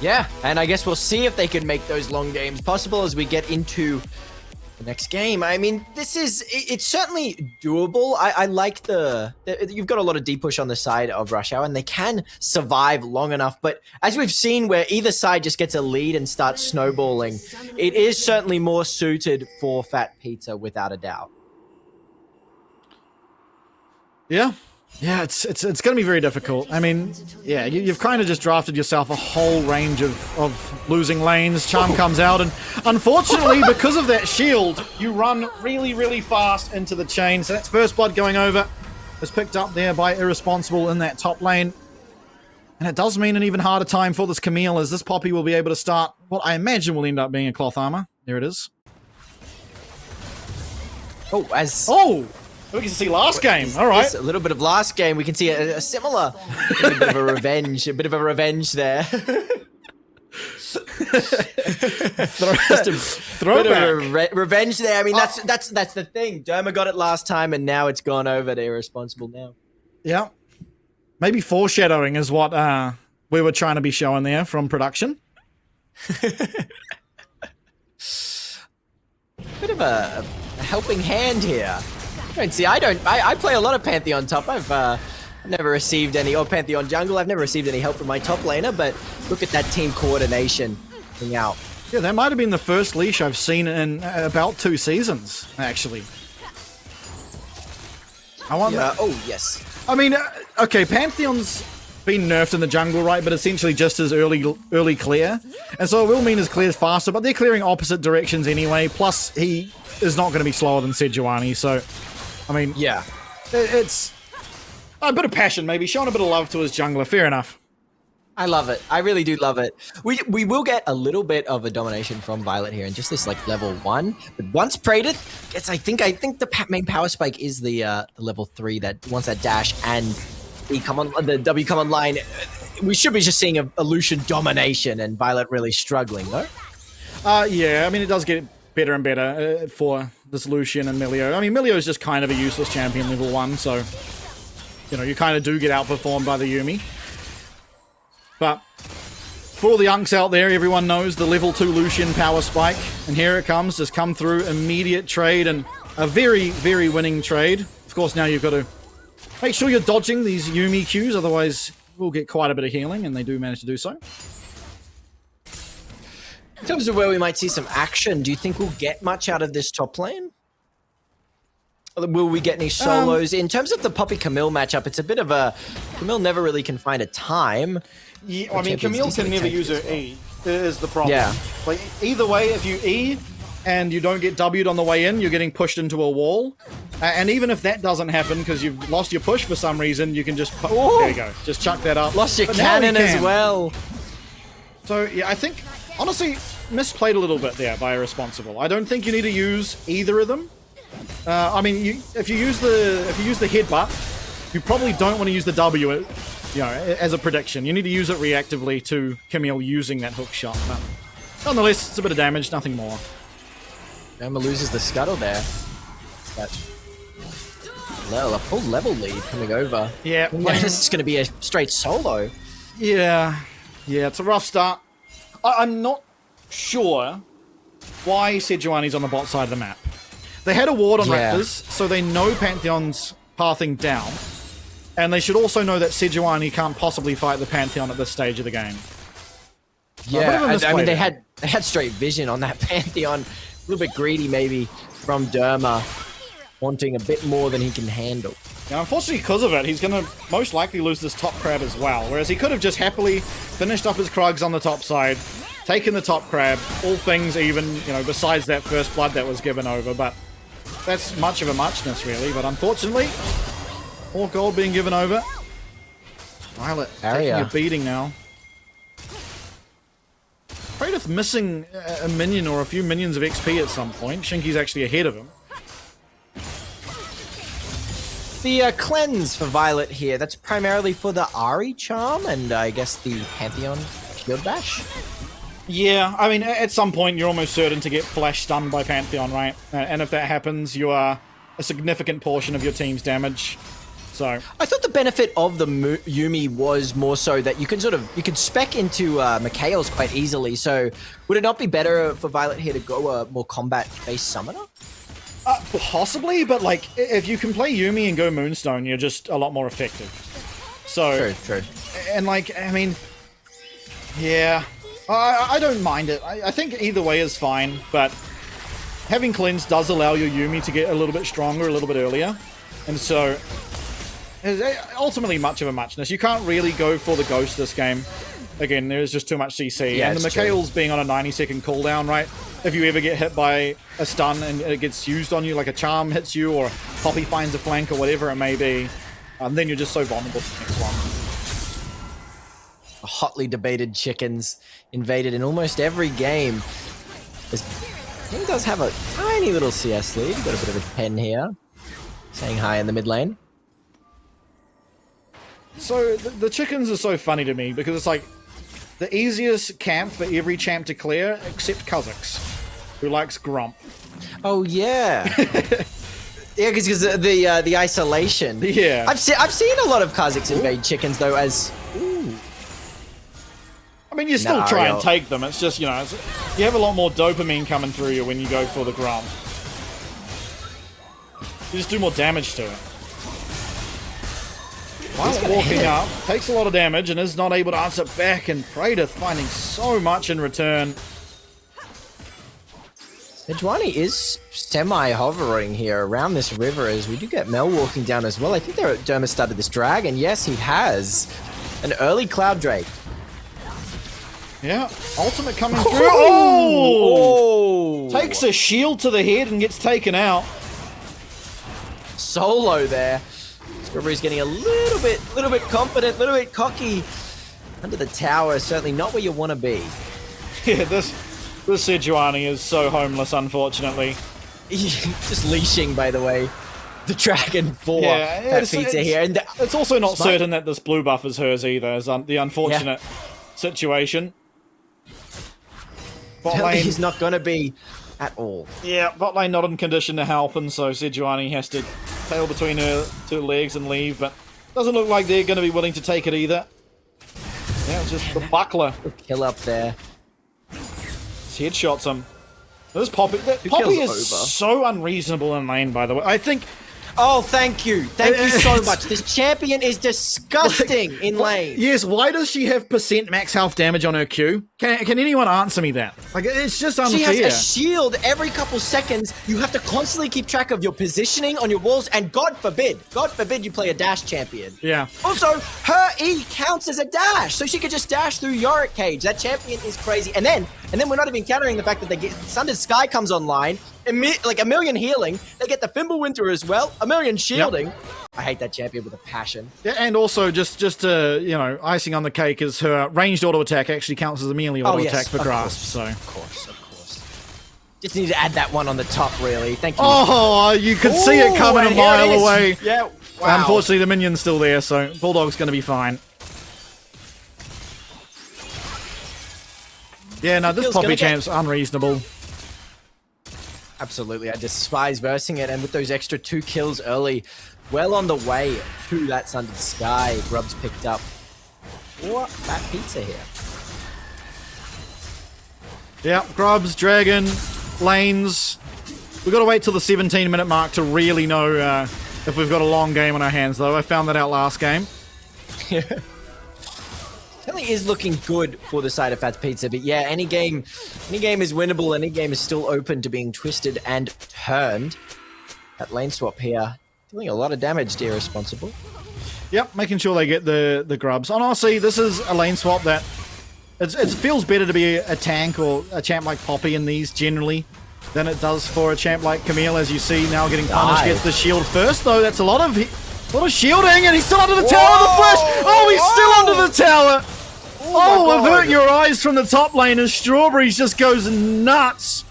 Yeah, and I guess we'll see if they can make those long games possible as we get into the next game. I mean, it's certainly doable. I like you've got a lot of deep push on the side of Rush Hour, and they can survive long enough. But as we've seen, where either side just gets a lead and starts snowballing, it is certainly more suited for Fat Pizza, without a doubt. Yeah, it's going to be very difficult. I mean, yeah, you've kind of just drafted yourself a whole range of losing lanes. Charm comes out, and unfortunately, because of that shield, you run really, really fast into the chain. So that's First Blood going over. It's picked up there by Irresponsible in that top lane. And it does mean an even harder time for this Camille, as this Poppy will be able to start what I imagine will end up being a cloth armor. There it is. We can see last game. All right. A little bit of last game. We can see a similar bit of a revenge there. Just a throwback. Revenge there. I mean, that's the thing. Derma got it last time, and now it's gone over to Irresponsible now. Yeah. Maybe foreshadowing is what we were trying to be showing there from production. Bit of a helping hand here. I play a lot of Pantheon top. I've never received any, or Pantheon jungle. I've never received any help from my top laner, but look at that team coordination coming out. Yeah, that might have been the first leash I've seen in about 2 seasons, actually. Oh, yes. I mean, okay, Pantheon's been nerfed in the jungle, right? But essentially just as early clear. And so it will mean his clear's faster, but they're clearing opposite directions anyway. Plus, he is not going to be slower than Sejuani, so... I mean, yeah. It's a bit of passion, maybe. Showing a bit of love to his jungler. Fair enough. I love it. I really do love it. We will get a little bit of a domination from Violet here in just this like level 1. But once Prated gets, I think the main power spike is the level 3 that once that dash and the W come online, we should be just seeing a Lucian domination and Violet really struggling, no? Yeah, I mean, it does get better and better for this Lucian and Milio. I mean, Milio is just kind of a useless champion level 1, so, you know, you kind of do get outperformed by the Yuumi. But for all the unks out there, everyone knows the level 2 Lucian power spike. And here it comes, just come through, immediate trade, and a very, very winning trade. Of course, now you've got to make sure you're dodging these Yuumi Qs, otherwise we'll get quite a bit of healing, and they do manage to do so. In terms of where we might see some action, do you think we'll get much out of this top lane? Will we get any solos? In terms of the Poppy Camille matchup, it's a bit of a... Camille never really can find a time. Yeah, I mean, Camille can never use her E, is the problem. Yeah. Like, either way, if you E and you don't get W'd on the way in, you're getting pushed into a wall. And even if that doesn't happen because you've lost your push for some reason, you can just... There you go. Just chuck that up. Lost your cannon as well. So, yeah, I think, honestly, misplayed a little bit there by Irresponsible. I don't think you need to use either of them. I mean, if you use the headbutt, you probably don't want to use the W, you know, as a prediction. You need to use it reactively to Camille using that hook shot. But nonetheless, it's a bit of damage, nothing more. Emma loses the scuttle there. But a full level lead coming over. Yeah, this is going to be a straight solo. Yeah, it's a rough start. I'm not sure why Sejuani's on the bot side of the map. They had a ward on Raptors, so they know Pantheon's pathing down. And they should also know that Sejuani can't possibly fight the Pantheon at this stage of the game. Yeah, I mean, they had straight vision on that Pantheon. A little bit greedy, maybe, from Derma, wanting a bit more than he can handle. Now, unfortunately, because of it, he's going to most likely lose this top crab as well. Whereas he could have just happily finished up his Krugs on the top side, taken the top crab, all things even, you know, besides that first blood that was given over. But that's much of a muchness, really. But unfortunately, more gold being given over. Violet taking a beating now. Praedyth missing a minion or a few minions of XP at some point. Shinky's actually ahead of him. The cleanse for Violet here, that's primarily for the Ahri charm and I guess the Pantheon shield bash? Yeah, I mean, at some point you're almost certain to get flash stunned by Pantheon, right? And if that happens, you are a significant portion of your team's damage. So I thought the benefit of the Yuumi was more so that you can spec into Mikhail's quite easily. So would it not be better for Violet here to go a more combat-based summoner? Possibly, but like if you can play Yuumi and go Moonstone, you're just a lot more effective. So true. And like, I mean, yeah, I don't mind it. I think either way is fine, but having cleanse does allow your Yuumi to get a little bit stronger a little bit earlier, and so it's ultimately much of a muchness. You can't really go for the ghost this game. Again, there's just too much CC, and the Mikhail's being on a 90-second cooldown, right? If you ever get hit by a stun and it gets used on you, like a charm hits you, or Poppy finds a flank, or whatever it may be, then you're just so vulnerable to the next one. Hotly debated chickens invaded in almost every game. He does have a tiny little CS lead. Got a bit of a pen here. Saying hi in the mid lane. So the chickens are so funny to me because it's like the easiest camp for every champ to clear except Kha'Zix, who likes Grump. Oh yeah. Yeah, because the isolation. Yeah. I've seen a lot of Kha'Zix invade chickens though as I mean, you still try and take them. It's just, you know, you have a lot more dopamine coming through you when you go for the Grump. You just do more damage to it. Violet walking up, takes a lot of damage and is not able to answer back, and Praedyth finding so much in return. Sejuani is semi-hovering here around this river as we do get Mel walking down as well. I think Derma started this drag, and yes, he has. An early Cloud Drake. Yeah, ultimate coming through. Oh! Takes a shield to the head and gets taken out. Solo there. Strawberry's getting a little bit confident, a little bit cocky. Under the tower, certainly not where you want to be. Yeah, this Sejuani is so homeless, unfortunately. Just leashing, by the way, the dragon for fatpizza here. And it's also not certain that this blue buff is hers either, is the unfortunate situation. Bot lane, he's not going to be at all. Yeah, bot lane not in condition to help, and so Sejuani has to tail between her two legs and leave, but doesn't look like they're going to be willing to take it either. Yeah, it's just the buckler. Kill up there. His headshots him. This Poppy is so unreasonable in lane, by the way. I think... Oh, thank you. Thank you so much. This champion is disgusting in lane. Yes, why does she have % max health damage on her Q? Can anyone answer me that? Like, it's just unfair. She has a shield every couple seconds. You have to constantly keep track of your positioning on your walls, and God forbid you play a dash champion. Yeah. Also, her E counts as a dash, so she could just dash through Yorick Cage. That champion is crazy. And then we're not even countering the fact that they get Sundered Sky comes online, like a million healing. They get the Fimbulwinter as well, a million shielding. Yep. I hate that champion with a passion. Yeah, and also just you know, icing on the cake is her ranged auto attack actually counts as a melee auto attack for grasp. So of course. Just need to add that one on the top, really. Thank you. Oh, you could see it coming a mile away. Yeah. Wow. Unfortunately, the minion's still there, so Bulldog's going to be fine. Yeah, no, this Poppy champ's unreasonable. Absolutely, I despise versing it, and with those extra 2 kills early, well on the way to that Sundered Sky, Grub's picked up. What fatpizza here? Yeah, Grubs, Dragon, lanes. We've got to wait till the 17-minute mark to really know if we've got a long game on our hands, though. I found that out last game. Certainly is looking good for the side of fatpizza, but yeah, any game is winnable. Any game is still open to being twisted and turned. That lane swap here, doing a lot of damage to Irresponsible. Yep, making sure they get the grubs. And honestly, this is a lane swap that it feels better to be a tank or a champ like Poppy in these generally than it does for a champ like Camille, as you see now getting punished. Gets the shield first, though. That's a lot of shielding, and he's still under the tower. The flash. Oh, he's still under the tower. Oh, avert your eyes from the top lane as Strawberries just goes nuts.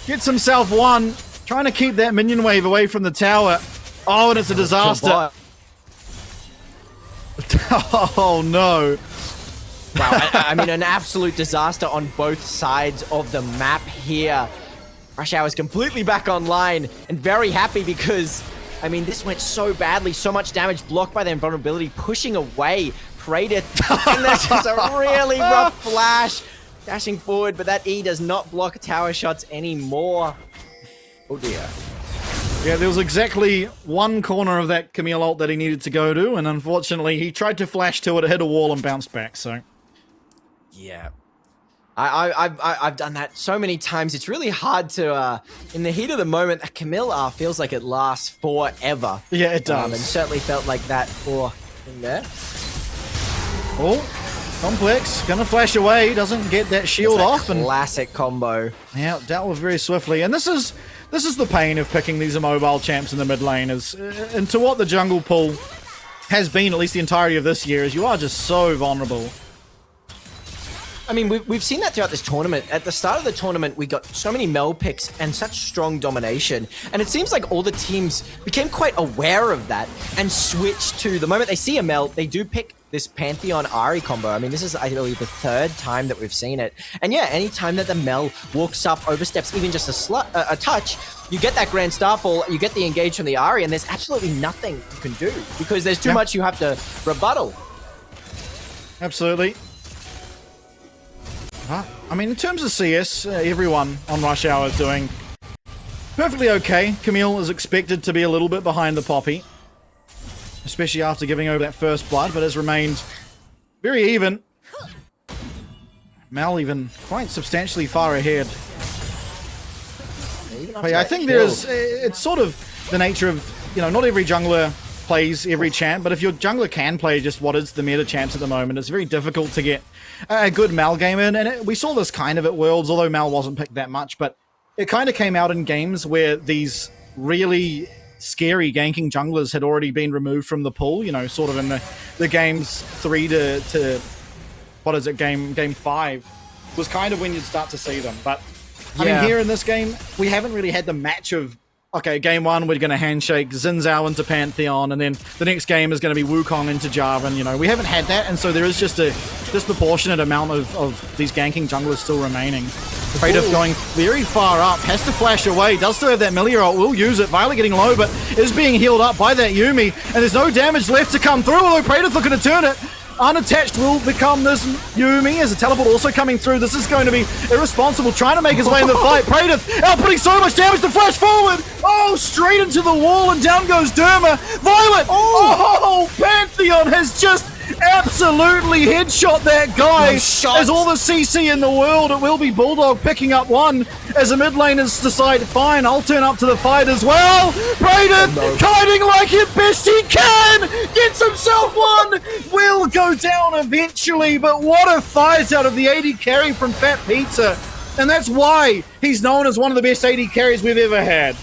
Gets himself one, trying to keep that minion wave away from the tower. Oh, and it's a disaster. Oh, no. Wow, I mean, an absolute disaster on both sides of the map here. Rush Hour is completely back online and very happy because, I mean, this went so badly, so much damage blocked by their invulnerability, pushing away Praetor. And there's just a really rough flash dashing forward, but that E does not block tower shots anymore. Oh dear. Yeah, there was exactly one corner of that Camille ult that he needed to go to, and unfortunately he tried to flash to it, hit a wall and bounced back, so. Yeah. I've done that so many times. It's really hard to, in the heat of the moment, that Camille feels like it lasts forever. Yeah, it does. And certainly felt like that for in there. Oh, Complex, gonna flash away, doesn't get that shield off. Classic combo. Yeah, dealt with very swiftly. And this is the pain of picking these immobile champs in the mid lane, and to what the jungle pool has been, at least the entirety of this year, is you are just so vulnerable. I mean, we've seen that throughout this tournament. At the start of the tournament, we got so many Mel picks and such strong domination. And it seems like all the teams became quite aware of that and switched to, the moment they see a Mel, they do pick this Pantheon Ahri combo. I mean, this is, I believe, the 3rd time that we've seen it. And yeah, any time that the Mel walks up, oversteps even just a touch, you get that Grand Starfall, you get the engage from the Ahri, and there's absolutely nothing you can do because there's too much you have to rebuttal. Absolutely. I mean, in terms of CS, everyone on Rush Hour is doing perfectly okay. Camille is expected to be a little bit behind the Poppy, especially after giving over that first blood, but has remained very even. Mal even quite substantially far ahead. But yeah, I think it's sort of the nature of, you know, not every jungler plays every champ, but if your jungler can play just what is the meta champs at the moment, it's very difficult to get a good Mal game in, and we saw this kind of at Worlds, although Mal wasn't picked that much, but it kind of came out in games where these really scary ganking junglers had already been removed from the pool, you know, sort of in the games 3 to what is it, game 5 was kind of when you'd start to see them. But I mean, here in this game, we haven't really had the match of, okay, game 1, we're going to handshake Xin Zhao into Pantheon, and then the next game is going to be Wukong into Jarvan. You know, we haven't had that, and so there is just a disproportionate amount of these ganking junglers still remaining. Praedyth going very far up, has to flash away, does still have that Melee ult, will use it. Violet getting low, but is being healed up by that Yuumi, and there's no damage left to come through, although Praedyth looking to turn it. Unattached will become this Yuumi as a teleport also coming through. This is going to be irresponsible, trying to make his way in the fight. Praedyth outputting so much damage to flash forward. Oh, straight into the wall, and down goes Derma. Violet! Oh, Pantheon has just absolutely headshot that guy. As all the CC in the world, it will be Bulldog picking up one as the mid laners decide, fine, I'll turn up to the fight as well. Praedyth kiting like it best he can, gets himself one, will go down eventually, but what a fight out of the AD carry from fatpizza, and that's why he's known as one of the best AD carries we've ever had.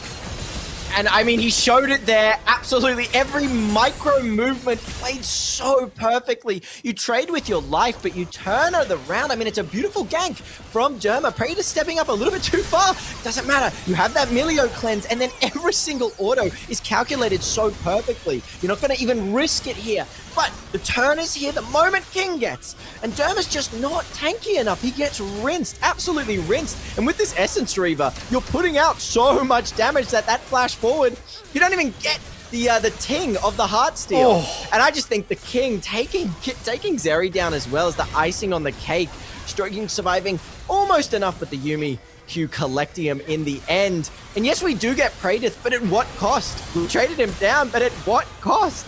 And I mean, he showed it there. Absolutely every micro movement played so perfectly. You trade with your life, but you turn it around. I mean, it's a beautiful gank from Derma. Praedyth stepping up a little bit too far. Doesn't matter. You have that Milio cleanse, and then every single auto is calculated so perfectly. You're not going to even risk it here. But the turn is here the moment King gets. And Derma's just not tanky enough. He gets rinsed, absolutely rinsed. And with this Essence Reaver, you're putting out so much damage that flash forward, you don't even get the ting of the Heartsteel. Oh. And I just think the King taking Zeri down as well as the icing on the cake. Stroking surviving almost enough, but the Yuumi Q collecting him in the end. And yes, we do get Praedyth, but at what cost? We traded him down, but at what cost?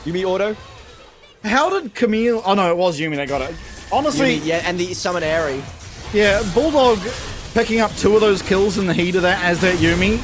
Yuumi auto? How did Camille... Oh no, it was Yuumi that got it. Honestly... Yuumi, yeah, and the Summon Airy. Yeah, Bulldog picking up 2 of those kills in the heat of that as that Yuumi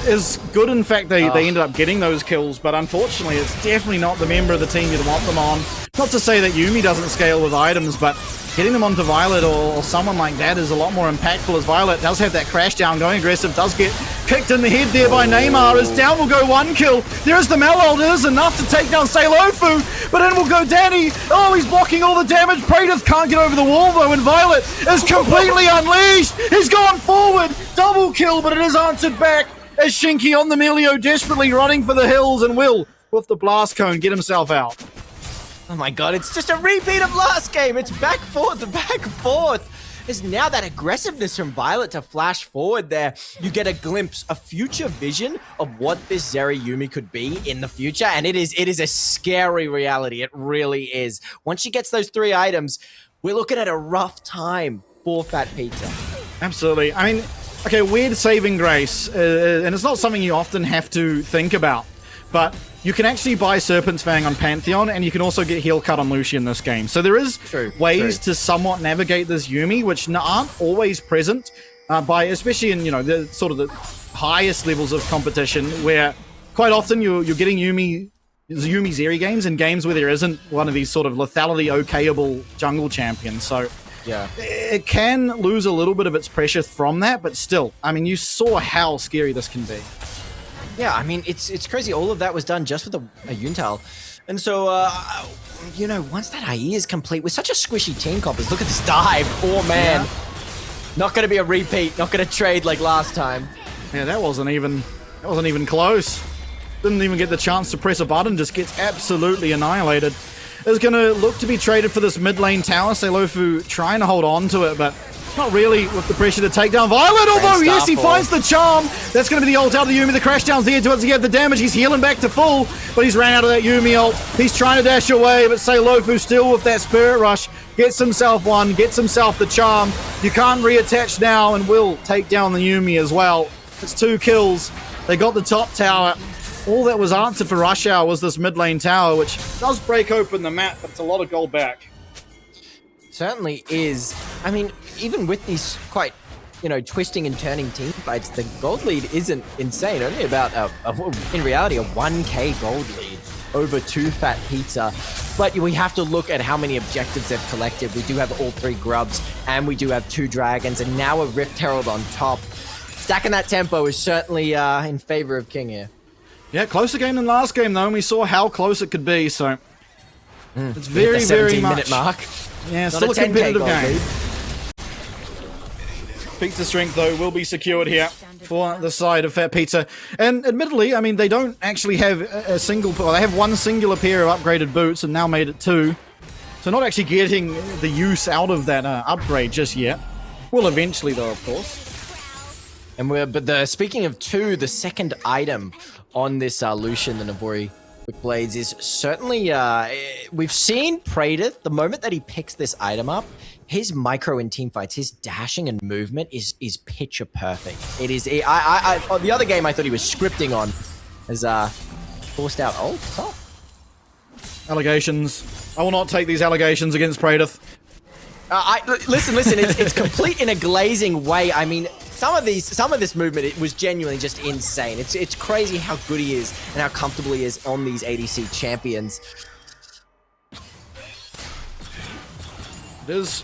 is good. In fact, they ended up getting those kills, but unfortunately, it's definitely not the member of the team you'd want them on. Not to say that Yuumi doesn't scale with items, but getting them onto Violet or someone like that is a lot more impactful, as Violet does have that crash down, going aggressive, does get kicked in the head there by Neymar, as down will go 1 kill. There is the Malult, it is enough to take down Seilofu, but in will go Danny. Oh, he's blocking all the damage. Praedyth can't get over the wall though, and Violet is completely unleashed. He's gone forward, double kill, but it is answered back as Shinky on the Melio desperately running for the hills, and will, with the blast cone, get himself out. Oh my god, it's just a repeat of last game. It's back forth. There's now that aggressiveness from Violet to flash forward there. You get a glimpse, a future vision of what this Zeri Yuumi could be in the future, and it is a scary reality. It really is. Once she gets those 3 items, we're looking at a rough time for fatpizza. Absolutely. I mean, okay, weird saving grace, and it's not something you often have to think about, but you can actually buy Serpent's Fang on Pantheon, and you can also get Heal Cut on Lucian in this game. So there is ways to somewhat navigate this Yuumi, which aren't always present, especially in, you know, the sort of the highest levels of competition, where quite often you're getting Yuumi Zeri games and games where there isn't one of these sort of lethality okayable jungle champions. So yeah, it can lose a little bit of its pressure from that, but still, I mean, you saw how scary this can be. Yeah, I mean, it's crazy. All of that was done just with a Yuntal. And so, you know, once that IE is complete with such a squishy team compers, look at this dive. Oh, man. Yeah. Not going to be a repeat. Not going to trade like last time. Yeah, that wasn't even close. Didn't even get the chance to press a button. Just gets absolutely annihilated. Is going to look to be traded for this mid lane tower. Seilofu trying to hold on to it, but not really with the pressure to take down Violet, although yes, he finds the charm. That's going to be the ult out of the Yuumi. The crash down's there towards the get the damage. He's healing back to full, but he's ran out of that Yuumi ult. He's trying to dash away, but Seilofu still with that Spirit Rush. Gets himself one, gets himself the charm. You can't reattach now, and will take down the Yuumi as well. It's 2 kills. They got the top tower. All that was answered for Rush Hour was this mid lane tower, which does break open the map, but it's a lot of gold back. Certainly is. I mean, even with these quite, you know, twisting and turning team fights, the gold lead isn't insane. Only about, in reality, a 1k gold lead over to fatpizza. But we have to look at how many objectives they've collected. We do have all 3 grubs, and we do have 2 dragons, and now a Rift Herald on top. stacking that tempo is certainly in favor of King here. Yeah, closer game than last game, though, and we saw how close it could be, so... It's very, the very 17-minute much... mark. Yeah, Not still a 10K competitive goal game. lead. Pizza strength, though, will be secured here for the side of Fat Pizza. And admittedly, I mean, they don't actually have a single... Well, they have one singular pair of upgraded boots and now made it 2. So not actually getting the use out of that upgrade just yet. Will eventually, though, of course. And speaking of 2, the second item on this Lucian, the Navori Quick Blades, is certainly... we've seen Praetor, the moment that he picks this item up, his micro in teamfights, his dashing and movement is picture perfect. It is... on the other game I thought he was scripting on, has forced out ult. Oh. Allegations. I will not take these allegations against Praetor. Listen, it's complete in a glazing way. I mean, some of this movement, it was genuinely just insane. It's crazy how good he is and how comfortable he is on these ADC champions. It is...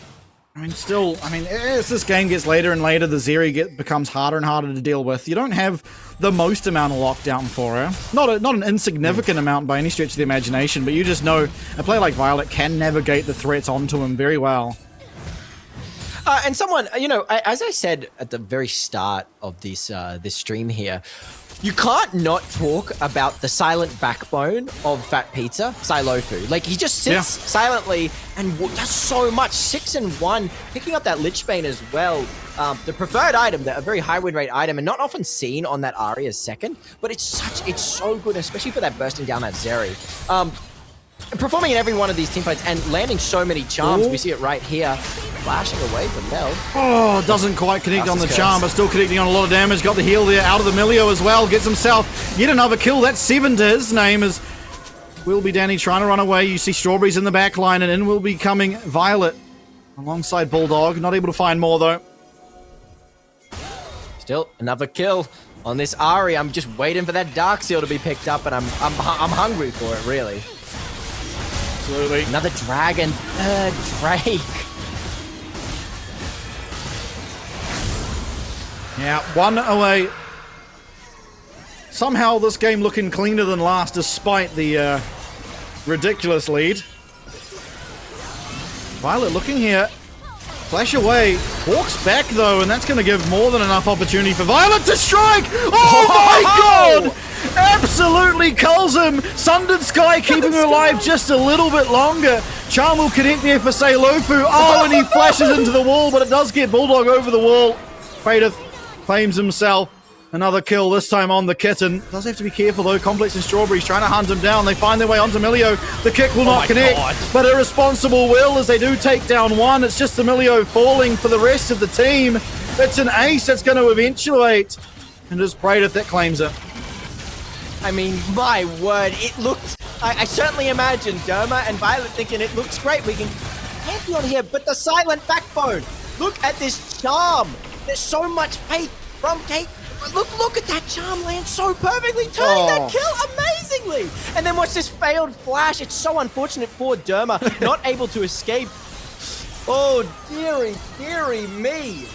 I mean, still, as this game gets later and later, the Zeri becomes harder and harder to deal with. You don't have the most amount of lockdown for her. Not an insignificant amount by any stretch of the imagination, but you just know a player like Violet can navigate the threats onto him very well. And someone, you know, as I said at the very start of this stream here, you can't not talk about the silent backbone of Fat Pizza, Silofu. Like, he just sits silently and does so much. 6 and 1, picking up that Lichbane as well. The preferred item, a very high win rate item, and not often seen on that Ahri as second, but it's so good, especially for that bursting down that Zeri. Performing in every one of these teamfights and landing so many charms. Ooh. We see it right here. Flashing away from Mel. Oh, doesn't quite connect on the charm, but still connecting on a lot of damage. Got the heal there out of the Milio as well. Gets himself yet another kill. That's 7 to his name as will be Danny trying to run away. You see Strawberries in the back line, and in will be coming Violet alongside Bulldog. Not able to find more, though. Still another kill on this Ahri. I'm just waiting for that Dark Seal to be picked up, and I'm hungry for it, really. Absolutely. Another dragon. Drake. Yeah, 1 away. Somehow this game looking cleaner than last despite the ridiculous lead. Violet looking here. Flash away. Walks back though, and that's going to give more than enough opportunity for Violet to strike! Oh my god! Absolutely culls him! Sundered Sky keeping him alive just a little bit longer. Charm will connect there for Seilofu. Oh, and he flashes into the wall, but it does get Bulldog over the wall. Praetor claims himself. Another kill, this time on the Kitten. Does have to be careful though. Complex and Strawberries trying to hunt him down. They find their way onto Milio. The kick will not connect, but Irresponsible will as they do take down one. It's just the Milio falling for the rest of the team. It's an ace that's going to eventuate. And it's Praetor that claims it. I mean, my word, it looked... I certainly imagined Derma and Violet thinking it looks great. We can Pantheon here, but the silent backbone. Look at this charm. There's so much faith from Kate. Look at that charm land so perfectly, turning that kill amazingly. And then watch this failed flash. It's so unfortunate for Derma, not able to escape. Oh, dearie me.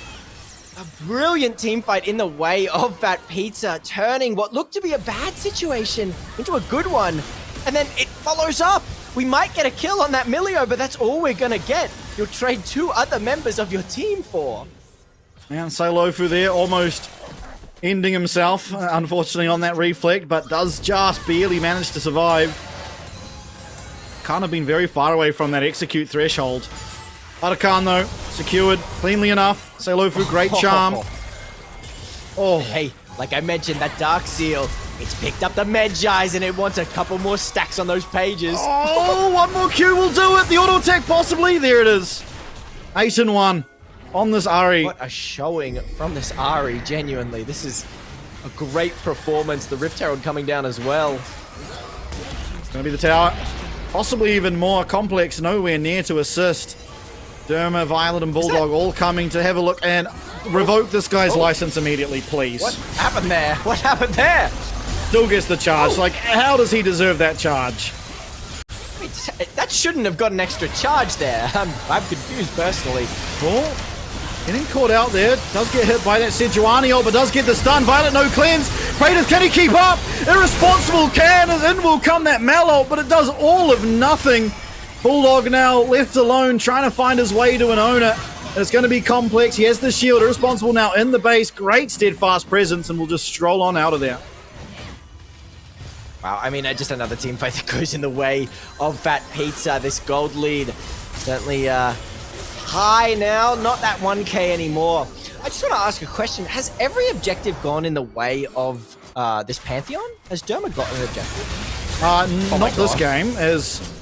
A brilliant team fight in the way of Fat Pizza, turning what looked to be a bad situation into a good one. And then it follows up. We might get a kill on that Milio, but that's all we're gonna get. You'll trade 2 other members of your team for. And Seilofu there, almost ending himself, unfortunately, on that reflect, but does just barely manage to survive. Can't have been very far away from that execute threshold. Arakan, though, secured cleanly enough. Seilofu, great charm. Oh. Hey, like I mentioned, that Dark Seal, it's picked up the Medjais and it wants a couple more stacks on those pages. Oh, one more Q will do it. The auto attack possibly. There it is. 8 and 1 on this Ahri. What a showing from this Ahri, genuinely. This is a great performance. The Rift Herald coming down as well. It's going to be the tower. Possibly even more complex, nowhere near to assist. Derma, Violet, and Bulldog all coming to have a look and revoke this guy's license immediately, please. What happened there? What happened there? Still gets the charge. Like, how does he deserve that charge? Wait, that shouldn't have got an extra charge there. I'm confused personally. Oh. Getting caught out there. Does get hit by that Sejuani ult, but does get the stun. Violet, no cleanse. Praetor, can he keep up? Irresponsible can, and in will come that Mal ult, but it does all of nothing. Bulldog now left alone, trying to find his way to an owner. It's going to be complex. He has the shield. Irresponsible now in the base. Great steadfast presence, and will just stroll on out of there. Wow, I mean, just another team fight that goes in the way of fatpizza. This gold lead certainly high now, not that 1k anymore. I just want to ask a question. Has every objective gone in the way of this Pantheon? Has Derma got an objective? Not this game, as...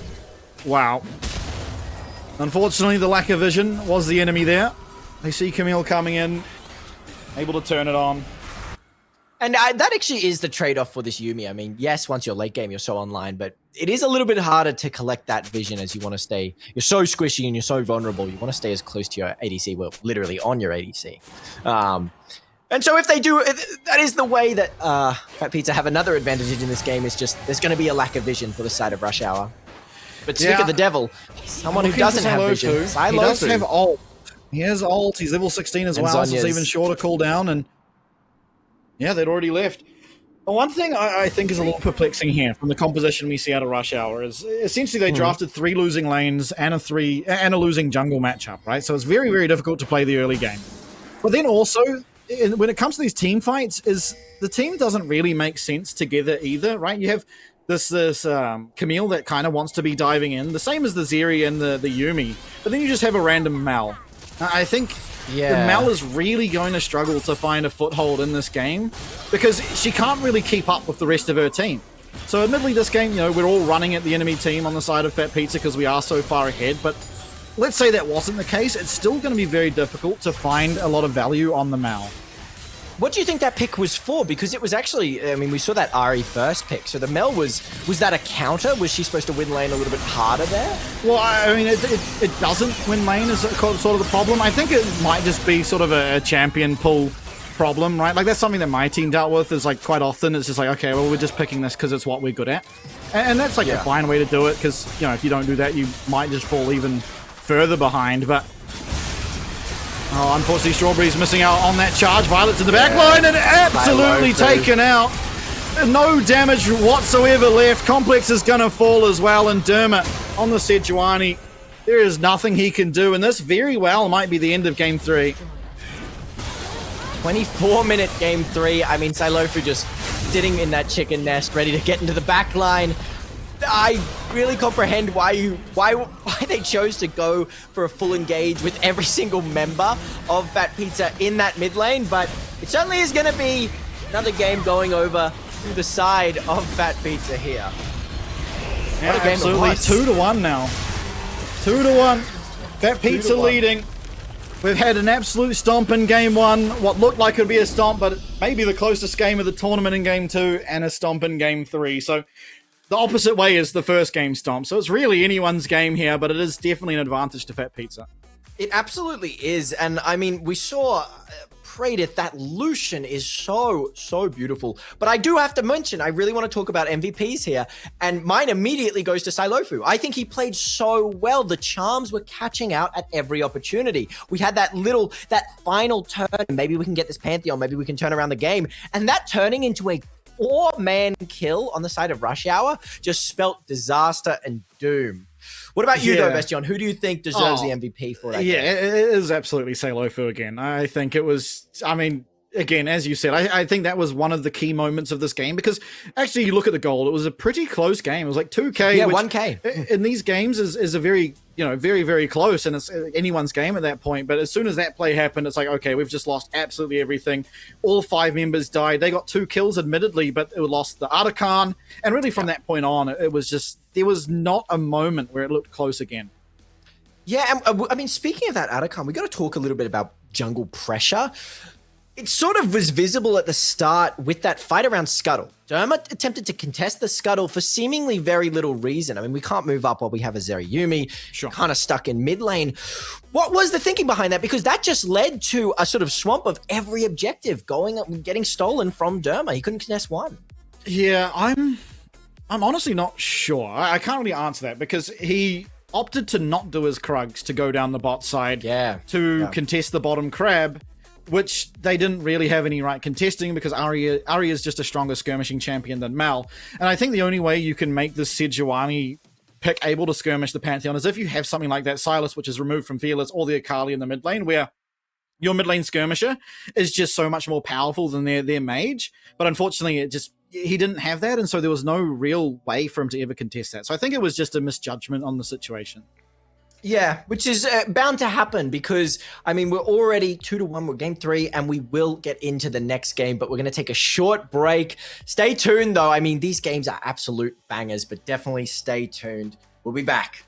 Wow. Unfortunately, the lack of vision was the enemy there. They see Camille coming in, able to turn it on. And that actually is the trade-off for this Yuumi. I mean, yes, once you're late game, you're so online, but it is a little bit harder to collect that vision as you want to stay. You're so squishy and you're so vulnerable. You want to stay as close to your ADC, well, literally on your ADC. And so if they do, that is the way that fatpizza have another advantage in this game. Is just there's going to be a lack of vision for the side of Rush Hour. But speak of the devil, someone who doesn't have vision. He does have ult. He has ult. He's level 16 as well, so it's even shorter cooldown. And yeah, they'd already left. But one thing I think is a little perplexing here from the composition we see out of Rush Hour is essentially they drafted 3 losing lanes and a losing jungle matchup, right? So it's very, very difficult to play the early game. But then also, when it comes to these team fights, is the team doesn't really make sense together either, right? You have this Camille that kind of wants to be diving in, the same as the Zeri and the Yuumi, but then you just have a random Mal. I think the Mal is really going to struggle to find a foothold in this game because she can't really keep up with the rest of her team. So admittedly, this game, you know, we're all running at the enemy team on the side of fatpizza because we are so far ahead, but let's say that wasn't the case, it's still going to be very difficult to find a lot of value on the Mal. What do you think that pick was for? Because it was actually, I mean, we saw that Ahri first pick. So the Mel was that a counter? Was she supposed to win lane a little bit harder there? Well, I mean, it doesn't win lane is sort of the problem. I think it might just be sort of a champion pool problem, right? Like that's something that my team dealt with is like quite often. It's just like, okay, well, we're just picking this because it's what we're good at. And that's like a fine way to do it because, you know, if you don't do that, you might just fall even further behind. But oh, unfortunately, Strawberry's missing out on that charge. Violet's in the back line and absolutely taken out. No damage whatsoever left. Complex is going to fall as well. And Dermot on the Sejuani, there is nothing he can do. And this very well might be the end of Game 3. 24-minute Game 3. I mean, Silofu just sitting in that chicken nest, ready to get into the back line. I really comprehend why they chose to go for a full engage with every single member of fatpizza in that mid lane, but it certainly is going to be another game going over to the side of fatpizza here. Yeah, what a game absolutely. 2-1 now. 2-1. fatpizza leading. We've had an absolute stomp in Game 1. What looked like it would be a stomp, but maybe the closest game of the tournament in Game 2, and a stomp in Game 3. So the opposite way is the first game stomp. So it's really anyone's game here, but it is definitely an advantage to fatpizza. It absolutely is. And I mean, we saw Praetor, that Lucian is so beautiful. But I do have to mention, I really want to talk about MVPs here. And mine immediately goes to Silofu. I think he played so well. The charms were catching out at every opportunity. We had that final turn. Maybe we can get this Pantheon. Maybe we can turn around the game. And that turning into a 4-man kill on the side of Rush Hour just spelt disaster and doom. What about you, though, Bastion? Who do you think deserves the MVP for that game? It is absolutely Silofu again. I think it was, I mean, again, as you said, I think that was one of the key moments of this game because actually you look at the goal, it was a pretty close game. It was like 2K. Yeah, which 1K. In these games is a very, very, very close, and it's anyone's game at that point. But as soon as that play happened, it's like, okay, we've just lost absolutely everything. All 5 members died. They got 2 kills, admittedly, but it lost the Arakan. And really from that point on, it was just, there was not a moment where it looked close again. Yeah, I mean, speaking of that Arakan, we got to talk a little bit about jungle pressure. It sort of was visible at the start with that fight around Scuttle. Dermot attempted to contest the Scuttle for seemingly very little reason. I mean, we can't move up while we have a Zeri Yuumi, kind of stuck in mid lane. What was the thinking behind that? Because that just led to a sort of swamp of every objective getting stolen from Dermot. He couldn't contest one. Yeah, I'm honestly not sure. I can't really answer that because he opted to not do his Krugs to go down the bot side to contest the bottom crab, which they didn't really have any right contesting because Arya is just a stronger skirmishing champion than Mal. And I think the only way you can make this Sejuani pick able to skirmish the Pantheon is if you have something like that Silas, which is removed from Fearless, or the Akali in the mid lane, where your mid lane skirmisher is just so much more powerful than their mage. But unfortunately, he didn't have that, and so there was no real way for him to ever contest that. So I think it was just a misjudgment on the situation. Yeah, which is bound to happen because, I mean, we're already 2-1, we're game 3, and we will get into the next game, but we're going to take a short break. Stay tuned, though. I mean, these games are absolute bangers, but definitely stay tuned. We'll be back.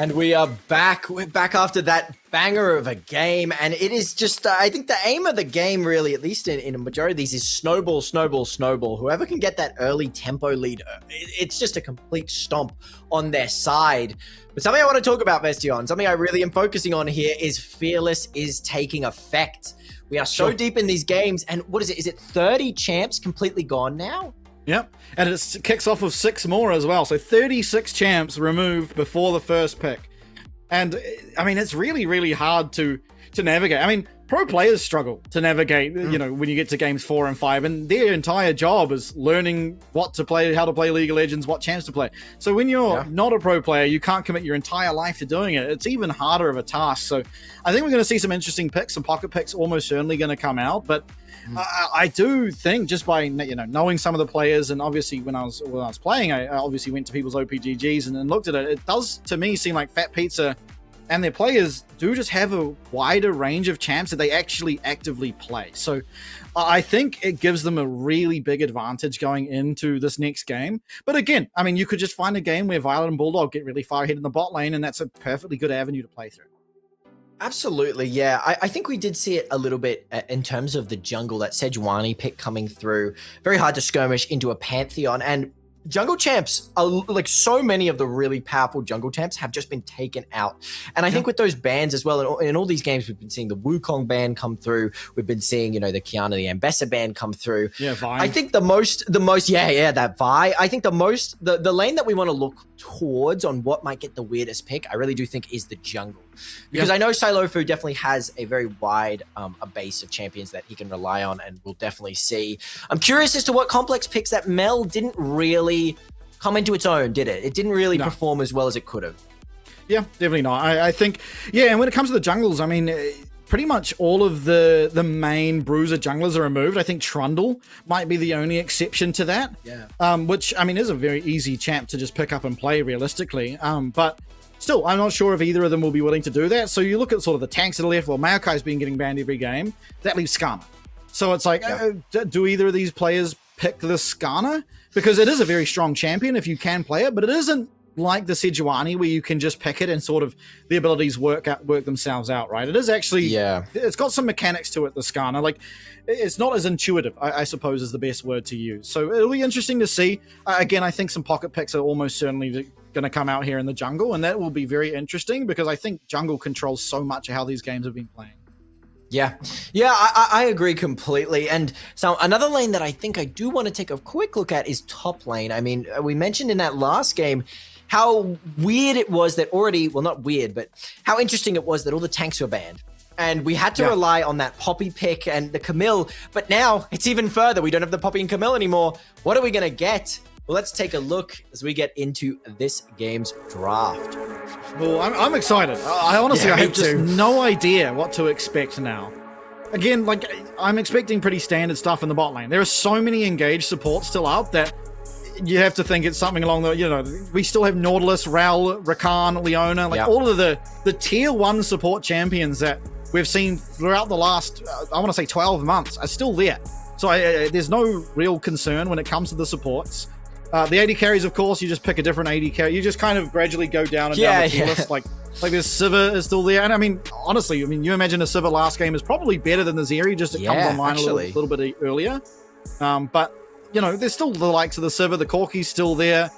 And we are back. We're back after that banger of a game. And it is just, I think the aim of the game really, at least in a majority of these, is snowball, snowball, snowball. Whoever can get that early tempo lead, it's just a complete stomp on their side. But something I want to talk about, Vestion, something I really am focusing on here is Fearless is taking effect. We are so deep in these games. And what is it? Is it 30 champs completely gone now? Yep, and it kicks off with 6 more as well. So 36 champs removed before the first pick. And, I mean, it's really, really hard to navigate. I mean, pro players struggle to navigate, you know, when you get to games 4 and 5. And their entire job is learning what to play, how to play League of Legends, what champs to play. So when you're not a pro player, you can't commit your entire life to doing it. It's even harder of a task. So I think we're going to see some interesting picks. Some pocket picks almost certainly going to come out. But I do think just by, you know, knowing some of the players, and obviously when I was playing, I obviously went to people's OPGGs and then looked at it. It does to me seem like fatpizza and their players do just have a wider range of champs that they actually actively play. So I think it gives them a really big advantage going into this next game. But again, I mean, you could just find a game where Violet and Bulldog get really far ahead in the bot lane, and that's a perfectly good avenue to play through. Absolutely, yeah. I think we did see it a little bit in terms of the jungle, that Sejuani pick coming through. Very hard to skirmish into a Pantheon, and jungle champs, like so many of the really powerful jungle champs have just been taken out. And I think with those bans as well, in all these games, we've been seeing the Wukong ban come through. We've been seeing, you know, the Kiana, the Ambessa ban come through. Yeah, Vi. I think the most, that Vi. I think the lane that we want to look towards on what might get the weirdest pick, I really do think is the jungle. Because I know Silofu definitely has a very wide a base of champions that he can rely on, and we'll definitely see. I'm curious as to what complex picks that Mel didn't really come into its own, did it? It didn't really perform as well as it could have. Yeah, definitely not. I think, and when it comes to the jungles, I mean, pretty much all of the main bruiser junglers are removed. I think Trundle might be the only exception to that. Which, I mean, is a very easy champ to just pick up and play realistically. But still, I'm not sure if either of them will be willing to do that. So you look at sort of the tanks that are left. Well, Maokai's been getting banned every game. That leaves Skarner. So it's like, do either of these players pick the Skarner? Because it is a very strong champion if you can play it, but it isn't like the Sejuani where you can just pick it and sort of the abilities work themselves out, right? It is actually, it's got some mechanics to it, the Skarner. Like, it's not as intuitive, I suppose is the best word to use. So it'll be interesting to see. Again, I think some pocket picks are almost certainly going to come out here in the jungle, and that will be very interesting because I think jungle controls so much of how these games have been playing. I agree completely. And so another lane that I think I do want to take a quick look at is top lane. I mean, we mentioned in that last game how weird it was that not weird, but how interesting it was that all the tanks were banned. And we had to rely on that Poppy pick and the Camille, but now it's even further. We don't have the Poppy and Camille anymore. What are we going to get? Well, let's take a look as we get into this game's draft. Well, I'm excited. I honestly, I have just no idea what to expect now. Again, like, I'm expecting pretty standard stuff in the bot lane. There are so many engaged supports still out that you have to think it's something along the, you know, we still have Nautilus, Raul, Rakan, Leona, like all of the tier 1 support champions that we've seen throughout the last, I want to say 12 months are still there. So there's no real concern when it comes to the supports. The AD carries, of course, you just pick a different AD carry. You just kind of gradually go down and down the tier list. Like this Sivir is still there. And I mean, honestly, you imagine a Sivir last game is probably better than the Zeri, just it comes online a little bit earlier. But, you know, there's still the likes of the Sivir, the Corki's still there.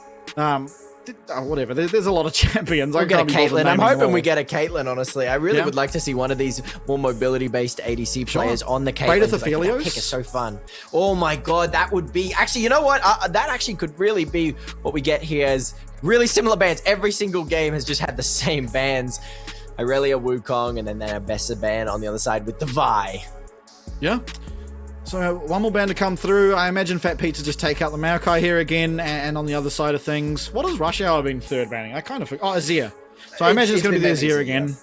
Whatever. There's a lot of champions. We'll get a Caitlyn. I'm hoping we get a Caitlyn, honestly. I really would like to see one of these more mobility-based ADC players on the Caitlyn. That pick is so fun. Oh my god, that would be... Actually, you know what? That actually could really be what we get here as really similar bans. Every single game has just had the same bans. Irelia, Wukong, and then they have Bessa ban on the other side with the Vi. Yeah. So one more ban to come through. I imagine fatpizza just take out the Maokai here again, and on the other side of things, what has Rush Hour been third banning? I kind of forgot. Oh, Azir. So I imagine it's going to be the Azir again.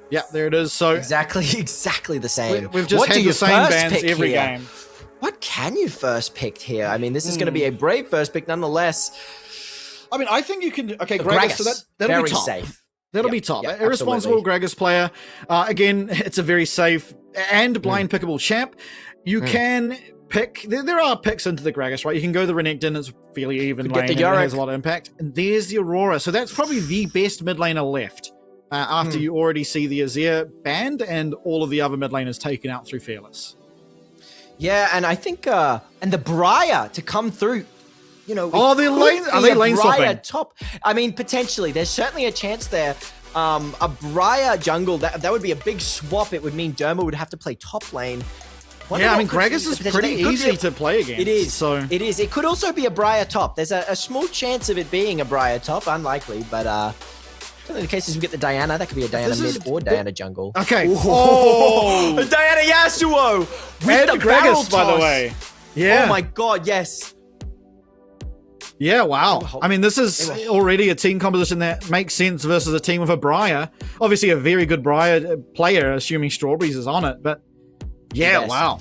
Yeah, there it is. So exactly the same. We've just had the same bans every game. What can you first pick here? I mean, this is going to be a brave first pick nonetheless. I mean, I think you can... Okay, Gragas, so that'll be top. Safe. That'll be top. Irresponsible Gragas player. Again, it's a very safe and blind pickable champ. You can pick. There are picks into the Gragas, right? You can go the Renekton, it's fairly even Could lane, get the and it Yorick. has a lot of impact. And there's the Aurora, so that's probably the best mid laner left. After you already see the Azir banned and all of the other mid laners taken out through Fearless. Yeah, and I think and the Briar to come through. You know, are they lane swapping? Top. I mean, potentially. There's certainly a chance there. A Briar jungle, that would be a big swap. It would mean Derma would have to play top lane. Yeah, I mean, Gragas is pretty easy to play against. It is. So it is. It could also be a Briar top. There's a small chance of it being a Briar top. Unlikely, but in the cases we get the Diana, that could be a Diana mid or Diana jungle. Okay. Oh, a Diana Yasuo with the barrel toss. By the way. Yeah. Oh my god, yes. Yeah, wow. I mean, this is already a team composition that makes sense versus a team with a Briar. Obviously, a very good Briar player, assuming Strawberries is on it. But yeah, wow.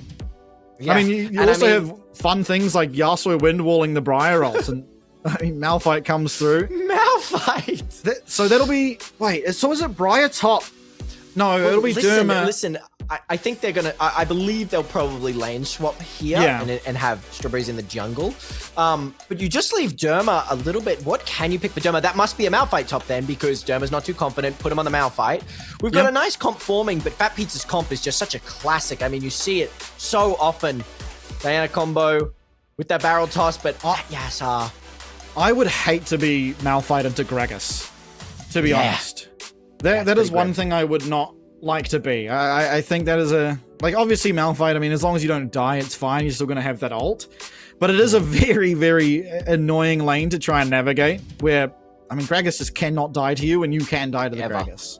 Yeah. I mean, you also have fun things like Yasuo windwalling the Briar ult, and I mean, Malphite comes through. Malphite. So that'll be so is it Briar top? No, it'll be Derma. Listen, I think they're gonna. I believe they'll probably lane swap here and have Strawberries in the jungle. But you just leave Derma a little bit. What can you pick for Derma? That must be a Malphite top then, because Derma's not too confident. Put him on the Malphite. We've got a nice comp forming, but fatpizza's comp is just such a classic. I mean, you see it so often. Diana combo with that barrel toss, but Yasar. I would hate to be Malphite into Gragas, to be honest. That is one thing I would not like to be. I think that is obviously Malphite, I mean, as long as you don't die, it's fine. You're still going to have that ult. But it is a very, very annoying lane to try and navigate, where, I mean, Gragas just cannot die to you, and you can die to the Gragas.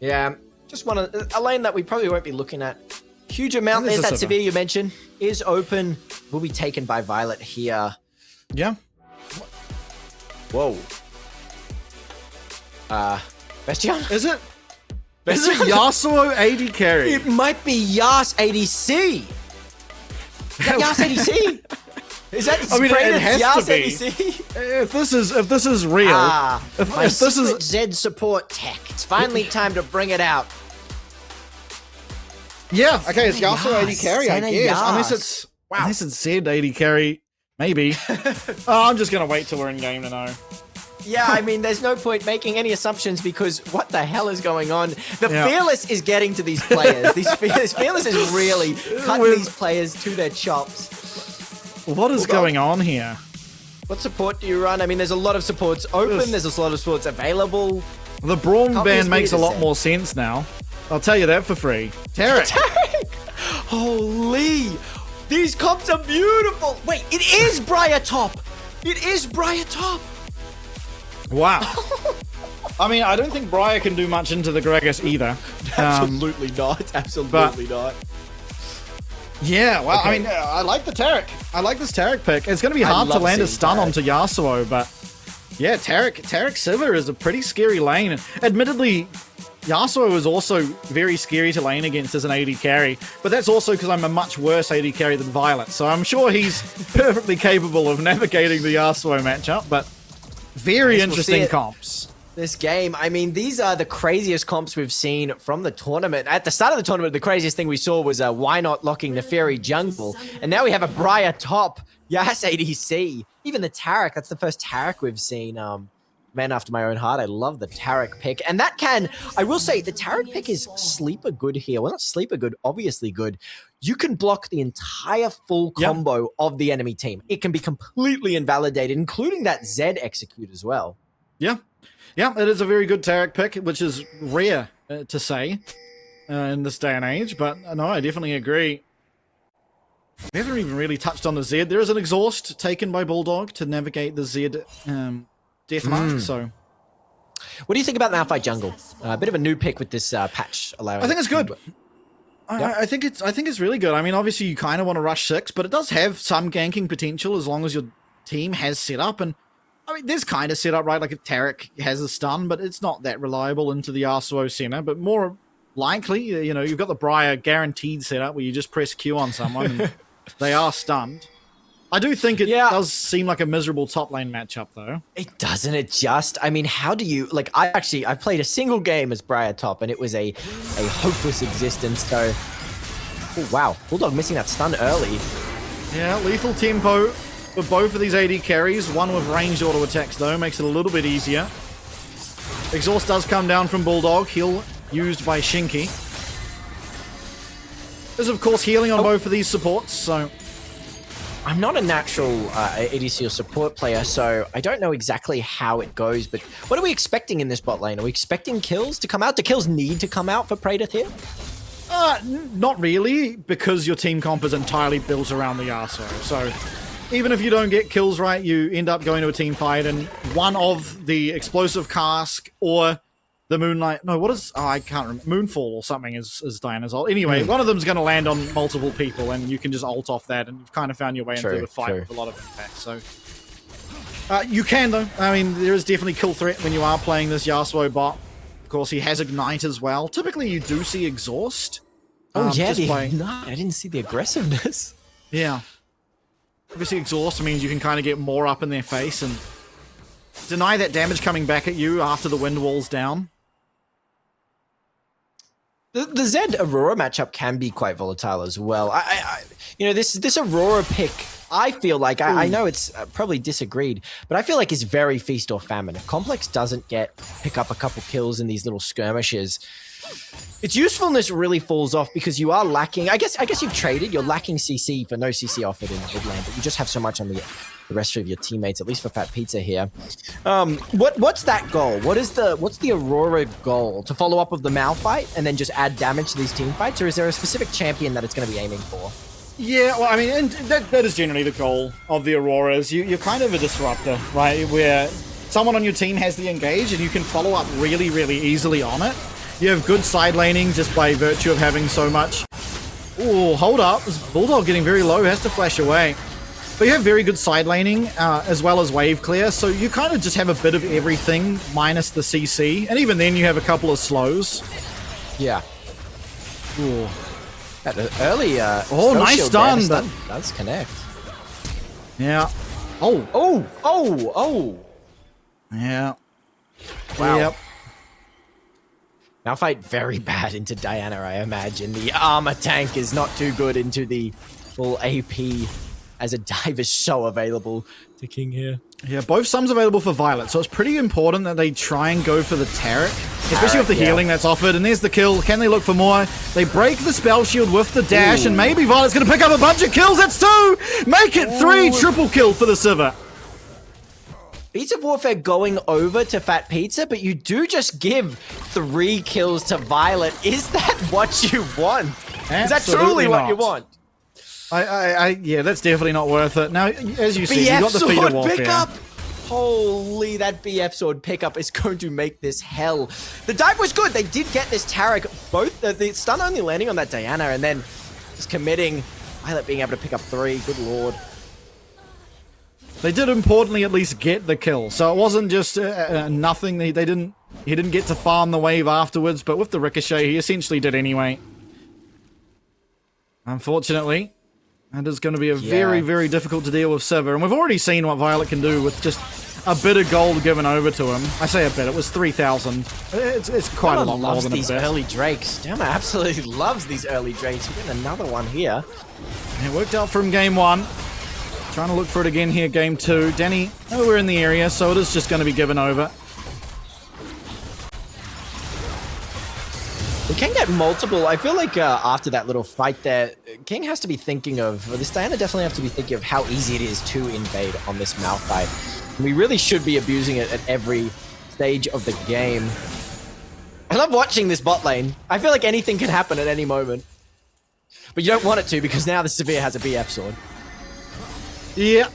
Yeah, just a lane that we probably won't be looking at. Huge amount. There's that Severe you mentioned. Is open. Will be taken by Violet here. Yeah. Whoa. Bastion? Is it Yasuo AD carry? It might be Yas ADC. Is that Yas ADC? Is that it has Yas to be. ADC? If this is real, if this is Zed support tech, it's finally time to bring it out. Yeah, okay, it's Yasuo AD carry, I guess. Unless it's Zed AD carry, maybe. I'm just gonna wait till we're in game to know. Yeah, I mean, there's no point making any assumptions, because what the hell is going on? The Fearless is getting to these players. Fearless is really cutting these players to their chops. What is going on here? What support do you run? I mean, there's a lot of supports open. There's a lot of supports available. The Braum ban makes a lot more sense now. I'll tell you that for free. Tarek! Holy! These comps are beautiful! Wait, it is Briar top! It is Briar top! Wow. I mean, I don't think Briar can do much into the Gragas either. Absolutely not. Absolutely not. Yeah, well, okay. I mean, I like the Tarek. I like this Tarek pick. It's going to be hard to land a stun onto Yasuo, but yeah, Tarek Sivir is a pretty scary lane. Admittedly, Yasuo is also very scary to lane against as an AD carry, but that's also because I'm a much worse AD carry than Violet, so I'm sure he's perfectly capable of navigating the Yasuo matchup, but very interesting comps. This game, I mean, these are the craziest comps we've seen from the tournament. At the start of the tournament, the craziest thing we saw was why not locking the Fairy jungle, and now we have a Briar top. Yes, ADC. Even the Tarek, that's the first Tarek we've seen. Man after my own heart. I love the Tarek pick. And that I will say, the Tarek pick is sleeper good here. Well, not sleeper good, obviously good. You can block the entire full combo of the enemy team. It can be completely invalidated, including that Zed execute as well. Yeah. Yeah, it is a very good Tarek pick, which is rare to say in this day and age. But no, I definitely agree. We haven't even really touched on the Zed. There is an exhaust taken by Bulldog to navigate the Zed death mark, so... What do you think about the Malphite jungle? A bit of a new pick with this patch allowing. I think it's good. I think it's really good. I mean, obviously you kind of want to rush 6, but it does have some ganking potential as long as your team has set up. And I mean, there's kind of set up, right? Like if Tarek has a stun, but it's not that reliable into the Yasuo center. But more likely, you know, you've got the Briar guaranteed setup where you just press Q on someone and they are stunned. I do think it does seem like a miserable top lane matchup, though. It doesn't. It just, I mean, how do you, like, I played a single game as Briar top, and it was a hopeless existence, so... Oh, wow. Bulldog missing that stun early. Yeah, lethal tempo for both of these AD carries. One with ranged auto attacks, though, makes it a little bit easier. Exhaust does come down from Bulldog. Heal used by Shinky. There's, of course, healing on both of these supports, so... I'm not a natural ADC or support player, so I don't know exactly how it goes, but what are we expecting in this bot lane? Are we expecting kills to come out? Do kills need to come out for Praedyth here? Not really, because your team comp is entirely built around the Yasuo. So even if you don't get kills right, you end up going to a team fight, and one of the explosive cask or the Moonlight... No, what is... Oh, I can't remember. Moonfall or something is Diana's ult. Anyway, one of them's going to land on multiple people, and you can just ult off that, and you've kind of found your way into the fight with a lot of impact. So you can, though. I mean, there is definitely kill threat when you are playing this Yasuo bot. Of course, he has Ignite as well. Typically, you do see Exhaust. Oh, yeah, the Ignite. I didn't see the aggressiveness. Yeah. Obviously, Exhaust means you can kind of get more up in their face and deny that damage coming back at you after the wind wall's down. The Zed Aurora matchup can be quite volatile as well. You know, this Aurora pick, I feel like, I know it's probably disagreed, but I feel like it's very feast or famine. If Complex doesn't pick up a couple kills in these little skirmishes, its usefulness really falls off because you are lacking. I guess you've traded. You're lacking CC for no CC offered in mid lane, but you just have so much on the rest of your teammates. At least for fatpizza here. What's that goal? What's the Aurora goal? To follow up with the Malphite and then just add damage to these team fights, or is there a specific champion that it's going to be aiming for? Yeah, well, I mean, and that is generally the goal of the Auroras. You're kind of a disruptor, right? Where someone on your team has the engage and you can follow up really, really easily on it. You have good side laning just by virtue of having so much. Ooh, hold up. This Bulldog getting very low, has to flash away. But you have very good side laning as well as wave clear, so you kind of just have a bit of everything minus the CC. And even then you have a couple of slows. Yeah. Ooh. At the early oh, nice stun. That's connect. Yeah. Oh. Oh. Yeah. Wow. Yep. Malphite very bad into Diana, I imagine. The armor tank is not too good into the full AP, as a dive is so available to King here. Yeah, both sums available for Violet, so it's pretty important that they try and go for the Taric, especially with the healing that's offered. And there's the kill. Can they look for more? They break the spell shield with the dash, and maybe Violet's going to pick up a bunch of kills. That's 2! Make it 3! Triple kill for the Sivir. Beats of Warfare going over to fatpizza, but you do just give 3 kills to Violet. Is that what you want? Absolutely is that truly what you want? Yeah, that's definitely not worth it. Now, as you see, you got the feat of warfare. Pickup. Holy, that BF sword pickup is going to make this hell. The dive was good. They did get this Taric. Both the stun only landing on that Diana, and then just committing. Violet being able to pick up 3. Good lord. They did importantly at least get the kill, so it wasn't just nothing. He didn't get to farm the wave afterwards, but with the ricochet, he essentially did anyway. Unfortunately. That is going to be a very, very difficult to deal with Sivir. And we've already seen what Violet can do with just a bit of gold given over to him. I say a bit, it was 3,000. It's quite a lot more than a bit. These early Drakes. Diana absolutely loves these early Drakes. We're getting another one here. It worked out from game 1. Trying to look for it again here, game 2. Danny, we're in the area, so it is just going to be given over. We can get multiple. I feel like after that little fight there, King has to be thinking of, or this Diana definitely have to be thinking of how easy it is to invade on this Malphite. And we really should be abusing it at every stage of the game. I love watching this bot lane. I feel like anything can happen at any moment. But you don't want it to, because now the Severe has a BF sword. Yeah.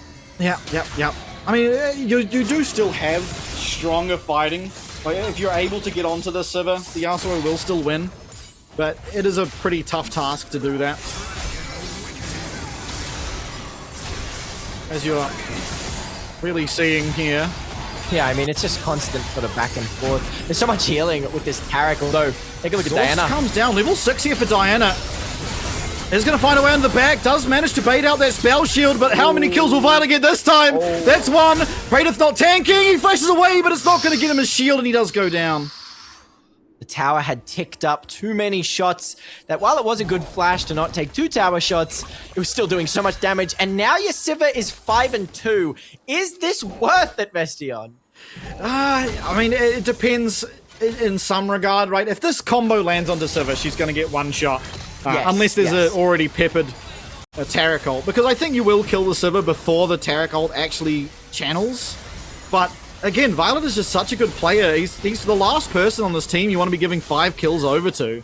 I mean, you do still have stronger fighting. Like, if you're able to get onto the Sivir, the Yasuo will still win. But it is a pretty tough task to do that. As you're really seeing here. Yeah, I mean, it's just constant sort of back and forth. There's so much healing with this Taric, although, take a look at Diana. Comes down, level 6 here for Diana. Is going to find a way on the back, does manage to bait out that spell shield, but how many kills will Violet get this time? That's 1. Praedyth not tanking, he flashes away, but it's not going to get him his shield, and he does go down. The tower had ticked up too many shots that while it was a good flash to not take 2 tower shots, it was still doing so much damage. And now your Sivir is 5-2. Is this worth it, Vestion? I mean, it depends in some regard, right? If this combo lands onto Sivir, she's going to get 1 shot. Yes, unless there's yes. a already peppered Taric ult. Because I think you will kill the Sivir before the Taric ult actually channels. But again, Violet is just such a good player. He's the last person on this team you want to be giving 5 kills over to.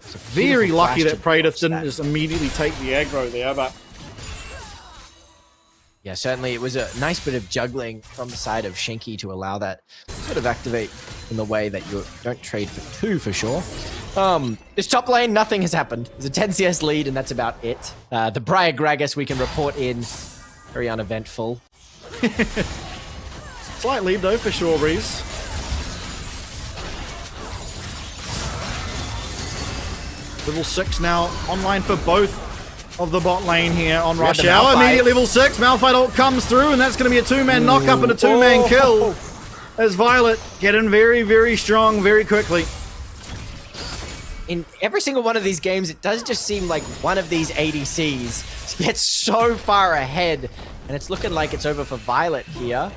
Very lucky that Praedyth didn't just immediately take the aggro there, but... Yeah, certainly it was a nice bit of juggling from the side of Shinky to allow that sort of activate in the way that you don't trade for 2 for sure. This top lane, nothing has happened. There's a 10 CS lead and that's about it. The Briar Gragas we can report in, very uneventful. Slight lead though for Strawberries. Level 6 now online for both of the bot lane here on Rush Hour. Immediate level 6, Malphite ult comes through, and that's going to be a 2-man knock-up and a 2-man kill. As Violet get in very, very strong very quickly. In every single one of these games, it does just seem like one of these ADCs gets so far ahead, and it's looking like it's over for Violet here.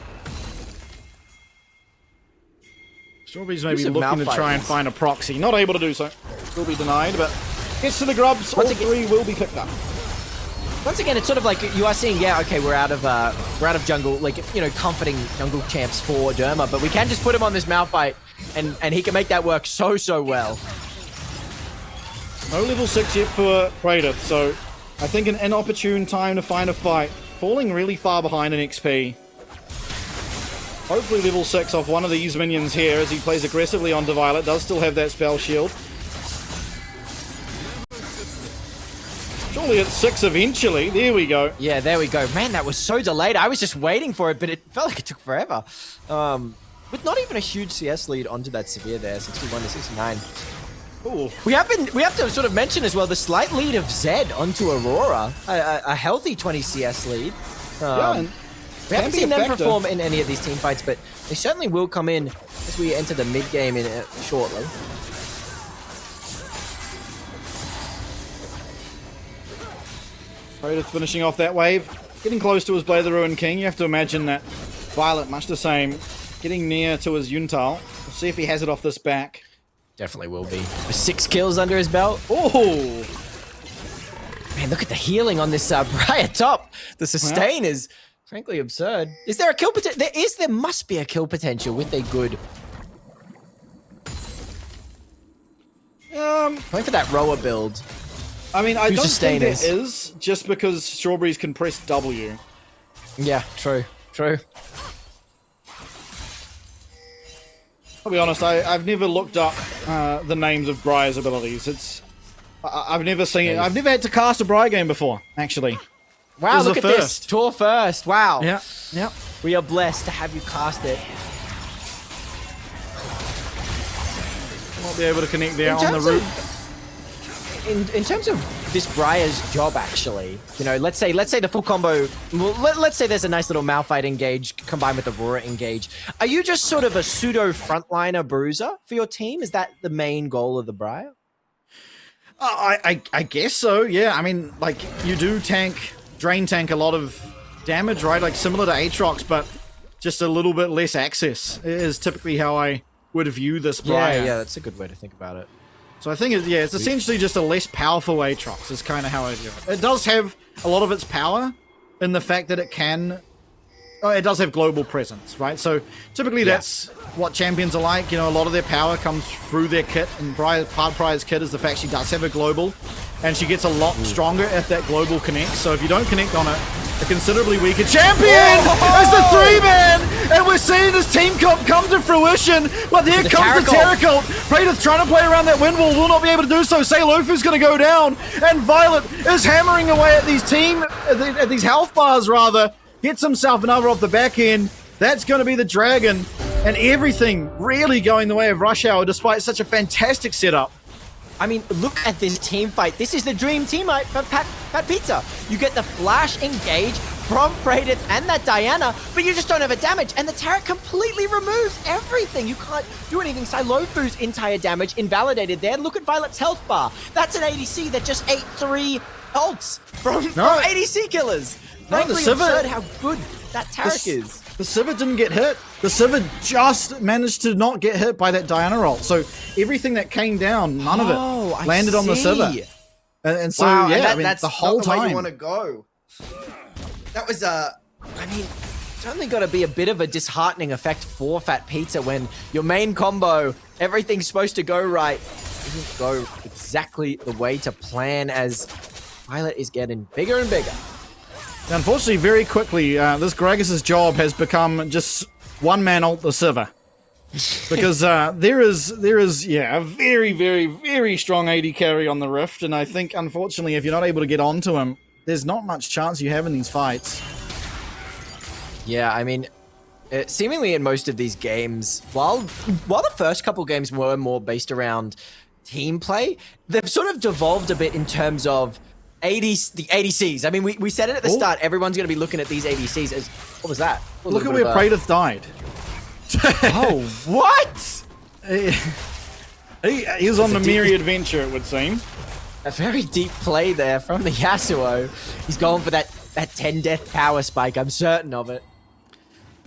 Strawberries may be looking to try and find a proxy. Not able to do so. Will be denied, but gets to the grubs. All 3 will be picked up. Once again, it's sort of like you are seeing, yeah, okay, we're out of jungle, like, you know, comforting jungle champs for Derma, but we can just put him on this Malphite, and he can make that work so well. No level 6 yet for Praedyth, so I think an inopportune time to find a fight. Falling really far behind in XP. Hopefully level 6 off one of these minions here as he plays aggressively onto Violet. Does still have that spell shield. Surely it's 6 eventually. There we go. Yeah, there we go. Man, that was so delayed. I was just waiting for it, but it felt like it took forever. With not even a huge CS lead onto that Severe there, 61 to 69. Ooh. We have to sort of mention as well the slight lead of Zed onto Aurora. A healthy 20 CS lead. Yeah, we haven't seen them perform in any of these team fights, but they certainly will come in as we enter the mid-game shortly. Praedyth finishing off that wave. Getting close to his Blade of the Ruined King. You have to imagine that Violet, much the same, getting near to his Yuntal. We'll see if he has it off this back. Definitely will be. With 6 kills under his belt. Oh! Man, look at the healing on this Briar top. The sustain is frankly absurd. Is there a kill potential? There must be a kill potential with a good... Going for that rower build. I mean, I don't think there sustainers. is, just because Strawberries can press W. Yeah, true. I'll be honest, I've never looked up the names of Briar's abilities. I've never seen it. I've never had to cast a Briar game before, actually. Wow, look at this. TOR first. Wow. Yeah. We are blessed to have you cast it. Won't be able to connect there on the route. In terms of this Briar's job, actually, you know, let's say the full combo. Well, let's say there's a nice little Malphite engage combined with Aurora engage. Are you just sort of a pseudo frontliner bruiser for your team? Is that the main goal of the Briar? I guess so. Yeah. I mean, like you do drain tank a lot of damage, right? Like similar to Aatrox, but just a little bit less access is typically how I would view this Briar. Yeah, that's a good way to think about it. So I think it's essentially just a less powerful Aatrox is kind of how I view it. It does have a lot of its power in the fact that it can... Oh, it does have global presence, right? So typically that's what champions are like. You know, a lot of their power comes through their kit, and part of Briar's kit is the fact she does have a global, and she gets a lot stronger if that global connects. So if you don't connect on it, a considerably weaker champion is the 3-man, and we're seeing this team come to fruition. But here comes the Taric ult. Praedyth trying to play around that wind wall, will not be able to do so. Seilofu's going to go down, and Violet is hammering away at these health bars rather. Gets himself another off the back end. That's going to be the dragon, and everything really going the way of Rush Hour despite such a fantastic setup. I mean, look at this team fight. This is the dream team fight for fatpizza. You get the flash engage from Praedyth and that Diana, but you just don't have a damage. And the Taric completely removes everything. You can't do anything. Silofu's entire damage invalidated there. Look at Violet's health bar. That's an ADC that just ate 3 ults from ADC killers. Frankly, absurd how good that Taric is. The Sivir didn't get hit. The Sivir just managed to not get hit by that Diana ult. So everything that came down, none of it landed on the Sivir. And so, wow, yeah, and that's the whole not the way time. you want to go. That was, I mean, it's only got to be a bit of a disheartening effect for fatpizza when your main combo, everything's supposed to go right, doesn't go exactly the way to plan as Violet is getting bigger and bigger. Unfortunately, very quickly, this Gragas's job has become just one-man ult the Sivir. Because there is a very, very, very strong AD carry on the Rift, and I think, unfortunately, if you're not able to get onto him, there's not much chance you have in these fights. Yeah, I mean, seemingly in most of these games, while the first couple games were more based around team play, they've sort of devolved a bit in terms of the ADCs. I mean, we said it at the start, everyone's going to be looking at these ADCs as, what was that? Look at where Praedyth died. Oh, what? He was on the merry adventure, it would seem. A very deep play there from the Yasuo. He's going for that 10 death power spike, I'm certain of it.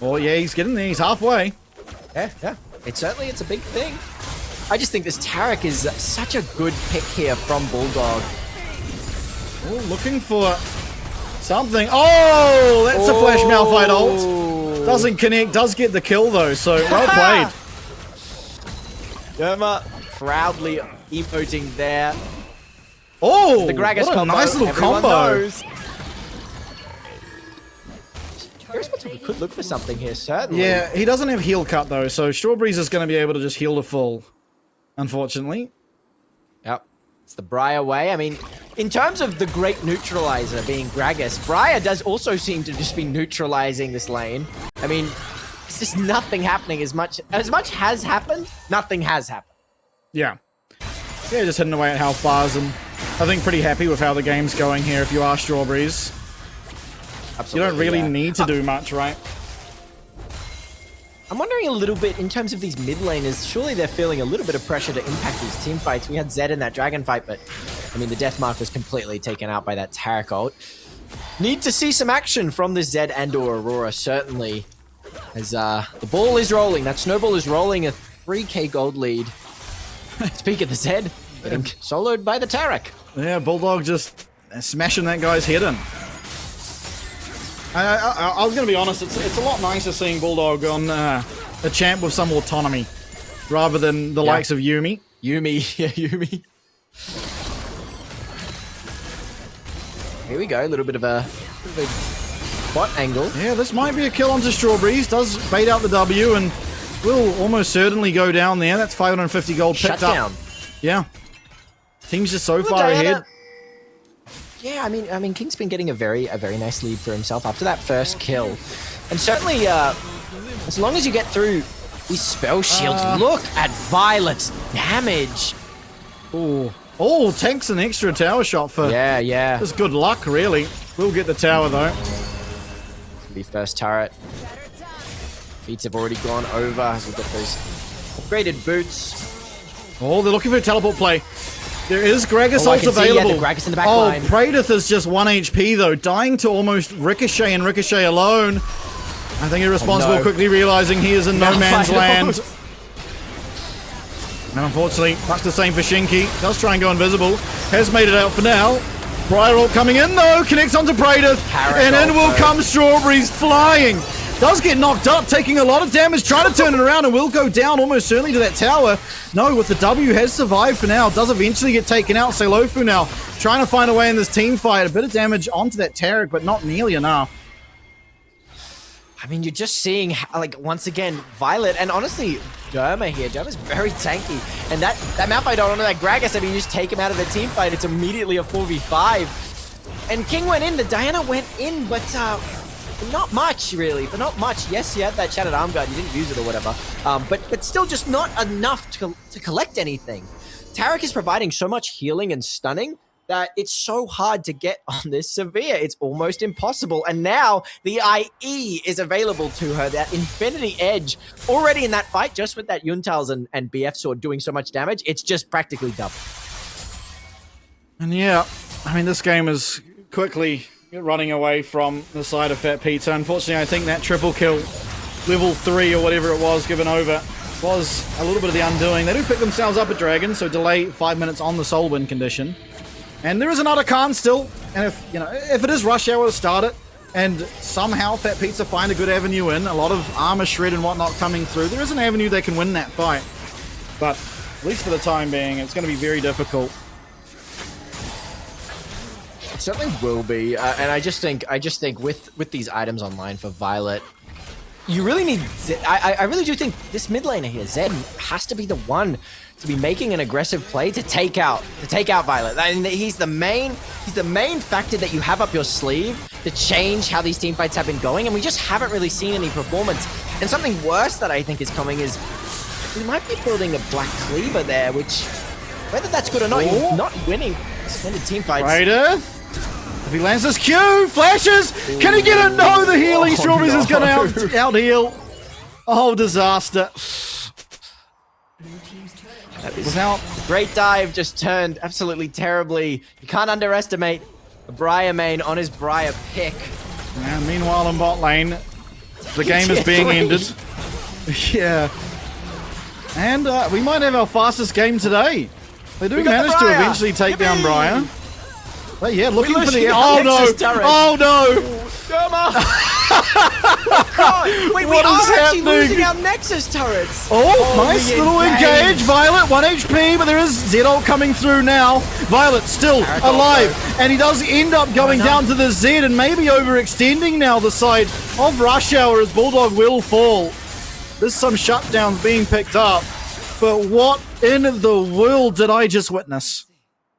Oh yeah, he's getting there, he's halfway. Yeah. It's a big thing. I just think this Taric is such a good pick here from Bulldog. Oh, looking for something. Oh, that's a Flash Malphite ult. Doesn't connect, does get the kill though, so well played. Derma proudly emoting there. Oh, the Gragas what a combo. nice little Everyone combo. knows. We could look for something here, certainly. Yeah, he doesn't have heal cut though, so Strawberries is going to be able to just heal to full, unfortunately. Yep. It's the Briar way. I mean, in terms of the great neutralizer being Gragas, Briar does also seem to just be neutralizing this lane. I mean, it's just nothing happening as much has happened, nothing has happened. Yeah. Yeah, just hitting away at health bars, and I think pretty happy with how the game's going here if you are Strawberries. Absolutely, you don't really need to do much, right? I'm wondering a little bit, in terms of these mid laners, surely they're feeling a little bit of pressure to impact these team fights. We had Zed in that Dragon fight, but, I mean, the death mark was completely taken out by that Taric ult. Need to see some action from the Zed and/or Aurora, certainly, as the ball is rolling. That snowball is rolling, a 3k gold lead. Speak of the Zed, getting soloed by the Taric. Yeah, Bulldog just smashing that guy's head in. I was going to be honest, it's a lot nicer seeing Bulldog on a champ with some autonomy, rather than the likes of Yuumi. Yuumi. Here we go, a little bit of a bot angle. Yeah, this might be a kill onto Strawberries. Does bait out the W and will almost certainly go down there. That's 550 gold picked up. Yeah. Team's just so far ahead. Yeah, I mean, King's been getting a very nice lead for himself after that first kill, and certainly, as long as you get through these spell shields, look at Violet's damage. Oh, tanks an extra tower shot for. Yeah. Just good luck, really. We'll get the tower though. The first turret. Feats have already gone over as we've got those upgraded boots. Oh, they're looking for a teleport play. There is Gragas ult available. The Gragas in the back line. Praedyth is just 1 HP though, dying to almost Ricochet and Ricochet alone. I think Irresponsible quickly realizing he is in no man's land. And unfortunately, much the same for Shinky. Does try and go invisible. Has made it out for now. Briar ult coming in though, connects onto Praedyth. And in will come Strawberries flying. Does get knocked up, taking a lot of damage, trying to turn it around and will go down almost certainly to that tower. No, with the W has survived for now, does eventually get taken out. Seilofu now trying to find a way in this team fight. A bit of damage onto that Taric, but not nearly enough. I mean, you're just seeing, how, like, once again, Violet, and honestly, Derma here. Derma's very tanky. And that Malphite ult onto that Gragas, I mean, you just take him out of the team fight, it's immediately a 4v5. And King went in, the Diana went in, but not much, really. But not much. Yes, you had that Shattered Arm Guard, you didn't use it or whatever. But still just not enough to collect anything. Taric is providing so much healing and stunning that it's so hard to get on this Severe. It's almost impossible. And now the IE is available to her. That Infinity Edge already in that fight, just with that Yuntals and BF sword doing so much damage, it's just practically double. And yeah, I mean, this game is quickly running away from the side of fatpizza. Unfortunately, I think that triple kill, level 3 or whatever it was, given over, was a little bit of the undoing. They do pick themselves up a dragon, so delay 5 minutes on the soul win condition. And there is another Khan still, and if it is rush hour to start it, and somehow fatpizza find a good avenue in, a lot of armor shred and whatnot coming through, there is an avenue they can win that fight. But at least for the time being, it's going to be very difficult. Certainly will be, and I just think with these items online for Violet, you really need. I really do think this mid laner here, Zed, has to be the one to be making an aggressive play to take out Violet. I mean, he's the main factor that you have up your sleeve to change how these team fights have been going, and we just haven't really seen any performance. And something worse that I think is coming is we might be building a Black Cleaver there, which whether that's good or not, you're not winning extended team fights. Right. If he lands this Q, flashes! Can he get it? No, the healing strawberries is going to out heal. Oh, disaster. That is great dive, just turned absolutely terribly. You can't underestimate the Briar main on his Briar pick. And meanwhile in bot lane, the game is being ended. Yeah. And we might have our fastest game today. They do manage to eventually take down Briar. But yeah, looking for the... Oh no! Turret. Oh no! Oh god! Wait, we are actually losing our Nexus turrets! Oh, nice little engage! Violet, 1 HP, but there is Z ult coming through now. Violet still alive, and he does end up going down to the Z and maybe overextending now the side of Rush Hour as Bulldog will fall. There's some shutdowns being picked up, but what in the world did I just witness?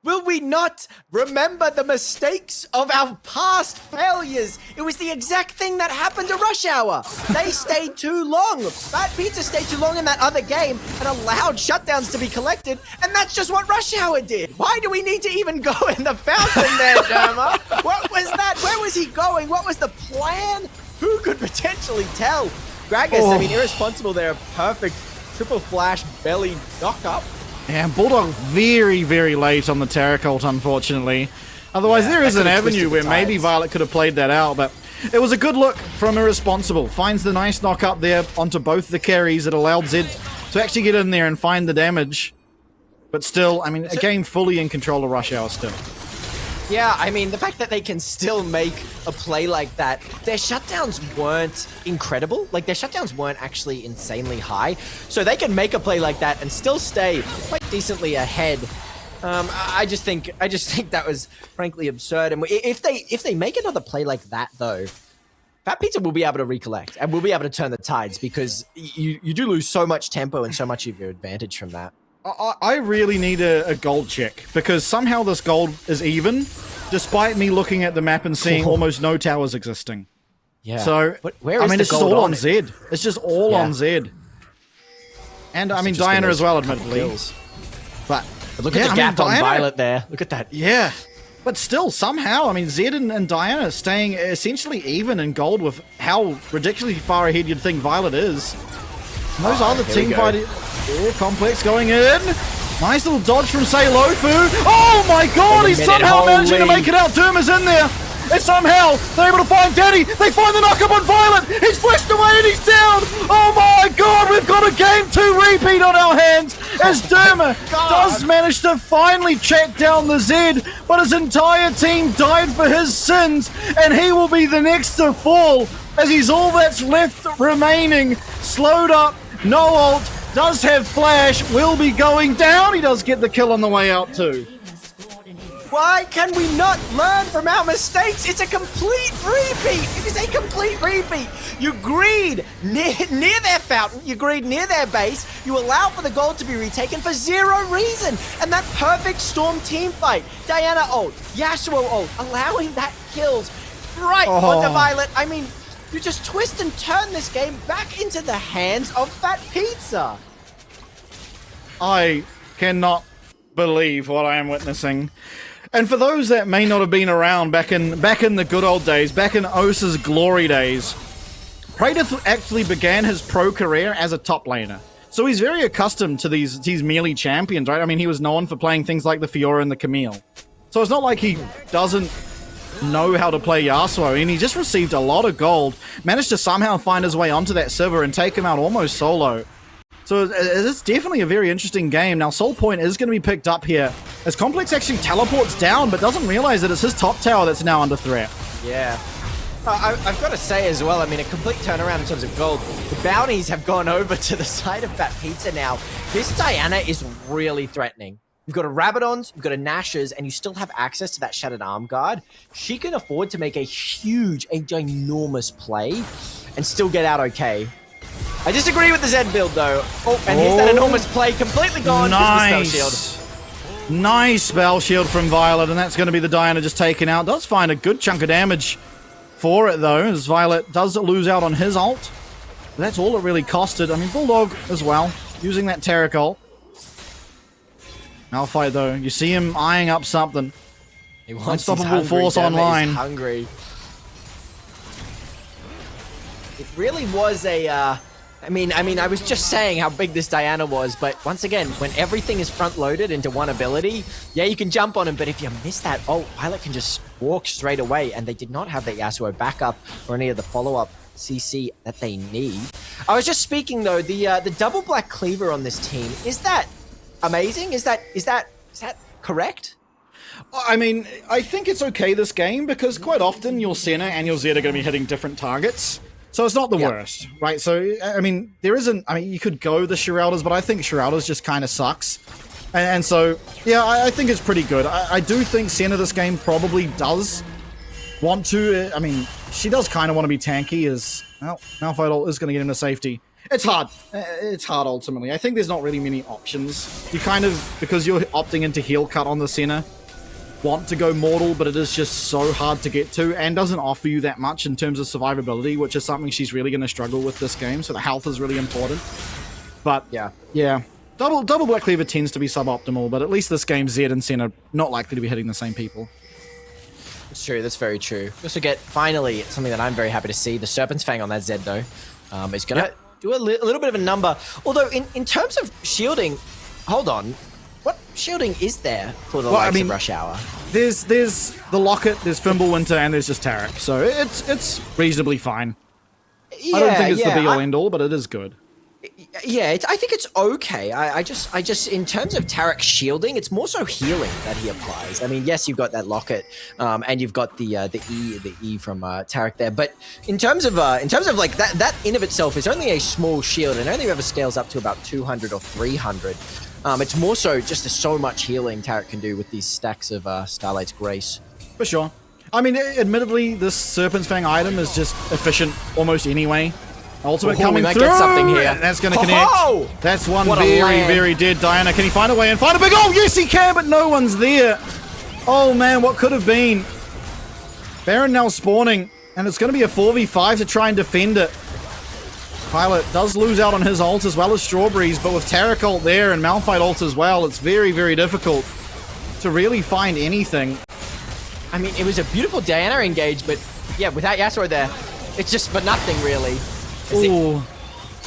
Will we not remember the mistakes of our past failures? It was the exact thing that happened to Rush Hour. They stayed too long. fatpizza stayed too long in that other game and allowed shutdowns to be collected, and that's just what Rush Hour did. Why do we need to even go in the fountain there, Derma? What was that? Where was he going? What was the plan? Who could potentially tell? Gragas, I mean, irresponsible there. Perfect triple flash belly knock up. And Bulldog very, very late on the Taric ult, unfortunately. Otherwise, there is an avenue where maybe Violet could have played that out, but it was a good look from Irresponsible. Finds the nice knock up there onto both the carries that allowed Zed to actually get in there and find the damage. But still, I mean, a game fully in control of Rush Hour still. Yeah, I mean, the fact that they can still make a play like that, their shutdowns weren't incredible. Like, their shutdowns weren't actually insanely high. So they can make a play like that and still stay quite decently ahead. I just think that was frankly absurd. And if they make another play like that, though, fatpizza will be able to recollect and we'll be able to turn the tides, because you do lose so much tempo and so much of your advantage from that. I really need a gold check, because somehow this gold is even, despite me looking at the map and seeing almost no towers existing. Yeah. So, where is I mean, it's just all on Zed. It's just all on Zed. And, I mean, Diana as well, admittedly. But look at the gap on Violet there. Look at that. Yeah. But still, somehow, I mean, Zed and Diana staying essentially even in gold with how ridiculously far ahead you'd think Violet is. And those other team fighting... Complex going in. Nice little dodge from Seilofu. Oh my god, he's somehow managing to make it out. Derma's in there. And somehow they're able to find Danny. They find the knock-up on Violet. He's flashed away and he's down. Oh my god, we've got a game 2 repeat on our hands as Derma does manage to finally track down the Zed, but his entire team died for his sins, and he will be the next to fall as he's all that's left remaining. Slowed up, no ult. Does have flash, will be going down. He does get the kill on the way out too. Why can we not learn from our mistakes? It's a complete repeat. It is a complete repeat. You greed near their fountain. You greed near their base. You allow for the gold to be retaken for zero reason. And that perfect Storm team fight. Diana ult, Yasuo ult, allowing that kills right onto Violet. I mean, you just twist and turn this game back into the hands of fatpizza. I cannot believe what I am witnessing. And for those that may not have been around back in the good old days, back in Osa's glory days, Praedyth actually began his pro career as a top laner. So he's very accustomed to these melee champions, right? I mean, he was known for playing things like the Fiora and the Camille. So it's not like he doesn't know how to play Yasuo, and he just received a lot of gold, managed to somehow find his way onto that server and take him out almost solo. So it's definitely a very interesting game. Now, Soul Point is going to be picked up here, as Complex actually teleports down, but doesn't realize that it's his top tower that's now under threat. Yeah. I've got to say as well, I mean, a complete turnaround in terms of gold. The bounties have gone over to the side of fatpizza now. This Diana is really threatening. You've got a Rabadon's, you've got a Nash's, and you still have access to that Shattered Arm Guard. She can afford to make a ginormous play and still get out okay. I disagree with the Zed build, though. Oh, and here's that enormous play, completely gone. Nice. Spell shield. Nice spell shield from Violet, and that's going to be the Diana just taken out. Does find a good chunk of damage for it, though, as Violet does lose out on his ult. But that's all it really costed. I mean, Bulldog as well, using that Taric ult. Malphite, though, you see him eyeing up something. He wants Unstoppable Force online. He's hungry. It really was a... I mean, I was just saying how big this Diana was, but once again, when everything is front-loaded into one ability, yeah, you can jump on him, but if you miss that ult, Violet can just walk straight away, and they did not have that Yasuo backup or any of the follow-up CC that they need. I was just speaking, though, the double black cleaver on this team, is that amazing? Is that correct? I mean, I think it's okay this game, because quite often your Senna and your Zed are going to be hitting different targets. So it's not the worst, right? So, I mean, you could go the Shireldas, but I think Shireldas just kind of sucks. And so, yeah, I think it's pretty good. I do think Senna this game probably does want to, I mean, she does kind of want to be tanky as, well, Malphite ult is going to get into safety. It's hard. It's hard, ultimately. I think there's not really many options. You kind of, because you're opting into heal cut on the Senna, want to go mortal, but it is just so hard to get to and doesn't offer you that much in terms of survivability, which is something she's really going to struggle with this game. So the health is really important. But yeah, double black cleaver tends to be suboptimal, but at least this game Zed and Sen are not likely to be hitting the same people. It's true. That's very true. We also get finally something that I'm very happy to see. The Serpent's Fang on that Zed though is going to do a little bit of a number. Although in terms of shielding, hold on. What shielding is there for the likes of Rush Hour? There's the Locket, there's Fimbulwinter, and there's just Taric. So it's reasonably fine. Yeah, I don't think it's the be-all end-all, but it is good. Yeah, I think it's okay. I just in terms of Taric shielding, it's more so healing that he applies. I mean, yes, you've got that Locket, and you've got the E from Taric there. But in terms of like that in of itself is only a small shield, and only ever scales up to about 200 or 300. It's more so just there's so much healing Taric can do with these stacks of Starlight's Grace. For sure. I mean, admittedly, this Serpent's Fang item is just efficient almost anyway. Ultimate coming through! Get something here. That's going to connect. That's one very dead Diana. Can he find a way and find a big... Oh, yes, he can, but no one's there. Oh, man, what could have been? Baron now spawning, and it's going to be a 4v5 to try and defend it. Pilot does lose out on his ult as well as Strawberries, but with Taric ult there and Malphite ult as well, it's very difficult to really find anything. I mean, it was a beautiful Diana engage, but yeah, without Yasuo there, it's just for nothing really. Ooh,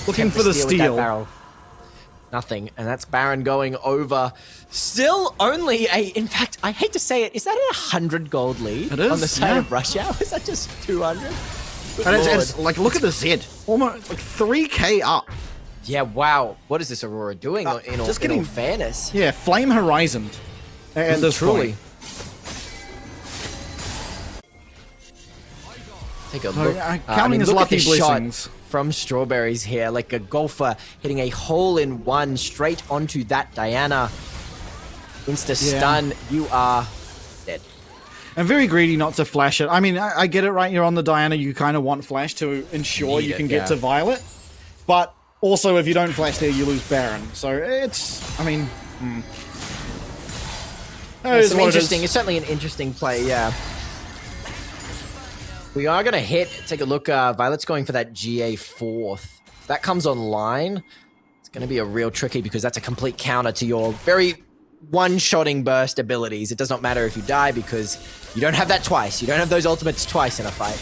looking for the steal. Nothing, and that's Baron going over. Still only in fact, I hate to say it, is that a 100 gold lead it is, on the side of Rush Hour? Is that just 200? And it's like, look at the Zed. Almost like 3k up. Yeah, wow. What is this Aurora doing in all fairness? Yeah, Flame Horizon. And this truly. Take a look. Counting his lucky blessings. From Strawberries here, like a golfer hitting a hole-in-one straight onto that Diana. Insta-stun, you are dead. And very greedy not to flash it. I mean, I get it, right? You're on the Diana, you kind of want flash to ensure you can get to Violet. But also, if you don't flash there, you lose Baron. So it's, I mean... It's certainly an interesting play, yeah. We are going to hit, take a look, Violet's going for that GA 4th. If that comes online, it's going to be a real tricky because that's a complete counter to your very one-shotting burst abilities. It does not matter if you die because you don't have that twice. You don't have those ultimates twice in a fight.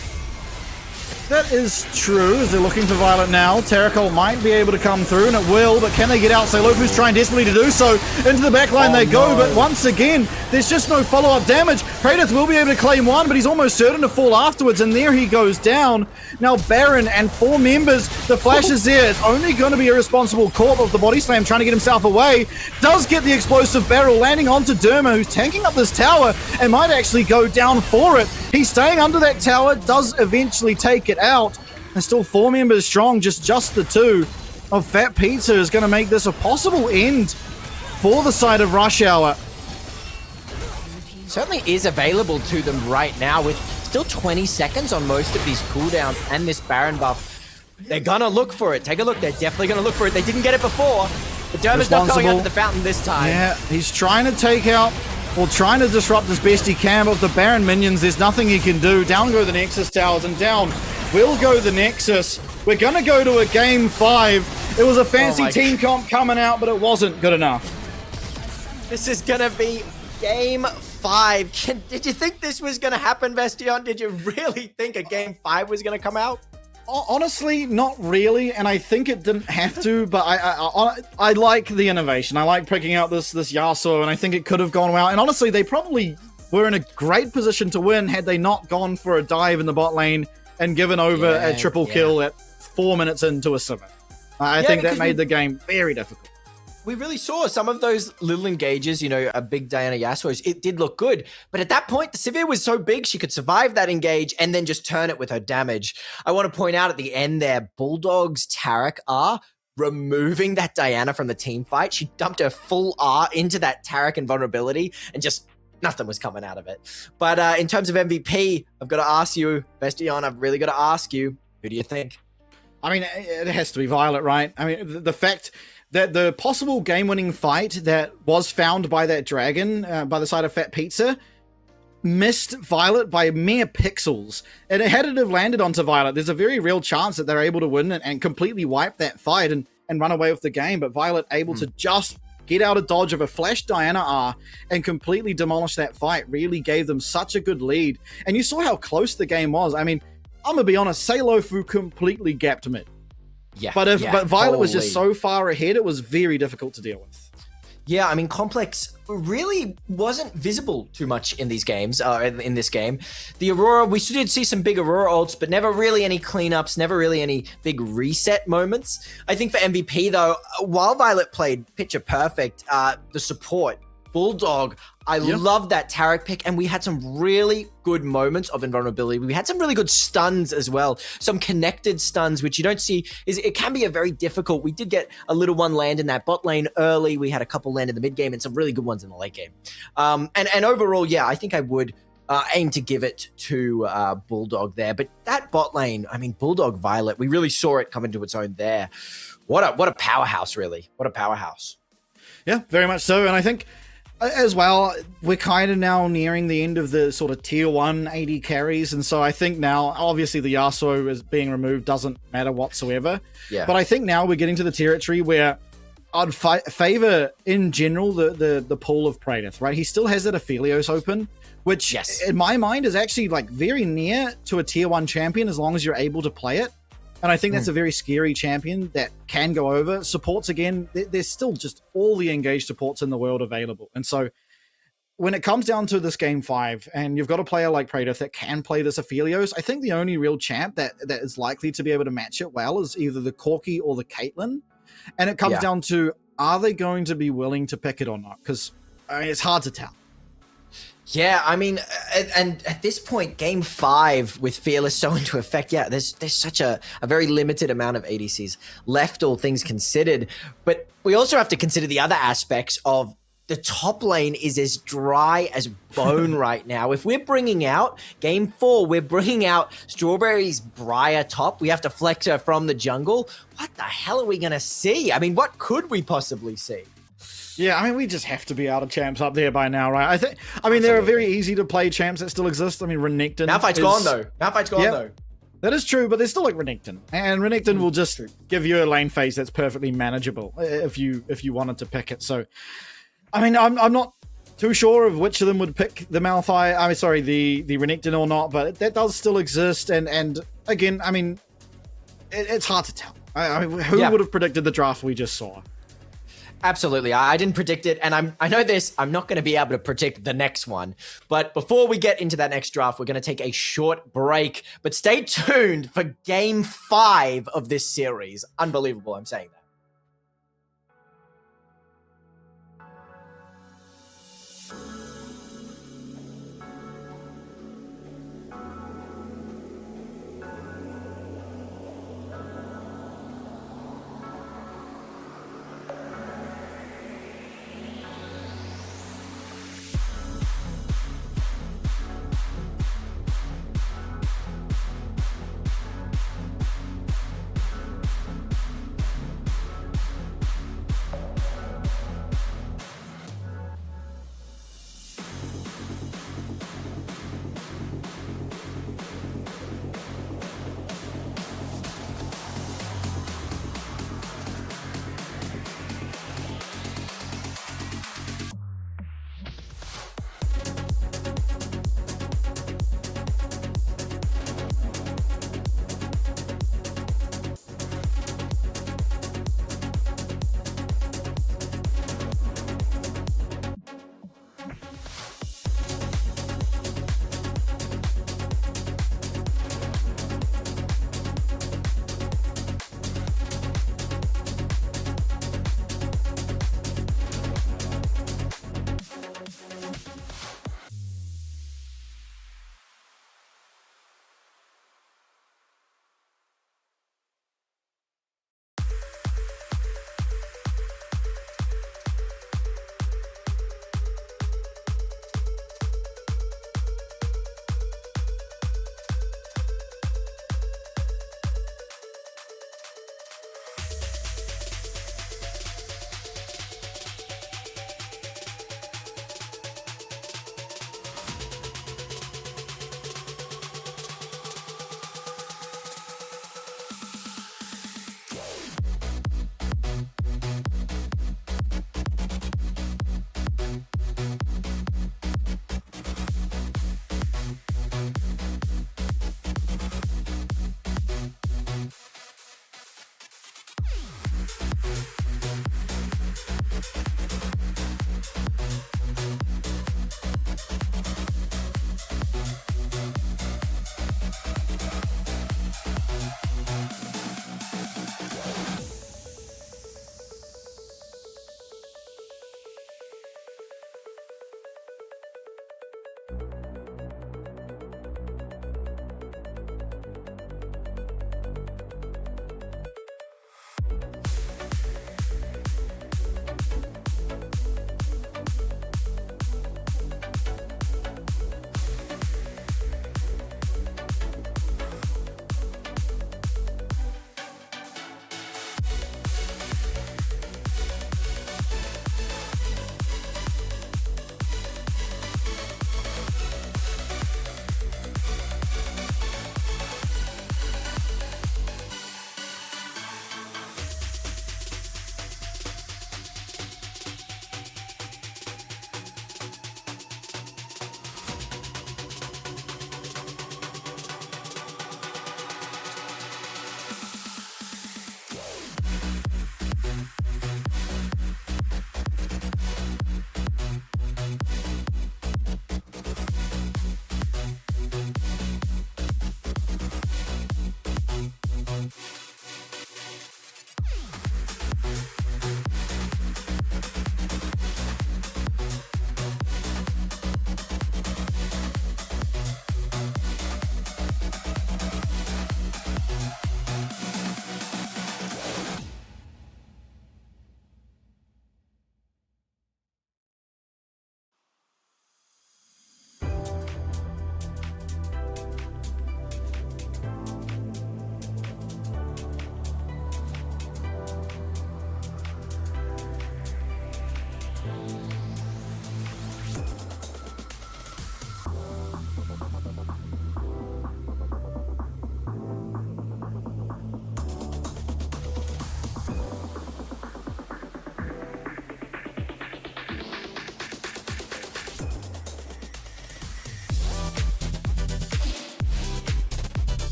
That is true, as they're looking for Violet now. Terracol might be able to come through, and it will, but can they get out? So Lofu's trying desperately to do so. Into the backline they go, but once again, there's just no follow-up damage. Praedyth will be able to claim one, but he's almost certain to fall afterwards, and there he goes down. Now Baron and 4 members, the flash is there. It's only going to be a responsible Corp of the body slam trying to get himself away. Does get the explosive barrel landing onto Derma, who's tanking up this tower and might actually go down for it. He's staying under that tower, does eventually take it out. There's still 4 members strong, just the 2 of fatpizza is going to make this a possible end for the side of Rush Hour. Certainly is available to them right now with still 20 seconds on most of these cooldowns and this Baron buff. They're gonna look for it. Take a look. They're definitely gonna look for it. They didn't get it before. But Derma's not going under the fountain this time. Yeah, he's trying to take out or trying to disrupt as best he can, but the Baron minions, there's nothing he can do. Down go the Nexus towers, and down will go the Nexus. We're gonna go to a game 5. It was a fancy team comp coming out, but it wasn't good enough. This is gonna be game 5. Did you think this was gonna happen, Vestion? Did you really think a game 5 was gonna come out? Honestly, not really, and I think it didn't have to, but I like the innovation. I like picking out this Yasuo, and I think it could have gone well. And honestly, they probably were in a great position to win had they not gone for a dive in the bot lane and given over a triple kill at 4 minutes into a Simic. I think that made the game very difficult. We really saw some of those little engages, you know, a big Diana Yasuo's. It did look good. But at that point, the Sivir was so big, she could survive that engage and then just turn it with her damage. I want to point out at the end there, Bulldog's Taric R removing that Diana from the team fight. She dumped her full R into that Taric invulnerability and just nothing was coming out of it. But in terms of MVP, I've got to ask you, Vestion, I've really got to ask you, who do you think? I mean, it has to be Violet, right? I mean, the fact that the possible game-winning fight that was found by that dragon by the side of fatpizza missed Violet by mere pixels. And had it have landed onto Violet, there's a very real chance that they're able to win and completely wipe that fight and run away with the game. But Violet able to just get out of dodge of a flash Diana R and completely demolish that fight really gave them such a good lead. And you saw how close the game was. I mean, I'm gonna be honest, Seilofu completely gapped mid. Yeah, but Violet was just so far ahead, it was very difficult to deal with. Yeah, I mean, Complex really wasn't visible too much in these games, in this game. The Aurora, we did see some big Aurora ults, but never really any cleanups, never really any big reset moments. I think for MVP, though, while Violet played picture perfect, the support, Bulldog, I love that Taric pick, and we had some really good moments of invulnerability. We had some really good stuns as well, some connected stuns, which you don't see. It can be a very difficult. We did get a little one land in that bot lane early. We had a couple land in the mid game and some really good ones in the late game. And overall, yeah, I think I would aim to give it to Bulldog there. But that bot lane, I mean, Bulldog Violet, we really saw it come into its own there. What a powerhouse, really. What a powerhouse. Yeah, very much so. And I think as well, we're kind of now nearing the end of the sort of tier 1 AD carries, and so I think now, obviously the Yasuo is being removed doesn't matter whatsoever, but I think now we're getting to the territory where I'd favor, in general, the pool of Praedyth, right? He still has that Aphelios open, which in my mind is actually like very near to a tier 1 champion as long as you're able to play it. And I think that's a very scary champion that can go over. Supports, again, there's still just all the engaged supports in the world available. And so when it comes down to this game 5, and you've got a player like Praedyth that can play this Aphelios, I think the only real champ that is likely to be able to match it well is either the Corki or the Caitlyn. And it comes down to, are they going to be willing to pick it or not? Because it's hard to tell. Yeah, I mean, and at this point, game 5 with Fearless so into effect, there's such a very limited amount of ADCs left, all things considered. But we also have to consider the other aspects of the top lane is as dry as bone right now. If we're bringing out game 4, we're bringing out Strawberry's Briar top. We have to flex her from the jungle. What the hell are we going to see? I mean, what could we possibly see? Yeah, I mean, we just have to be out of champs up there by now, right? I mean, there are very easy to play champs that still exist. I mean, Renekton. Malphite's gone, though. Malphite's gone, though. That is true, but there's still like Renekton. And Renekton will just give you a lane phase that's perfectly manageable if you wanted to pick it. So I mean, I'm not too sure of which of them would pick the Malphite. I mean, sorry, the Renekton or not, but that does still exist. And again, I mean, it's hard to tell. I mean, who would have predicted the draft we just saw? Absolutely. I didn't predict it. And I know this, I'm not going to be able to predict the next one. But before we get into that next draft, we're going to take a short break. But stay tuned for game 5 of this series. Unbelievable, I'm saying that.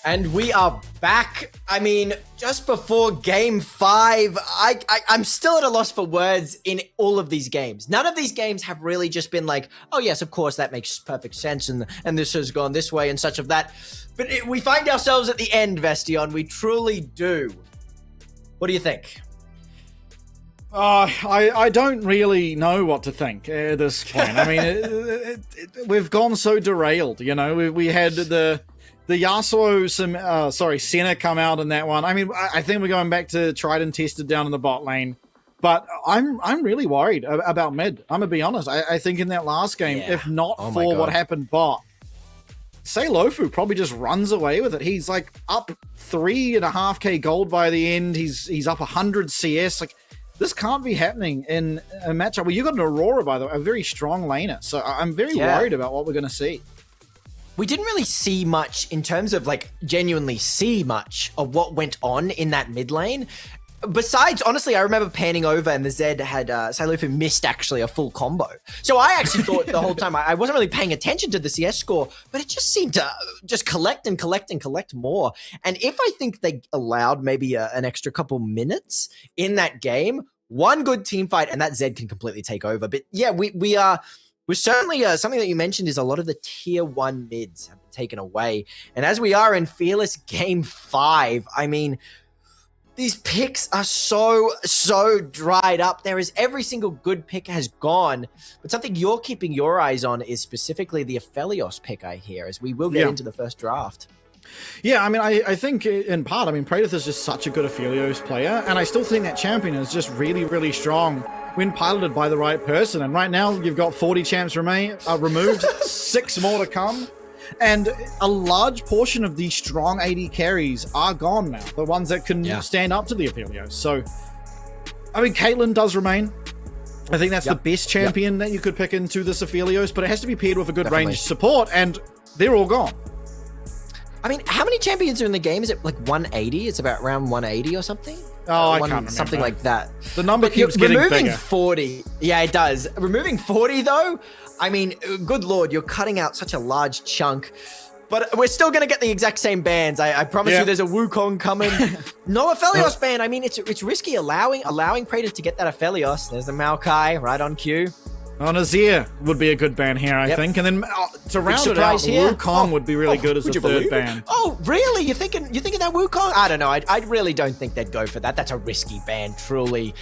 And we are back. I mean, just before game 5, I'm still at a loss for words in all of these games. None of these games have really just been like, oh yes, of course, that makes perfect sense, and this has gone this way and such of that. But we find ourselves at the end, Vestion. We truly do. What do you think? I don't really know what to think at this point. I mean, we've gone so derailed, you know. We had the Yasuo, Senna come out in that one. I mean, I think we're going back to tried and tested down in the bot lane. But I'm really worried about mid. I'm going to be honest. I think in that last game, if not for what happened bot, Seilofu probably just runs away with it. He's like up 3.5k gold by the end. He's up 100 CS. Like, this can't be happening in a matchup where you got an Aurora, by the way, a very strong laner. So I'm very worried about what we're going to see. We didn't really see much in terms of like genuinely see much of what went on in that mid lane. Besides, honestly, I remember panning over and the Zed had Seilofu missed actually a full combo. So I actually thought the whole time I wasn't really paying attention to the CS score, but it just seemed to just collect and collect and collect more. And if I think they allowed maybe an extra couple minutes in that game, one good team fight and that Zed can completely take over. But yeah, we are. We're certainly something that you mentioned is a lot of the tier 1 mids have been taken away. And as we are in Fearless Game 5, I mean, these picks are so dried up. There is every single good pick has gone. But something you're keeping your eyes on is specifically the Aphelios pick, I hear, as we will get into the first draft. Yeah, I mean, I think in part, I mean, Praedyth is just such a good Aphelios player, and I still think that champion is just really, really strong when piloted by the right person. And right now, you've got 40 champs removed, 6 more to come, and a large portion of these strong AD carries are gone now, the ones that can stand up to the Aphelios. So, I mean, Caitlyn does remain. I think that's the best champion that you could pick into this Aphelios, but it has to be paired with a good range support, and they're all gone. I mean, how many champions are in the game? Is it like 180? It's about around 180 or something? Oh, I can't remember. Something like that. The number keeps getting bigger. Removing 40. Yeah, it does. Removing 40, though, I mean, good lord, you're cutting out such a large chunk. But we're still going to get the exact same bans. I promise you there's a Wukong coming. No Aphelios ban. I mean, it's risky allowing Praedyth to get that Aphelios. There's the Maokai right on cue. Oh, Nazir would be a good ban here, I think. And then to round it out, Wukong would be really good as a third ban. Oh, really? You're thinking that Wukong? I don't know. I really don't think they'd go for that. That's a risky ban, truly.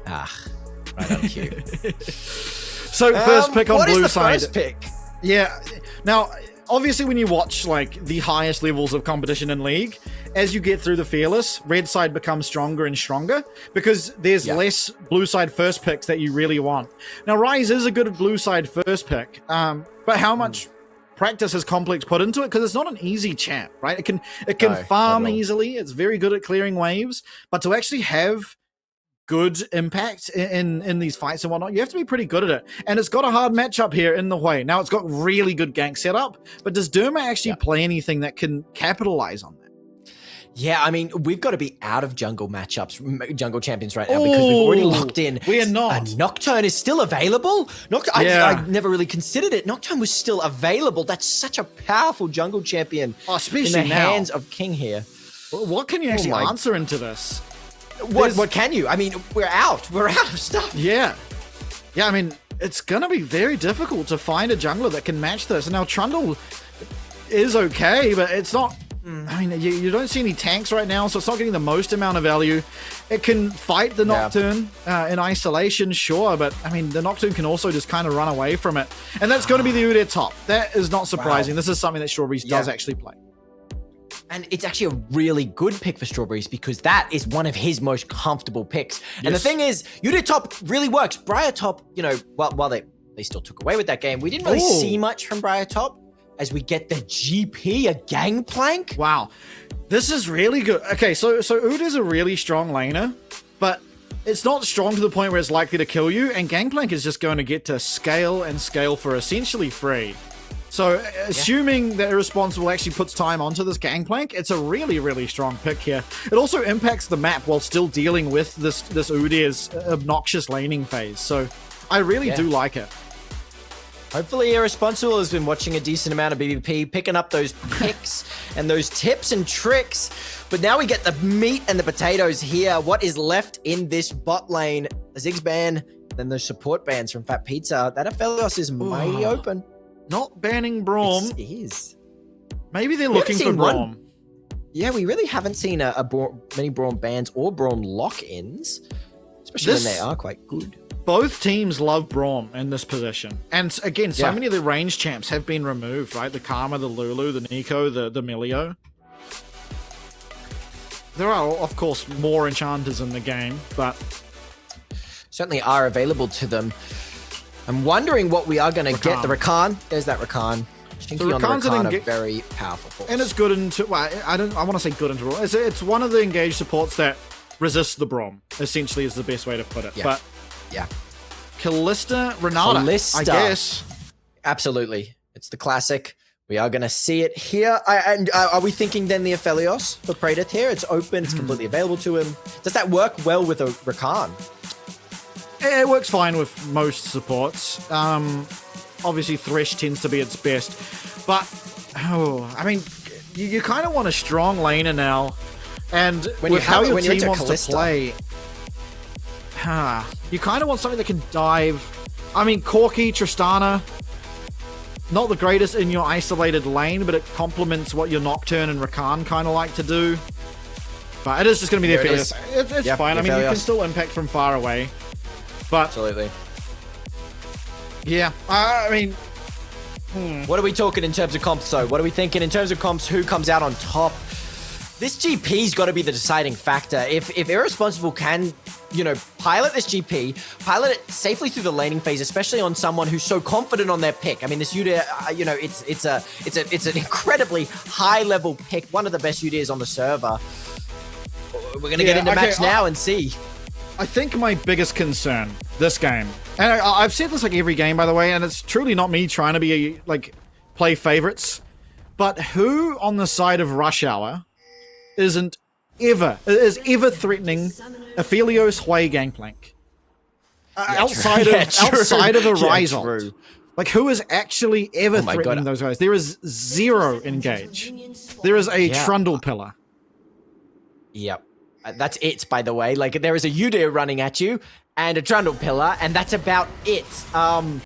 Right on cue. So, first pick on blue side. What is the first pick? Yeah. Now, obviously, when you watch like the highest levels of competition in League, as you get through the Fearless, red side becomes stronger and stronger because there's less blue side first picks that you really want. Now, Ryze is a good blue side first pick, but how much practice has Complex put into it? Because it's not an easy champ, right? It can farm easily. It's very good at clearing waves, but to actually have good impact in these fights and whatnot, you have to be pretty good at it. And it's got a hard matchup here in the way. Now, it's got really good gank setup, but does Derma actually play anything that can capitalize on that? Yeah, I mean, we've got to be out of jungle matchups, jungle champions right now, because we've already locked in. We are not. Nocturne is still available? I never really considered it. Nocturne was still available. That's such a powerful jungle champion in the hands of King here. What can you actually answer into this? What can you? I mean, we're out. We're out of stuff. Yeah. Yeah, I mean, it's going to be very difficult to find a jungler that can match this. And now Trundle is okay, but it's not... I mean, you don't see any tanks right now, so it's not getting the most amount of value. It can fight the Nocturne in isolation, sure, but I mean, the Nocturne can also just kind of run away from it. And that's going to be the Udyr top. That is not surprising. This is something that Strawberries does actually play. And it's actually a really good pick for Strawberries because that is one of his most comfortable picks. And the thing is, Udyr top really works. Briar top, you know, while they still took away with that game, we didn't really see much from Briar top. As we get the GP, a gangplank. Wow. This is really good. Okay, so Udyr's a really strong laner, but it's not strong to the point where it's likely to kill you, and gangplank is just going to get to scale and scale for essentially free. So assuming that Irresponsible actually puts time onto this gangplank, it's a really, really strong pick here. It also impacts the map while still dealing with this Udyr's obnoxious laning phase. So I really do like it. Hopefully Irresponsible has been watching a decent amount of BBP, picking up those picks and those tips and tricks. But now we get the meat and the potatoes here. What is left in this bot lane? A Ziggs ban, then those support bans from fatpizza. That Aphelios is mighty open. Not banning Braum. It is. Maybe they're looking for Braum. Yeah, we really haven't seen many Braum bans or Braum lock-ins, especially when they are quite good. Both teams love Braum in this position. And again, so many of the range champs have been removed, right? The Karma, the Lulu, the Nico, the Milio. There are, of course, more enchanters in the game, but certainly are available to them. I'm wondering what we are going to get. The Rakan. There's that Rakan. Stinky on the Rakan are very powerful force. And it's good into... Well, I want to say good into... It's one of the engaged supports that resists the Braum, essentially, is the best way to put it. Yeah. But yeah. Kalista, Renata, I guess. Absolutely. It's the classic. We are going to see it here. Are we thinking then the Aphelios for Praedyth here? It's open. It's completely available to him. Does that work well with a Rakan? It works fine with most supports. Obviously, Thresh tends to be its best. But, I mean, you kind of want a strong laner now. And with how your team wants to play, you kind of want something that can dive. I mean, Corki, Tristana, not the greatest in your isolated lane, but it complements what your Nocturne and Rakan kind of like to do. But it is just going to be the Aphelios. It's fine. I mean, you can still impact from far away. But absolutely. Yeah, I mean... What are we talking in terms of comps, though? What are we thinking in terms of comps? Who comes out on top? This GP's got to be the deciding factor. If Irresponsible can, pilot this GP, pilot it safely through the laning phase, especially on someone who's so confident on their pick. I mean, this Udyr, it's an incredibly high-level pick, one of the best Udyrs on the server. We're going to get into match now and see. I think my biggest concern this game, and I've said this like every game, by the way, and it's truly not me trying to be play favorites, but who on the side of Rush Hour is ever threatening Aphelios Hui Gangplank outside of a Ryze? Who is actually ever threatening those guys? There is zero engage. There is a Trundle Pillar. Yep. That's it, by the way. There is a Udyr running at you and a Trundle Pillar, and that's about it. And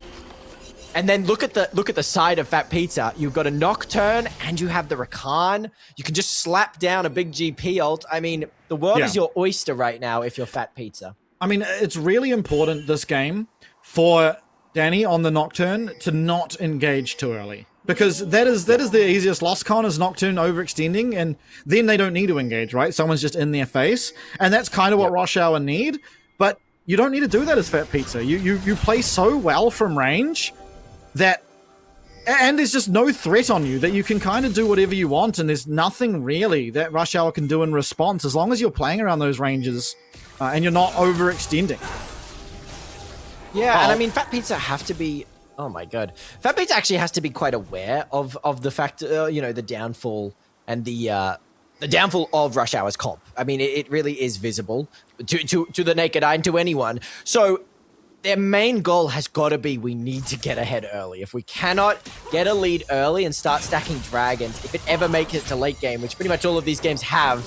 then look at the side of fatpizza. You've got a Nocturne and you have the Rakan. You can just slap down a big GP ult. I mean, the world is your oyster right now if you're fatpizza. I mean, it's really important this game for Danny on the Nocturne to not engage too early. Because that is the easiest loss con is Nocturne overextending, and then they don't need to engage, right? Someone's just in their face, and that's kind of what Rush Hour need. But you don't need to do that as fatpizza. You play so well from range that, and there's just no threat on you that you can kind of do whatever you want, and there's nothing really that Rush Hour can do in response as long as you're playing around those ranges and you're not overextending. Yeah, and I mean, fatpizza have to be. Oh my god. fatpizza actually has to be quite aware of the fact, the downfall and the downfall of Rush Hour's comp. I mean, it really is visible to the naked eye and to anyone. So their main goal has got to be, we need to get ahead early. If we cannot get a lead early and start stacking dragons, if it ever makes it to late game, which pretty much all of these games have,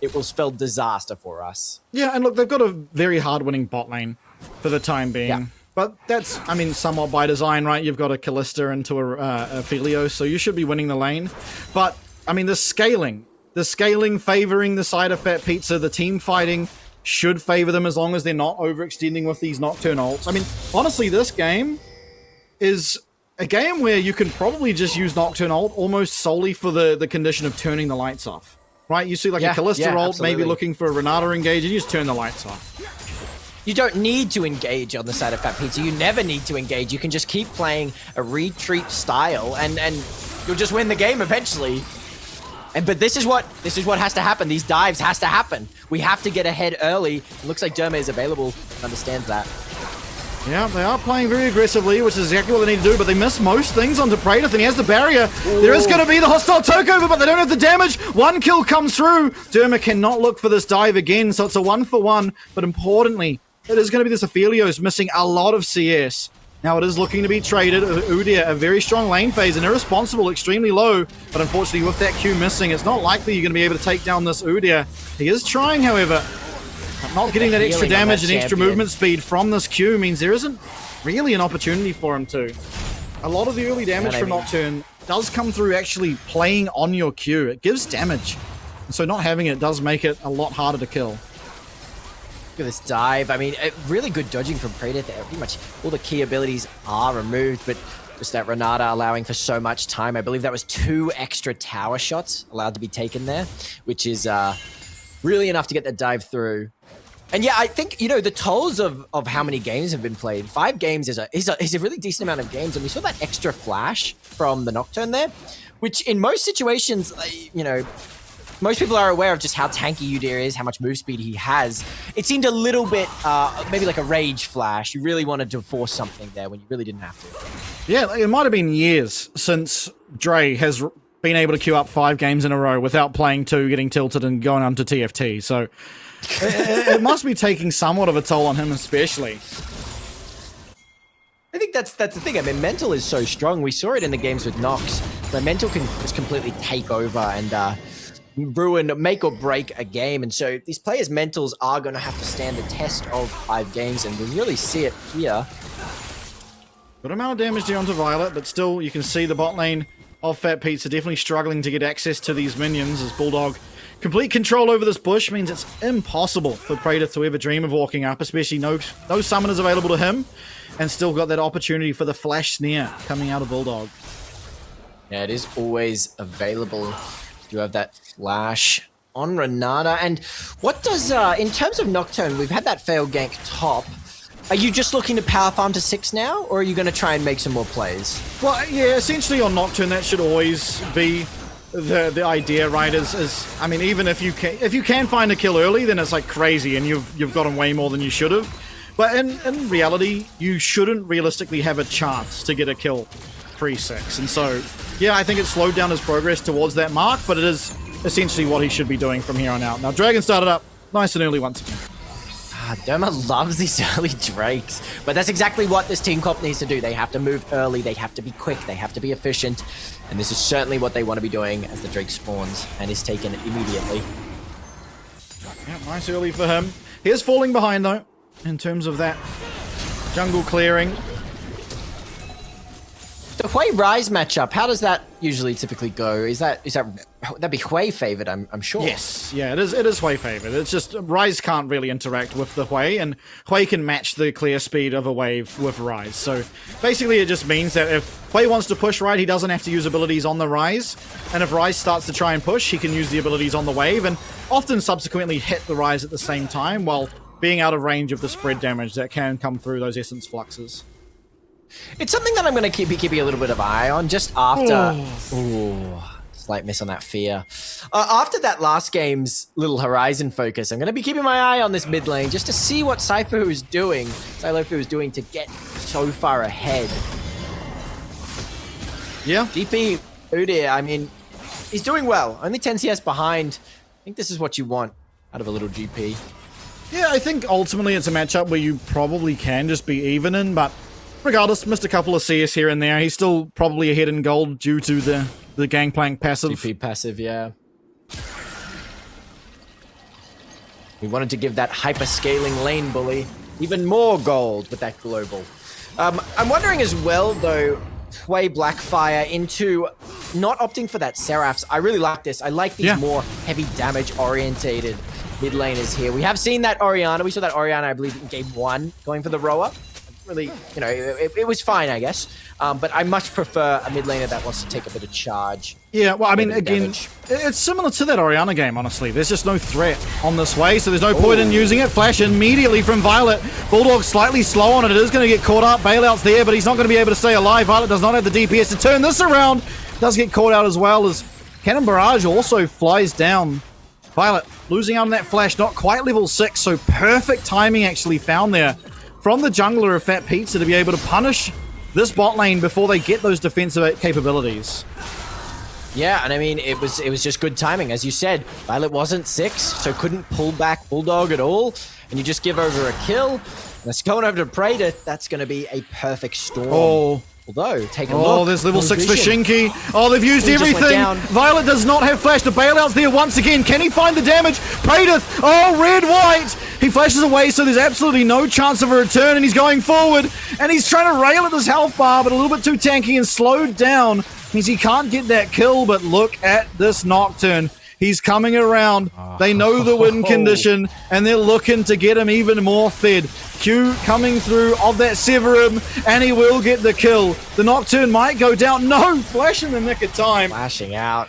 it will spell disaster for us. Yeah, and look, they've got a very hard-winning bot lane for the time being. Yeah. But that's, I mean, somewhat by design, right? You've got a Kalista into a Aphelios, so you should be winning the lane. But, I mean, the scaling favoring the side of fatpizza, the team fighting should favor them as long as they're not overextending with these Nocturne ults. I mean, honestly, this game is a game where you can probably just use Nocturne ult almost solely for the condition of turning the lights off, right? You see a Kalista ult, maybe looking for a Renata engage, and you just turn the lights off. You don't need to engage on the side of fatpizza. You never need to engage. You can just keep playing a retreat style, and you'll just win the game eventually. But this is what has to happen. These dives has to happen. We have to get ahead early. It looks like Derma is available. Understands that. Yeah, they are playing very aggressively, which is exactly what they need to do, but they miss most things onto Praedyth, and he has the barrier. Ooh. There is going to be the hostile takeover, but they don't have the damage. One kill comes through. Derma cannot look for this dive again, so it's a 1-for-1. But importantly, it is going to be this Aphelios missing a lot of CS. Now it is looking to be traded. Udyr, a very strong lane phase and irresponsible, extremely low. But unfortunately, with that Q missing, it's not likely you're going to be able to take down this Udyr. He is trying, however. But not getting that extra damage and extra movement speed from this Q means there isn't really an opportunity for him to. A lot of the early damage from Nocturne does come through actually playing on your Q. It gives damage. And so not having it does make it a lot harder to kill. Look at this dive. I mean, really good dodging from Predator there. Pretty much all the key abilities are removed, but just that Renata allowing for so much time. I believe that was 2 extra tower shots allowed to be taken there, which is really enough to get that dive through. And yeah, I think, you know, the tolls of how many games have been played. 5 games is a really decent amount of games. And we saw that extra flash from the Nocturne there, which in most situations, you know, most people are aware of just how tanky Udyr is, how much move speed he has. It seemed a little bit, maybe like a rage flash. You really wanted to force something there when you really didn't have to. Yeah, it might have been years since Dre has been able to queue up 5 games in a row without playing 2, getting tilted and going on to TFT. So it must be taking somewhat of a toll on him especially. I think that's the thing. I mean, mental is so strong. We saw it in the games with Nox, where mental can just completely take over and ruin, make or break a game. And so these players' mentals are going to have to stand the test of 5 games, and we really see it here. Good amount of damage there onto Violet, but still you can see the bot lane of fatpizza definitely struggling to get access to these minions as Bulldog. Complete control over this bush means it's impossible for Predator to ever dream of walking up, especially no summoners available to him, and still got that opportunity for the flash snare coming out of Bulldog. Yeah, it is always available. You have that flash on Renata. And what does, in terms of Nocturne, we've had that failed gank top. Are you just looking to power farm to 6 now, or are you going to try and make some more plays? Well, yeah, essentially on Nocturne, that should always be the idea, right? Is I mean, even if you can find a kill early, then it's like crazy, and you've gotten way more than you should have. But in reality, you shouldn't realistically have a chance to get a kill pre-6. And so, yeah, I think it slowed down his progress towards that mark, but it is essentially what he should be doing from here on out. Now, Dragon started up nice and early once again. Derma loves these early Drakes, but that's exactly what this team comp needs to do. They have to move early, they have to be quick, they have to be efficient, and this is certainly what they want to be doing as the Drake spawns and is taken immediately. Yeah, nice early for him. He is falling behind, though, in terms of that jungle clearing. The Hui Rise matchup, how does that usually typically go? That'd be Hui favored, I'm sure. Yes, yeah, it is Hui favored. It's just Rise can't really interact with the Hui, and Hui can match the clear speed of a wave with Rise. So basically, it just means that if Hui wants to push right, he doesn't have to use abilities on the Rise, and if Rise starts to try and push, he can use the abilities on the wave, and often subsequently hit the Rise at the same time while being out of range of the spread damage that can come through those Essence Fluxes. It's something that I'm going to be keeping a little bit of eye on just after... Ooh, slight miss on that fear. After that last game's little Horizon focus, I'm going to be keeping my eye on this mid lane just to see what Sylofu is doing to get so far ahead. Yeah. GP Udyr, I mean, he's doing well. Only 10 CS behind. I think this is what you want out of a little GP. Yeah, I think ultimately it's a matchup where you probably can just be even in, but regardless, missed a couple of CS here and there. He's still probably ahead in gold due to the Gangplank passive. GP passive, yeah. We wanted to give that hyper-scaling lane bully even more gold with that global. I'm wondering as well, though, Hui Blackfire into not opting for that Seraphs. I really like this. I like these more heavy damage orientated mid laners here. We have seen that Orianna. We saw that Orianna, I believe, in game 1 going for the Roa. Really, you know, it was fine, I guess. But I much prefer a mid laner that wants to take a bit of charge. Yeah, well, I mean, again, it's similar to that Orianna game, honestly. There's just no threat on this way, so there's no point in using it. Flash immediately from Violet. Bulldog slightly slow on it. It is going to get caught up. Bailout's there, but he's not going to be able to stay alive. Violet does not have the DPS to turn this around. Does get caught out as well as Cannon Barrage also flies down. Violet losing out on that flash, not quite level 6, so perfect timing actually found there from the jungler of fatpizza to be able to punish this bot lane before they get those defensive capabilities. Yeah, and I mean, it was just good timing. As you said, Violet wasn't 6, so couldn't pull back Bulldog at all. and you just give over a kill. And it's going over to Praedyth. That's going to be a perfect storm. Oh. Although, take a look. Oh, there's level 6 for vision. Shinky. Oh, they've used He just went everything. down. Violet does not have flash. The bailout's there once again. Can he find the damage? Praedyth. Oh, red, white. He flashes away, so there's absolutely no chance of a return, and he's going forward. And he's trying to rail at this health bar, but a little bit too tanky and slowed down. Means he can't get that kill, but look at this Nocturne. He's coming around. They know the win condition, and they're looking to get him even more fed. Q coming through of that Severum, and he will get the kill. The Nocturne might go down. No, flash in the nick of time. Flashing out.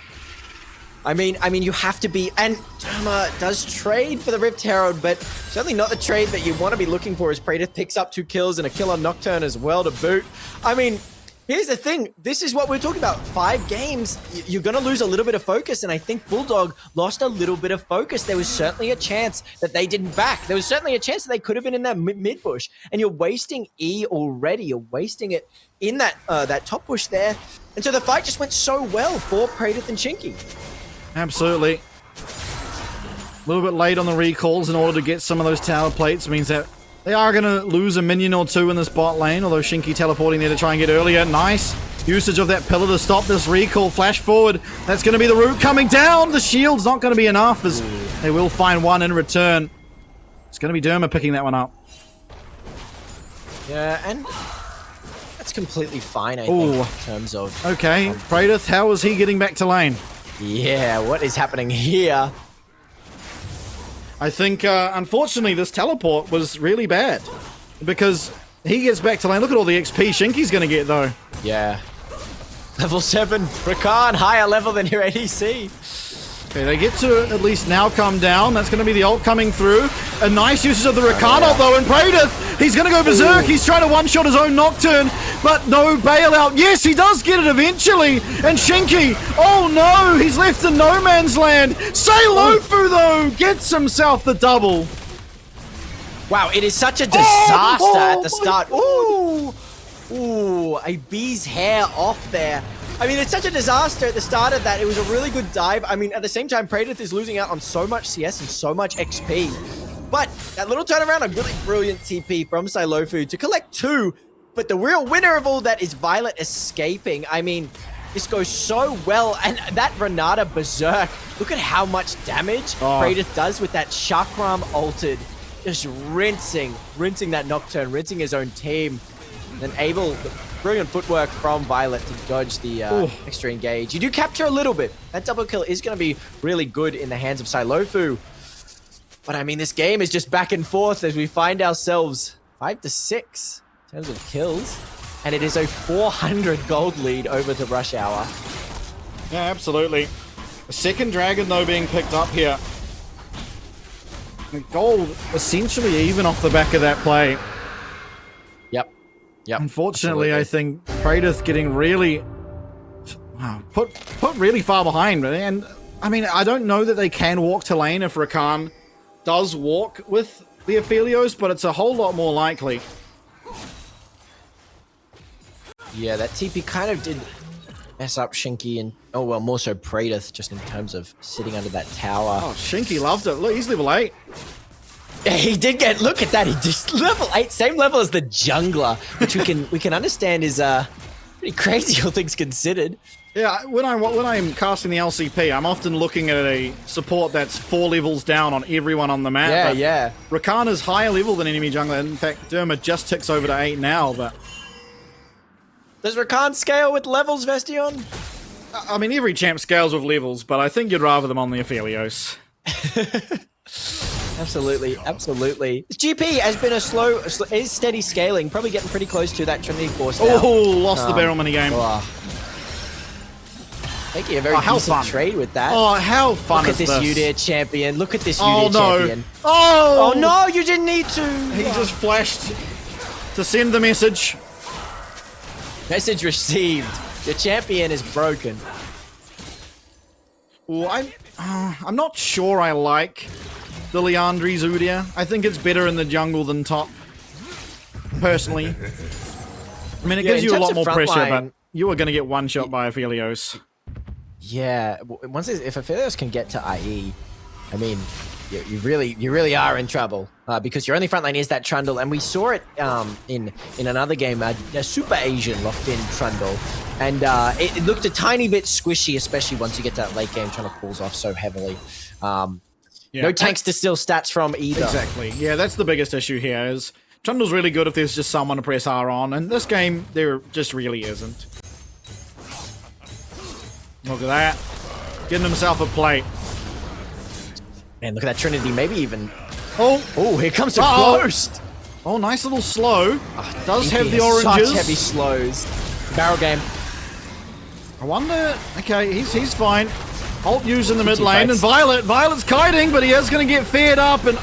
I mean, you have to be, and Derma does trade for the Rift Herald, but certainly not the trade that you want to be looking for as Praedyth picks up 2 kills and a kill on Nocturne as well to boot. I mean, here's the thing. This is what we're talking about. 5 games, you're going to lose a little bit of focus, and I think Bulldog lost a little bit of focus. There was certainly a chance that they didn't back. There was certainly a chance that they could have been in that mid bush, and you're wasting E already. You're wasting it in that that top bush there. And so the fight just went so well for Praedyth and Shinky. Absolutely. A little bit late on the recalls in order to get some of those tower plates means that they are going to lose a minion or 2 in this bot lane, although Shinky teleporting there to try and get earlier. Nice usage of that pillar to stop this recall. Flash forward. That's going to be the root coming down. The shield's not going to be enough as they will find one in return. It's going to be Derma picking that one up. Yeah, and that's completely fine, I think, in terms of... Okay, Praedyth, how is he getting back to lane? Yeah, what is happening here? I think, unfortunately, this teleport was really bad. Because he gets back to lane. Look at all the XP Shinky's going to get, though. Yeah. Level 7, Rakan, higher level than your ADC. Okay, they get to at least now come down. That's going to be the ult coming through. A nice usage of the Rakan ult, though, and Praedyth, he's going to go berserk. He's trying to one-shot his own Nocturne, but no bailout. Yes, he does get it eventually. And Shinky, oh no, he's left in no man's land. Lofu, though, gets himself the double. Wow, it is such a disaster at the start. Ooh, ooh, a bee's hair off there. I mean, it's such a disaster at the start of that. It was a really good dive. I mean, at the same time, Praedyth is losing out on so much CS and so much XP. But that little turnaround, a really brilliant TP from Lofu to collect 2. But the real winner of all that is Violet escaping. I mean, this goes so well. And that Renata Berserk, look at how much damage Praedyth does with that Chakram ulted. Just rinsing that Nocturne, rinsing his own team. And able... Brilliant footwork from Violet to dodge the extra engage. You do capture a little bit. That double kill is going to be really good in the hands of Lofu. But I mean, this game is just back and forth as we find ourselves 5-6 in terms of kills. And it is a 400 gold lead over to Rush Hour. Yeah, absolutely. A second dragon, though, being picked up here. And gold essentially even off the back of that play. Yep. Unfortunately, I think Praedyth getting really put really far behind, and I mean, I don't know that they can walk to lane if Rakan does walk with the Aphelios, but it's a whole lot more likely. Yeah, that TP kind of did mess up Shinky and more so Praedyth just in terms of sitting under that tower. Oh, Shinky loved it. Look, he's level 8. Yeah, he did get. Look at that. He just level 8, same level as the jungler, which we can understand is pretty crazy, all things considered. Yeah, when I'm casting the LCP, I'm often looking at a support that's 4 levels down on everyone on the map. Yeah. Rakan is higher level than enemy jungler. In fact, Derma just ticks over to 8 now. But does Rakan scale with levels, Vestion? I mean, every champ scales with levels, but I think you'd rather them on the Aphelios. Absolutely. This GP has been is steady scaling, probably getting pretty close to that Trinity Force now. Oh, lost the barrel mini game. Making a very decent trade with that. Oh, how fun is this? Look at this Udyr champion. Look at this Udyr champion. Oh no, you didn't need to. He just flashed to send the message. Message received. Your champion is broken. Well, I'm not sure I like the Liandry's Udyr. I think it's better in the jungle than top, personally. I mean, it gives you a lot more pressure, but you are going to get one shot by Aphelios. Yeah, if Aphelios can get to IE, I mean, you really are in trouble because your only front line is that Trundle, and we saw it in another game, a Super Asian locked in Trundle, and it looked a tiny bit squishy, especially once you get to that late game. Trundle pulls off so heavily. No tanks to steal stats from either. Exactly. Yeah, that's the biggest issue here. Is Trundle's really good if there's just someone to press R on, and this game there just really isn't. Look at that, getting himself a plate. Man, look at that Trinity. Maybe even. Oh, here comes the Ghost. Oh, nice little slow. Does have the Such oranges. heavy slows. Barrel game. I wonder. Okay, he's fine. Ult used in the mid lane, and Violet's kiting, but he is going to get fed up, and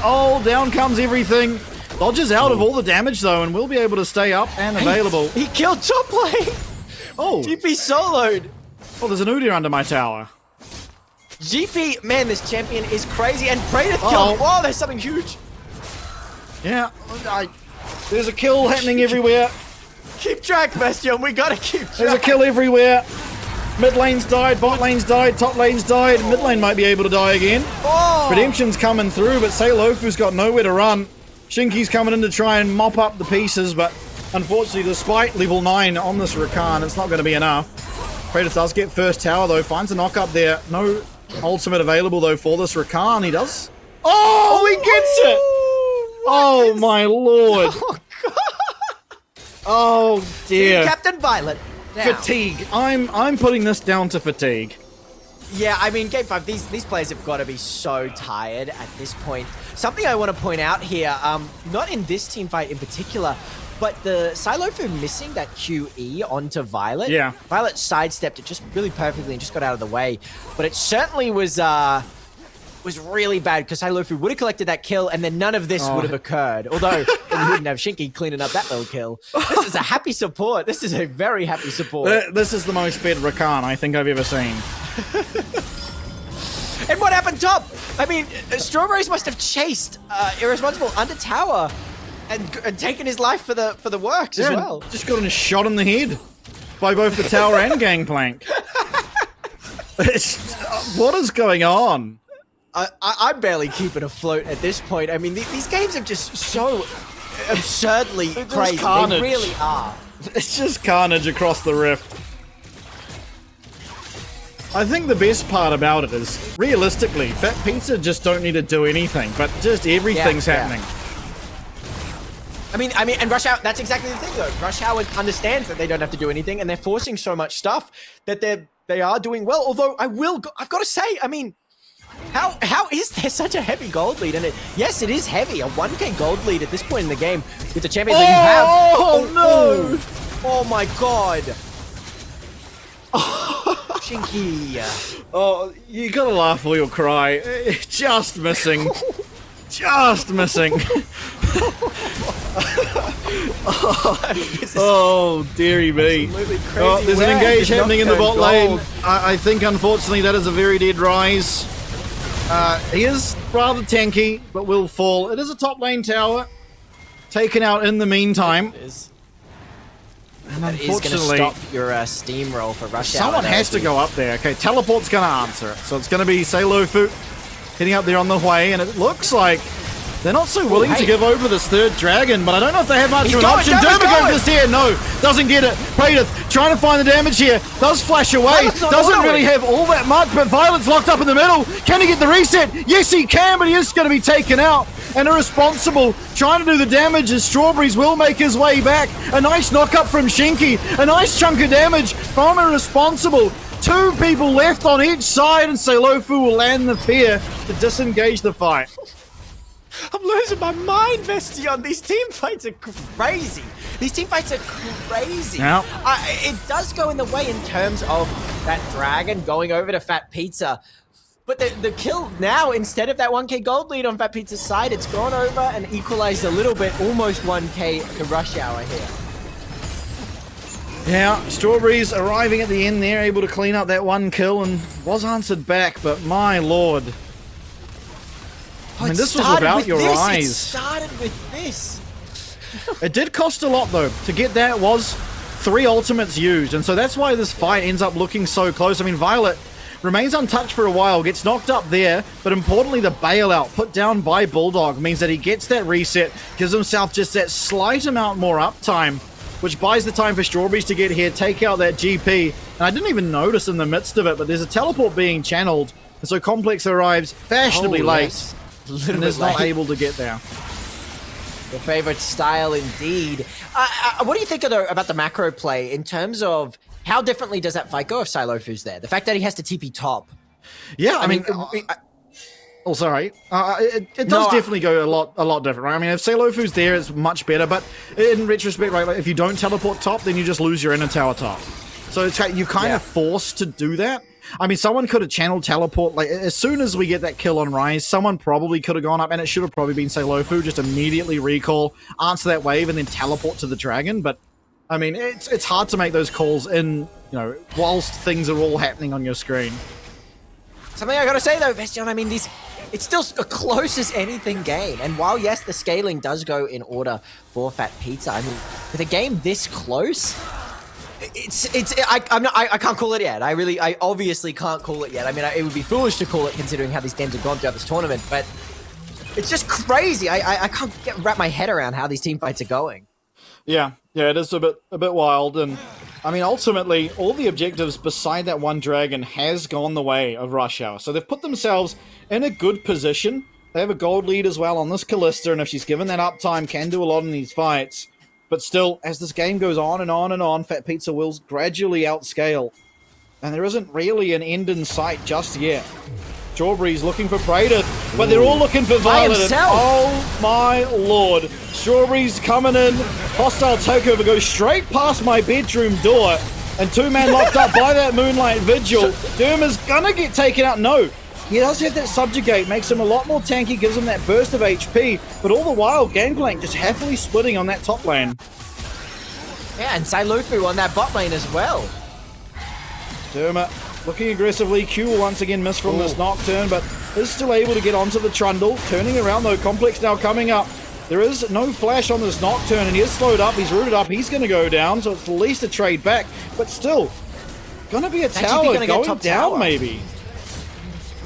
down comes everything. Dodges out of all the damage though, and will be able to stay up and available. He killed top lane. Oh, GP soloed. Oh, there's an Udyr under my tower. GP, man, this champion is crazy, and Praedyth killed. Oh, there's something huge. Yeah, there's a kill happening everywhere. Keep track, Bastion. We gotta keep track. There's a kill everywhere. Mid lane's died, bot lane's died, top lane's died. Mid lane might be able to die again. Redemption's coming through, but Seilofu's got nowhere to run. Shinky's coming in to try and mop up the pieces, but unfortunately, despite level 9 on this Rakan, it's not going to be enough. Praedyth does get first tower though, finds a knock up there. No ultimate available though for this Rakan. He does. Oh, he gets it! Oh my lord! Oh god! Oh dear! Captain Violet. Now. Fatigue. I'm putting this down to fatigue. Yeah, I mean, Game 5, these players have got to be so tired at this point. Something I want to point out here, not in this team fight in particular, but the Seilofu missing that QE onto Violet. Yeah. Violet sidestepped it just really perfectly and just got out of the way. But it certainly was really bad because Seilofu would have collected that kill and then none of this would have occurred. Although we wouldn't have Shinky cleaning up that little kill. This is a happy support. This is a very happy support. This is the most fed Rakan I think I've ever seen. And what happened top? I mean, Strawberries must have chased Irresponsible under tower and taken his life for the works as well. Just got a shot in the head by both the tower and Gangplank. What is going on? I'm barely keeping afloat at this point. I mean, these games are just so absurdly crazy. They really are. It's just carnage across the rift. I think the best part about it is, realistically, fatpizza just don't need to do anything, but just everything's happening. I mean, and Rush Hour, that's exactly the thing though. Rush Hour understands that they don't have to do anything, and they're forcing so much stuff that they are doing well. Although I've got to say, I mean, how is there such a heavy gold lead? And yes, it is heavy. A 1k gold lead at this point in the game with the champions that you have. Oh no! Oh my god! Shinky. Oh, you gotta laugh or you'll cry. Just missing. Just missing. Oh, dearie me. Oh, there's an engage happening in the bot lane. I think, unfortunately, that is a very dead rise. He is rather tanky, but will fall. It is a top lane tower. Taken out in the meantime. And that is going to stop your steamroll for Rush Hour. Someone has to go up there. Okay, Teleport's going to answer it. So it's going to be Seilofu heading up there on the way, and it looks like they're not so willing to give over this third dragon, but I don't know if they have much of an option. Dermagon is here. No, doesn't get it. Praedyth trying to find the damage here. Does flash away. Doesn't really have all that much, but Violet's locked up in the middle. Can he get the reset? Yes, he can, but he is going to be taken out. And Irresponsible trying to do the damage as Strawberries will make his way back. A nice knock up from Shinky. A nice chunk of damage from Irresponsible. Two people left on each side, and Seilofu will land the fear to disengage the fight. I'm losing my mind, Vestion. These team fights are crazy. These team fights are crazy. Yeah. It does go in the way in terms of that dragon going over to fatpizza. But the kill now, instead of that 1k gold lead on fatpizza's side, it's gone over and equalized a little bit, almost 1k to Rush Hour here. Yeah, Strawberries arriving at the end there, able to clean up that one kill and was answered back, but my lord. I mean, this was without your eyes. It started with this. It did cost a lot, though. To get that was 3 ultimates used, and so that's why this fight ends up looking so close. I mean, Violet remains untouched for a while, gets knocked up there, but importantly the bailout put down by Bulldog means that he gets that reset, gives himself just that slight amount more uptime, which buys the time for Strawberries to get here, take out that GP. And I didn't even notice in the midst of it, but there's a teleport being channeled, and so Complex arrives fashionably late and is not able to get there. Your favorite style indeed. What do you think about the macro play in terms of how differently does that fight go if Silofu's there? The fact that he has to TP top. Yeah, I mean, oh, sorry. It does definitely go a lot different, right? I mean, if Silofu's there, it's much better. But in retrospect, right, like if you don't teleport top, then you just lose your inner tower top. So it's, you're kind of forced to do that. I mean, someone could have channeled teleport. Like, as soon as we get that kill on Rise, someone probably could have gone up, and it should have probably been Silofu, just immediately recall, answer that wave, and then teleport to the dragon. But, I mean, it's hard to make those calls in, whilst things are all happening on your screen. Something I gotta say, though, Vestion, I mean, it's still a close as anything game. And while, yes, the scaling does go in order for fatpizza, I mean, with a game this close... I can't call it yet. I obviously can't call it yet. I mean, it would be foolish to call it considering how these games have gone throughout this tournament, but it's just crazy. I can't wrap my head around how these team fights are going. Yeah, it is a bit wild, and I mean, ultimately, all the objectives beside that one dragon has gone the way of Rush Hour. So they've put themselves in a good position. They have a gold lead as well on this Callista, and if she's given that uptime, can do a lot in these fights. But still, as this game goes on and on and on, fatpizza will gradually outscale. And there isn't really an end in sight just yet. Strawberry's looking for Praetor, but they're all looking for Violet. Oh my lord. Strawberry's coming in. Hostile takeover goes straight past my bedroom door. And two-man locked up by that Moonlight Vigil. Derma's gonna get taken out. No. He does have that Subjugate, makes him a lot more tanky, gives him that burst of HP, but all the while, Gangplank just happily splitting on that top lane. Yeah, and Silofu on that bot lane as well. Derma looking aggressively. Q will once again miss from this Nocturne, but is still able to get onto the Trundle. Turning around though, Complex now coming up. There is no flash on this Nocturne, and he is slowed up, he's rooted up, he's going to go down, so it's at least a trade back, but still, going to be a tower going down maybe.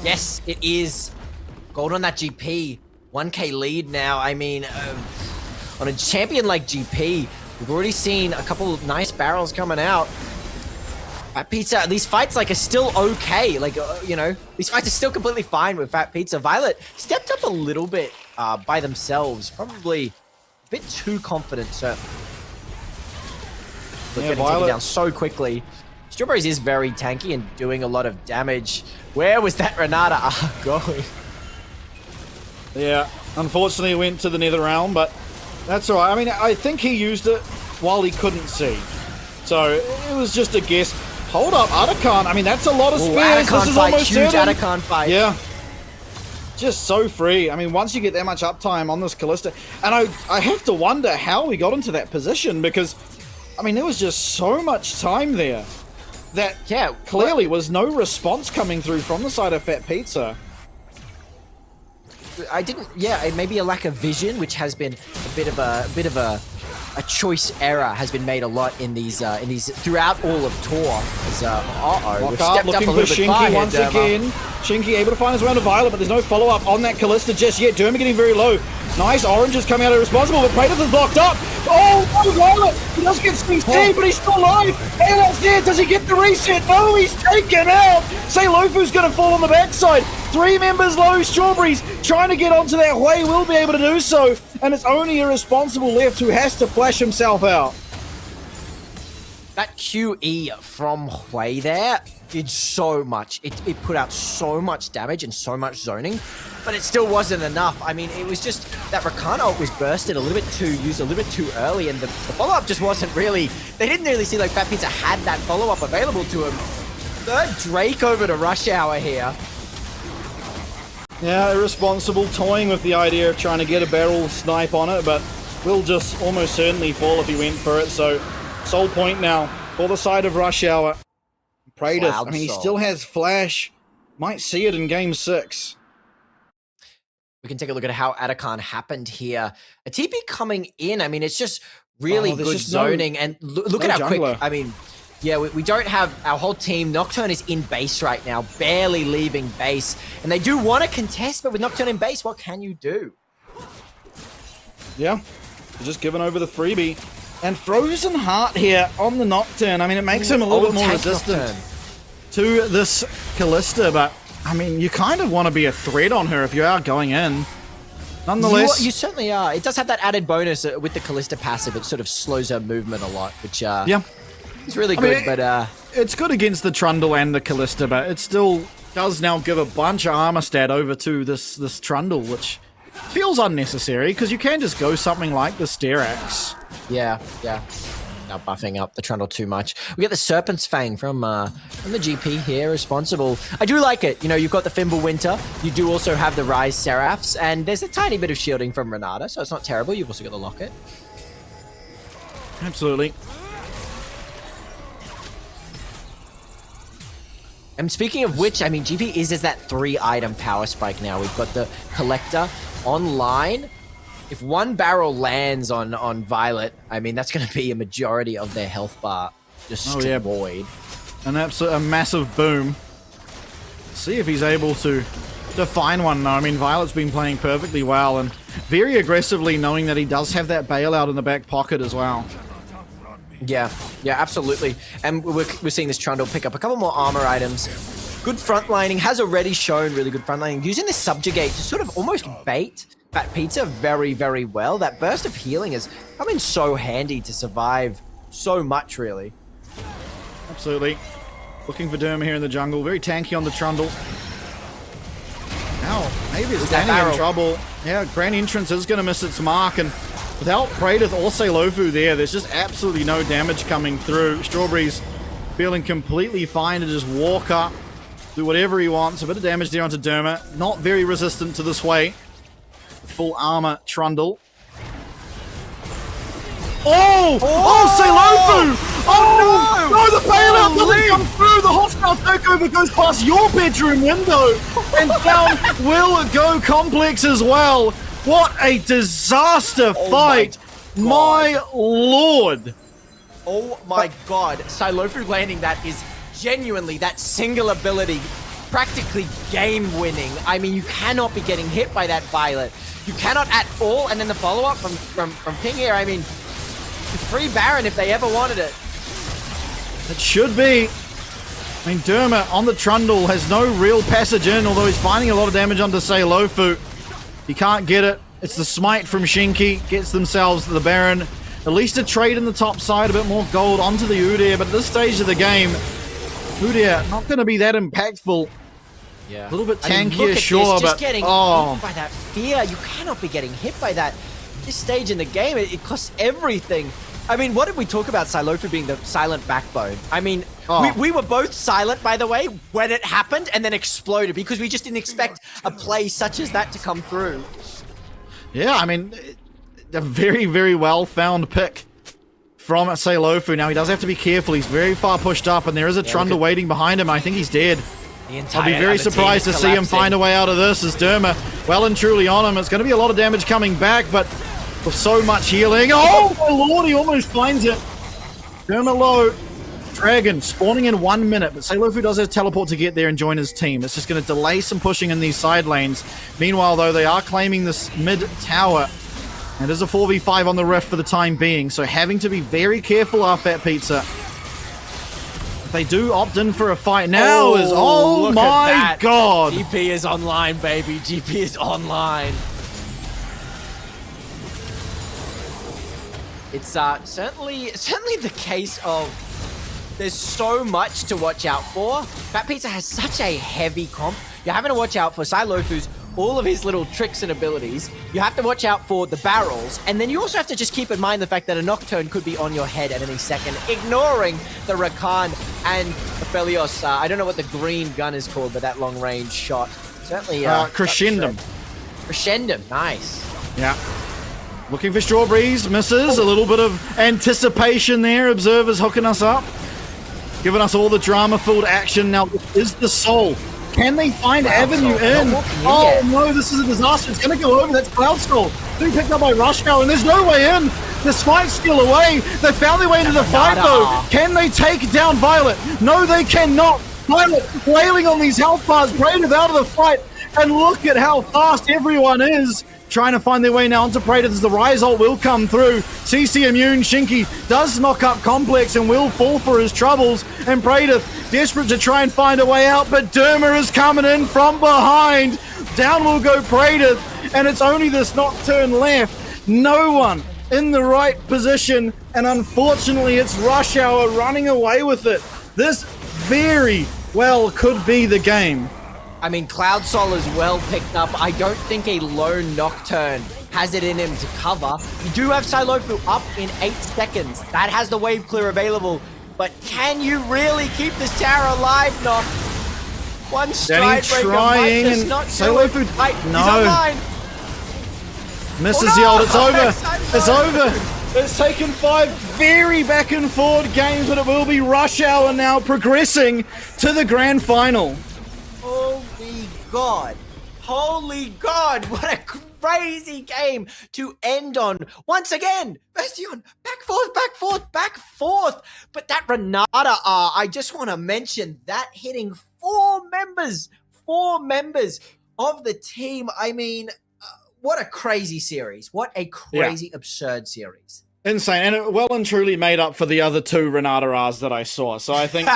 Yes, it is. Gold on that GP. 1k lead now. I mean, on a champion like GP, we've already seen a couple of nice barrels coming out. fatpizza, these fights are still okay. These fights are still completely fine with fatpizza. Violet stepped up a little bit by themselves. Probably a bit too confident, certainly. Getting taken down so quickly. Strawberries is very tanky and doing a lot of damage. Where was that Renata going? Yeah, unfortunately it went to the Nether Realm, but that's alright. I mean, I think he used it while he couldn't see. So, it was just a guess. Hold up, Atakan. I mean, that's a lot of spears. This is almost huge certain. Atakan fight. Yeah. Just so free. I mean, once you get that much uptime on this Callista, and I have to wonder how we got into that position, because, I mean, there was just so much time there. That clearly was no response coming through from the side of fatpizza. Maybe a lack of vision, which has been a bit of a choice error has been made a lot in these throughout all of TOR. We've stepped looking up a for little bit Shinky once again. Shinky able to find his way on to Violet, but there's no follow-up on that Callista just yet. Derma getting very low. Nice, Orange is coming out irresponsible, but Praetor is locked up. Oh, no, Violet! He does get CC, but he's still alive. Violet's there. Does he get the reset? No, he's taken out. Silofu's going to fall on the backside. 3 members low. Strawberries trying to get onto that Hui will be able to do so, and it's only Irresponsible left who has to flash himself out. That QE from Hui there did so much. It put out so much damage and so much zoning, but it still wasn't enough. I mean, it was just that Rakan ult was bursted used a little bit too early, and the follow-up just wasn't really... They didn't really see like fatpizza had that follow-up available to him. Third Drake over to Rush Hour here. Yeah, Irresponsible toying with the idea of trying to get a barrel snipe on it, but will just almost certainly fall if he went for it, so soul point now for the side of Rush Hour. Praetor, I mean, he still has flash. Might see it in game 6. We can take a look at how Atakan happened here. A TP coming in, I mean, it's just really good zoning, and look at how quick, I mean, Yeah, we don't have our whole team. Nocturne is in base right now, barely leaving base. And they do want to contest, but with Nocturne in base, what can you do? Yeah, just giving over the freebie. And Frozen Heart here on the Nocturne. I mean, it makes him a little bit more resistant to this Callista, but I mean, you kind of want to be a threat on her if you are going in. Nonetheless, you certainly are. It does have that added bonus with the Callista passive. It sort of slows her movement a lot, which yeah, is really good. But it's good against the Trundle and the Callista, but it still does now give a bunch of armor stat over to this Trundle, which feels unnecessary because you can just go something like the Sterax. Yeah. Now buffing up the Trundle too much. We get the Serpent's Fang from the GP here, responsible. I do like it. You know, you've got the Fimbulwinter. You do also have the Rise Seraphs, and there's a tiny bit of shielding from Renata, so it's not terrible. You've also got the Locket. Absolutely. And speaking of which, I mean, GP is that 3-item power spike now. We've got the Collector online. If one barrel lands on Violet, I mean, that's going to be a majority of their health bar destroyed. A massive boom. See if he's able to find one now. I mean, Violet's been playing perfectly well and very aggressively, knowing that he does have that bailout in the back pocket as well. Yeah, absolutely. And we're seeing this Trundle pick up a couple more armor items. Good frontlining, has already shown really good frontlining. Using the Subjugate to sort of almost bait fatpizza very, very well. That burst of healing has come in so handy to survive so much, really. Absolutely. Looking for Derma here in the jungle. Very tanky on the Trundle. Now, maybe it's standing in trouble. Yeah, Grand Entrance is going to miss its mark, and without Praedyth or Seilofu there's just absolutely no damage coming through. Strawberry's feeling completely fine to just walk up, do whatever he wants. A bit of damage there onto Derma. Not very resistant to the sway. Full armor Trundle. Oh! Seilofu! Oh no! The bailout doesn't come through! The hostile takeover goes past your bedroom window! And down will go Complex as well! What a disaster fight! My lord! Oh my god. Seilofu landing that is genuinely that single ability, practically game-winning. I mean, you cannot be getting hit by that Violet. You cannot at all, and then the follow-up from Ping here, I mean, it's free Baron if they ever wanted it. It should be. I mean, Derma on the Trundle has no real passage in, although he's finding a lot of damage onto Seilofu. He can't get it. It's the smite from Shinki, gets themselves the Baron. At least a trade in the top side, a bit more gold onto the Udyr, but at this stage of the game, Udyr not going to be that impactful. Yeah. A little bit tankier, I mean, look at sure, this, just but getting hit by that fear. You cannot be getting hit by that. This stage in the game, it costs everything. I mean, what did we talk about Seilofu being the silent backbone? I mean, we were both silent, by the way, when it happened and then exploded because we just didn't expect a play such as that to come through. Yeah, I mean, a very, very well-found pick from Seilofu. Now, he does have to be careful. He's very far pushed up, and there is a Trundle waiting behind him. I think he's dead. I'll be very surprised to see him find a way out of this as Derma well and truly on him. It's going to be a lot of damage coming back, but with so much healing. Oh, my lord, he almost finds it. Derma low. Dragon spawning in 1 minute, but Seilofu does have teleport to get there and join his team. It's just going to delay some pushing in these side lanes. Meanwhile, though, they are claiming this mid tower. And there's a 4v5 on the rift for the time being, so having to be very careful off that pizza. They do opt in for a fight now. Oh my god! GP is online, baby. GP is online. It's certainly the case of there's so much to watch out for. fatpizza has such a heavy comp. You're having to watch out for Seilofu's all of his little tricks and abilities. You have to watch out for the barrels, and then you also have to just keep in mind the fact that a Nocturne could be on your head at any second, ignoring the Rakan and the Felios. I don't know what the green gun is called, but that long-range shot. Certainly, Crescendum. Crescendum, nice. Yeah. Looking for Strawberries, misses. A little bit of anticipation there. Observers hooking us up. Giving us all the drama-filled action. Now, this is the soul. Can they find Avenue in? Oh no, this is a disaster. It's going to go over. That's Cloud Skull. Being picked up by Rush now, and there's no way in. Despite steal away, they found their way into the fight though. Can they take down Violet? No, they cannot. Violet wailing on these health bars. Praetorth out of the fight. And look at how fast everyone is. Trying to find their way now onto Praetorth as the Rise ult will come through. CC immune, Shinky does knock up Complex and will fall for his troubles. And Praetorth desperate to try and find a way out, but Derma is coming in from behind. Down will go Praetorth, and it's only this Nocturne left. No one in the right position, and unfortunately it's Rush Hour running away with it. This very well could be the game. I mean, Cloud Soul is well picked up. I don't think a lone Nocturne has it in him to cover. You do have Silofu up in 8 seconds. That has the wave clear available. But can you really keep this tower alive, Noc? One stride breaker might just not do it. No. He's online. Misses the ult. It's over. It's over. It's taken 5 very back and forward games, but it will be Rush Hour now progressing to the grand final. Holy God. Holy God. What a crazy game to end on. Once again, Bastion, back forth, back forth, back forth. But that Renata I just want to mention that hitting 4 members of the team. I mean, what a crazy series. What a crazy, absurd series. Insane, and it well and truly made up for the other 2 Renata Rs that I saw. So I think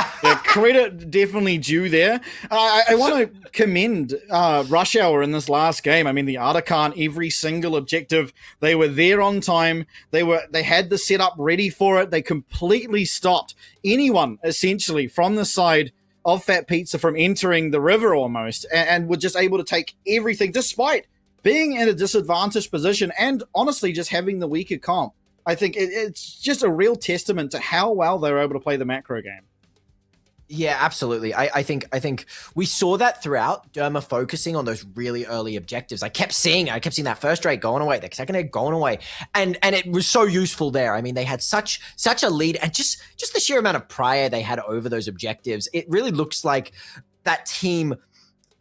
credit definitely due there. I want to commend Rush Hour in this last game. I mean, the Artican, every single objective, they were there on time. They had the setup ready for it. They completely stopped anyone, essentially, from the side of fatpizza from entering the river almost, and were just able to take everything, despite being in a disadvantaged position and honestly just having the weaker comp. I think it's just a real testament to how well they were able to play the macro game. Yeah, absolutely. I think we saw that throughout. Derma focusing on those really early objectives. I kept seeing that first rate going away, the second rate going away, and it was so useful there. I mean, they had such a lead, and just the sheer amount of prior they had over those objectives. It really looks like that team.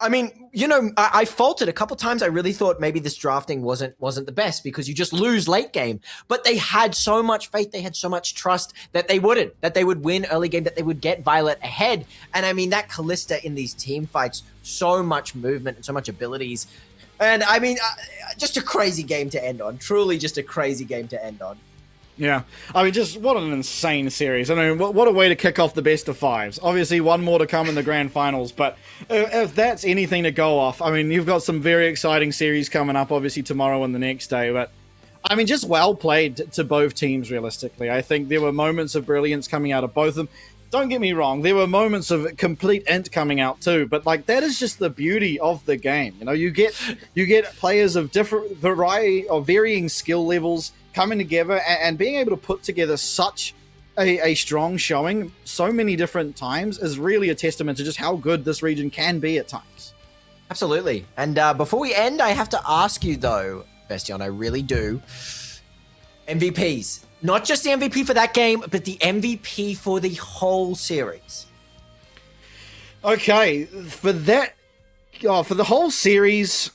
I mean, you know, I faltered a couple times. I really thought maybe this drafting wasn't the best because you just lose late game. But they had so much faith, they had so much trust that they would win early game, that they would get Violet ahead. And I mean, that Callista in these team fights, so much movement and so much abilities. And I mean, just a crazy game to end on. Truly just a crazy game to end on. Yeah, I mean, just what an insane series. I mean, what a way to kick off the best of 5s. Obviously, one more to come in the grand finals, but if that's anything to go off, I mean, you've got some very exciting series coming up, obviously, tomorrow and the next day, but I mean, just well played to both teams, realistically. I think there were moments of brilliance coming out of both of them. Don't get me wrong, there were moments of complete int coming out too, but like that is just the beauty of the game. You know, you get players of different variety of varying skill levels coming together and being able to put together such a strong showing so many different times is really a testament to just how good this region can be at times. Absolutely. And before we end, I have to ask you though, Bastion, I really do. MVPs. Not just the MVP for that game, but the MVP for the whole series. Okay, for that, for the whole series,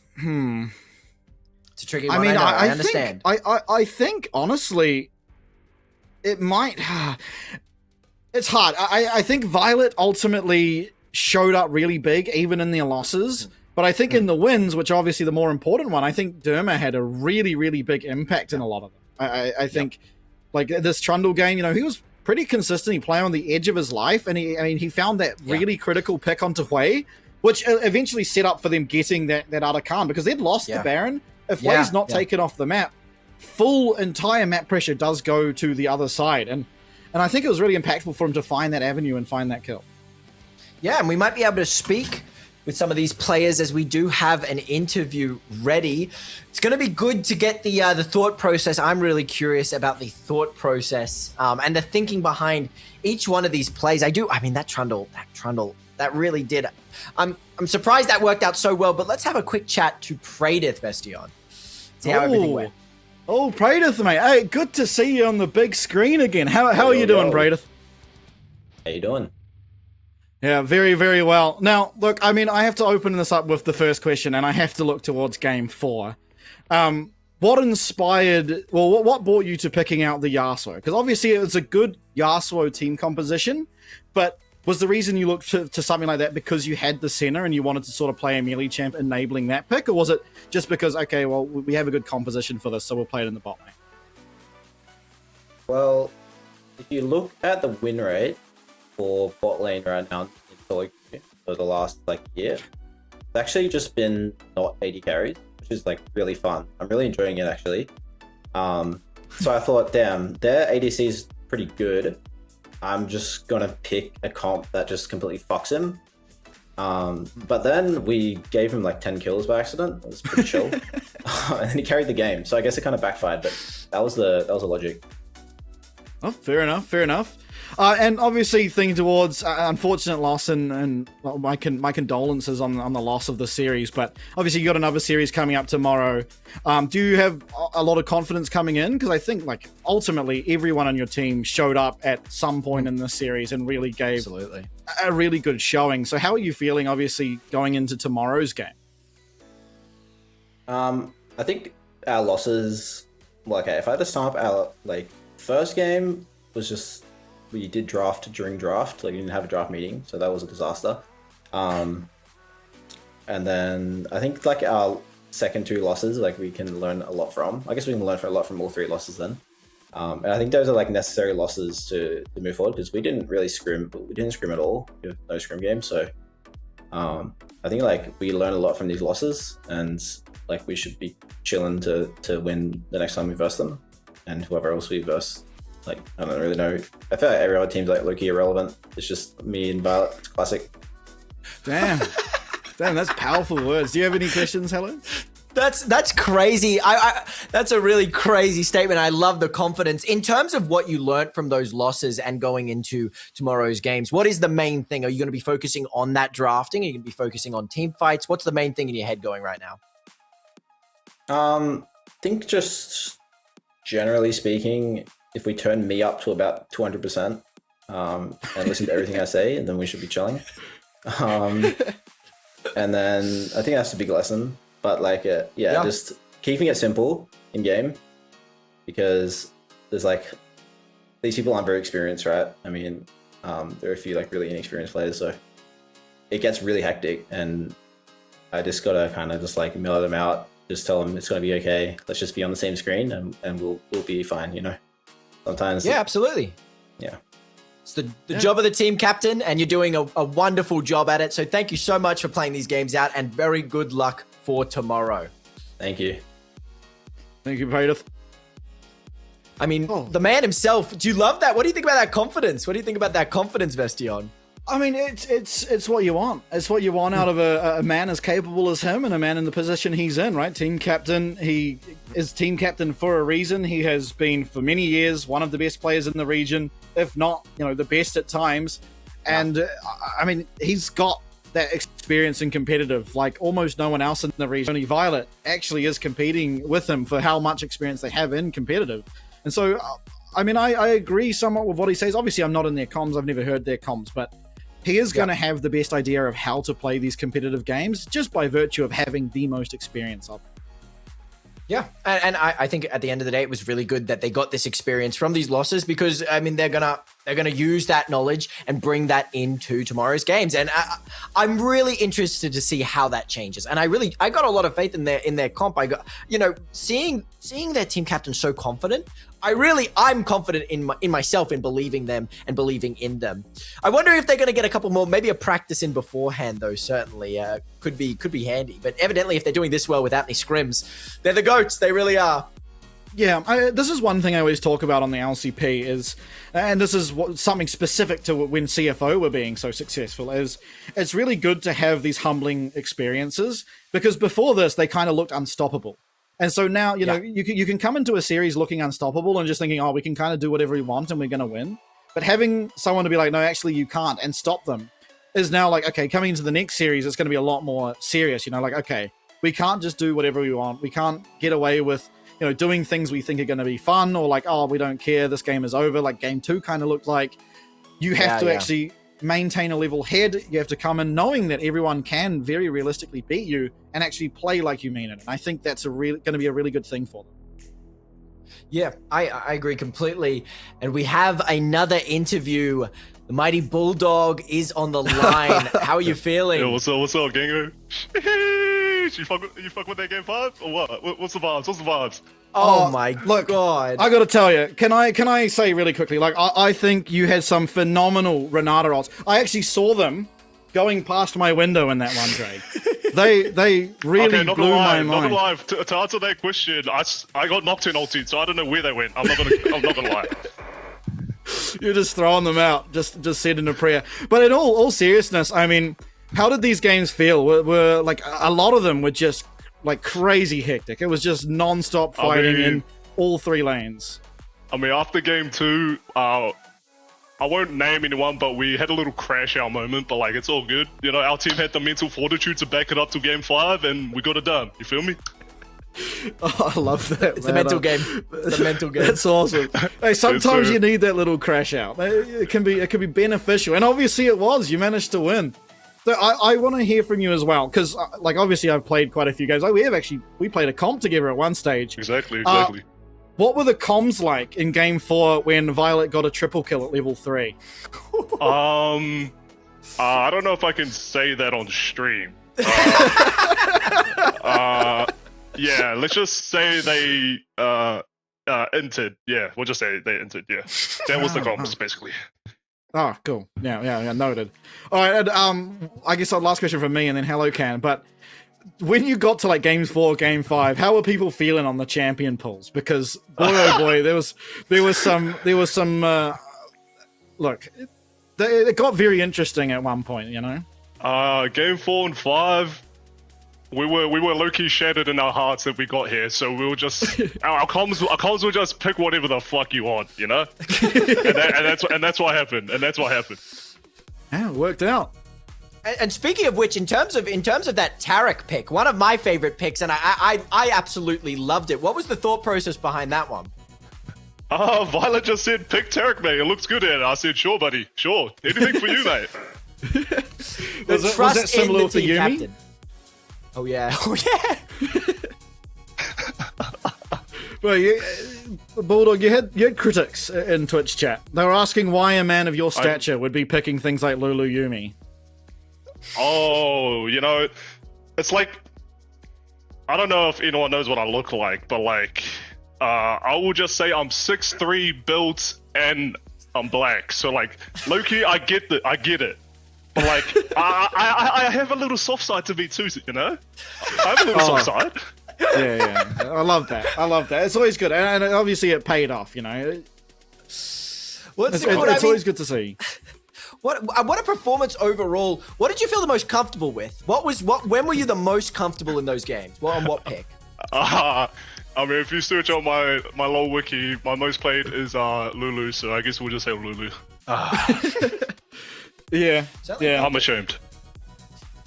It's a tricky one. I mean, I understand. I think honestly, it might. It's hard. I think Violet ultimately showed up really big, even in their losses. But I think in the wins, which are obviously the more important one, I think Derma had a really, really big impact in a lot of them. I think, like this Trundle game, you know, he was pretty consistent. He played on the edge of his life, and he found that really critical pick onto Hui, which eventually set up for them getting that Artican, because they'd lost the Baron. If Hui's not taken off the map, entire map pressure does go to the other side, and I think it was really impactful for him to find that avenue and find that kill. Yeah, and we might be able to speak with some of these players as we do have an interview ready. It's going to be good to get the thought process. I'm really curious about the thought process and the thinking behind each one of these plays. I mean, that Trundle, that really did. I'm surprised that worked out so well, but let's have a quick chat to Praetorth, Bastion. See how everything went. Oh, Praetorth, mate. Hey, good to see you on the big screen again. How are you doing, Praetorth? How you doing? Yeah, very, very well. Now, look, I mean, I have to open this up with the first question, and I have to look towards Game 4. what inspired, well, what brought you to picking out the Yasuo? Because obviously it was a good Yasuo team composition, but was the reason you looked to something like that because you had the center and you wanted to sort of play a melee champ enabling that pick? Or was it just because, okay, well, we have a good composition for this, so we'll play it in the bot lane? Well, if you look at the win rate for bot lane right now in TOR for the last year, it's actually just been not 80 carries, which is really fun. I'm really enjoying it actually. So I thought, damn, their ADC is pretty good. I'm just gonna pick a comp that just completely fucks him. But then we gave him 10 kills by accident. It was pretty chill. And then he carried the game. So I guess it kind of backfired, but that was the logic. Oh, fair enough. And obviously thinking towards unfortunate loss and well, my condolences on the loss of the series, but obviously you got another series coming up tomorrow. Do you have a lot of confidence coming in? Because I think ultimately everyone on your team showed up at some point in this series and really gave a really good showing. So how are you feeling obviously going into tomorrow's game? I think our losses, if I had to sum up our first game was just we did draft during draft, we didn't have a draft meeting, so that was a disaster. And then I think our second two losses, we can learn a lot from. I guess we can learn a lot from all three losses then. And I think those are necessary losses to move forward because we didn't really scrim. We didn't scrim at all. We had no scrim game, so I think we learn a lot from these losses, and we should be chilling to win the next time we verse them. And whoever else we verse, I don't really know. I feel like every other team's low-key irrelevant. It's just me and Violet. It's classic. Damn, that's powerful words. Do you have any questions, Helen? That's crazy. That's a really crazy statement. I love the confidence. In terms of what you learned from those losses and going into tomorrow's games, what is the main thing? Are you going to be focusing on that drafting? Are you going to be focusing on team fights? What's the main thing in your head going right now? I think just generally speaking, if we turn me up to about 200% and listen to everything I say, then we should be chilling. And then I think that's a big lesson. But just keeping it simple in game, because there's these people aren't very experienced, right? I mean, there are a few really inexperienced players, so it gets really hectic, and I just gotta kind of just mellow them out. Just tell them it's going to be okay. Let's just be on the same screen and we'll be fine, Sometimes. Yeah, absolutely. Yeah. It's the job of the team captain, and you're doing a wonderful job at it. So thank you so much for playing these games out, and very good luck for tomorrow. Thank you. Thank you, Paydeth. I mean, the man himself, do you love that? What do you think about that confidence? What do you think about that confidence, Vestion? I mean, it's what you want. It's what you want out of a man as capable as him and a man in the position he's in, right? Team captain. He is team captain for a reason. He has been for many years one of the best players in the region, if not, the best at times. And I mean, he's got that experience in competitive, almost no one else in the region. Only Violet actually is competing with him for how much experience they have in competitive. And so, I mean, I agree somewhat with what he says. Obviously, I'm not in their comms. I've never heard their comms, but he is going to have the best idea of how to play these competitive games just by virtue of having the most experience of it. Yeah, and I think at the end of the day, it was really good that they got this experience from these losses, because I mean they're gonna use that knowledge and bring that into tomorrow's games, and I'm really interested to see how that changes. And I got a lot of faith in their comp. I got seeing their team captain so confident. I'm confident in myself, in believing them and believing in them. I wonder if they're going to get a couple more, maybe a practice in beforehand, though. Certainly could be handy. But evidently, if they're doing this well without any scrims, they're the GOATs. They really are. Yeah, this is one thing I always talk about on the LCP is, and this is something specific to when CFO were being so successful, is it's really good to have these humbling experiences, because before this, they kind of looked unstoppable. And so now, you can come into a series looking unstoppable and just thinking, oh, we can kind of do whatever we want and we're going to win. But having someone to be like, no, actually you can't, and stop them, is now okay, coming into the next series, it's going to be a lot more serious. Okay, we can't just do whatever we want. We can't get away with, doing things we think are going to be fun, or oh, we don't care, this game is over. Like game 2 kind of looked like. You have to actually maintain a level head. You have to come in knowing that everyone can very realistically beat you and actually play like you mean it. And I think that's going to be a really good thing for them. Yeah, I agree completely. And we have another interview. The mighty Bulldog is on the line. How are you feeling? Yo, what's up, Gango? You fuck with that game 5 or what? What's the vibes? Oh my look, god! I got to tell you, can I say really quickly? Like, I think you had some phenomenal Renata rolls. I actually saw them going past my window in that one trade. They really blew my mind. Not gonna lie. To answer that question, I got knocked in ulti, so I don't know where they went. I'm not gonna lie. You're just throwing them out, just said in a prayer. But in all seriousness, I mean, how did these games feel? Were like a lot of them were just like crazy hectic. It was just non-stop fighting in all 3 lanes. I mean, after game 2, I won't name anyone, but we had a little crash out moment. But like, it's all good. You know, our team had the mental fortitude to back it up to game 5, and we got it done. You feel me? Oh, I love that. It's the mental game. It's the mental game. That's awesome. Hey, sometimes you need that little crash out. It can be beneficial, and obviously it was. You managed to win. So I want to hear from you as well, because like obviously I've played quite a few games. Like we played a comp together at one stage. Exactly. What were the comms like in game 4 when Violet got a triple kill at level 3? I don't know if I can say that on stream. Yeah, let's just say they entered. Yeah, we'll just say they entered. Yeah, that was the comps basically. Oh, cool. Yeah, noted. All right, and, I guess our last question from me, and then hello, Can. But when you got to like game 4, game 5, how were people feeling on the champion pools? Because boy, oh boy, there was some. Look, it got very interesting at one point. You know. Game 4 and 5. We were low-key shattered in our hearts that we got here, so we were just our comms will just pick whatever the fuck you want, you know, and that's what happened, Yeah, it worked out. And speaking of which, in terms of that Tarek pick, one of my favorite picks, and I absolutely loved it. What was the thought process behind that one? Violet just said pick Tarek, mate. It looks good, and I said sure, buddy, sure, anything for you, mate. was that similar to Yumi? Captain. Oh yeah. Well, Bulldog, you had critics in Twitch chat. They were asking why a man of your stature would be picking things like Lulu Yumi. Oh, you know, it's like, I don't know if anyone knows what I look like, but like, I will just say I'm 6'3", built, and I'm black. So like, low-key, I get it. But like, I have a little soft side to me too, you know? I have a little soft side. Yeah. I love that. It's always good. And obviously it paid off, you know? It's always good to see. What a performance overall. What did you feel the most comfortable with? When were you the most comfortable in those games? On what pick? I mean, if you search on my LoL wiki, my most played is Lulu, so I guess we'll just say Lulu. Yeah. I'm ashamed.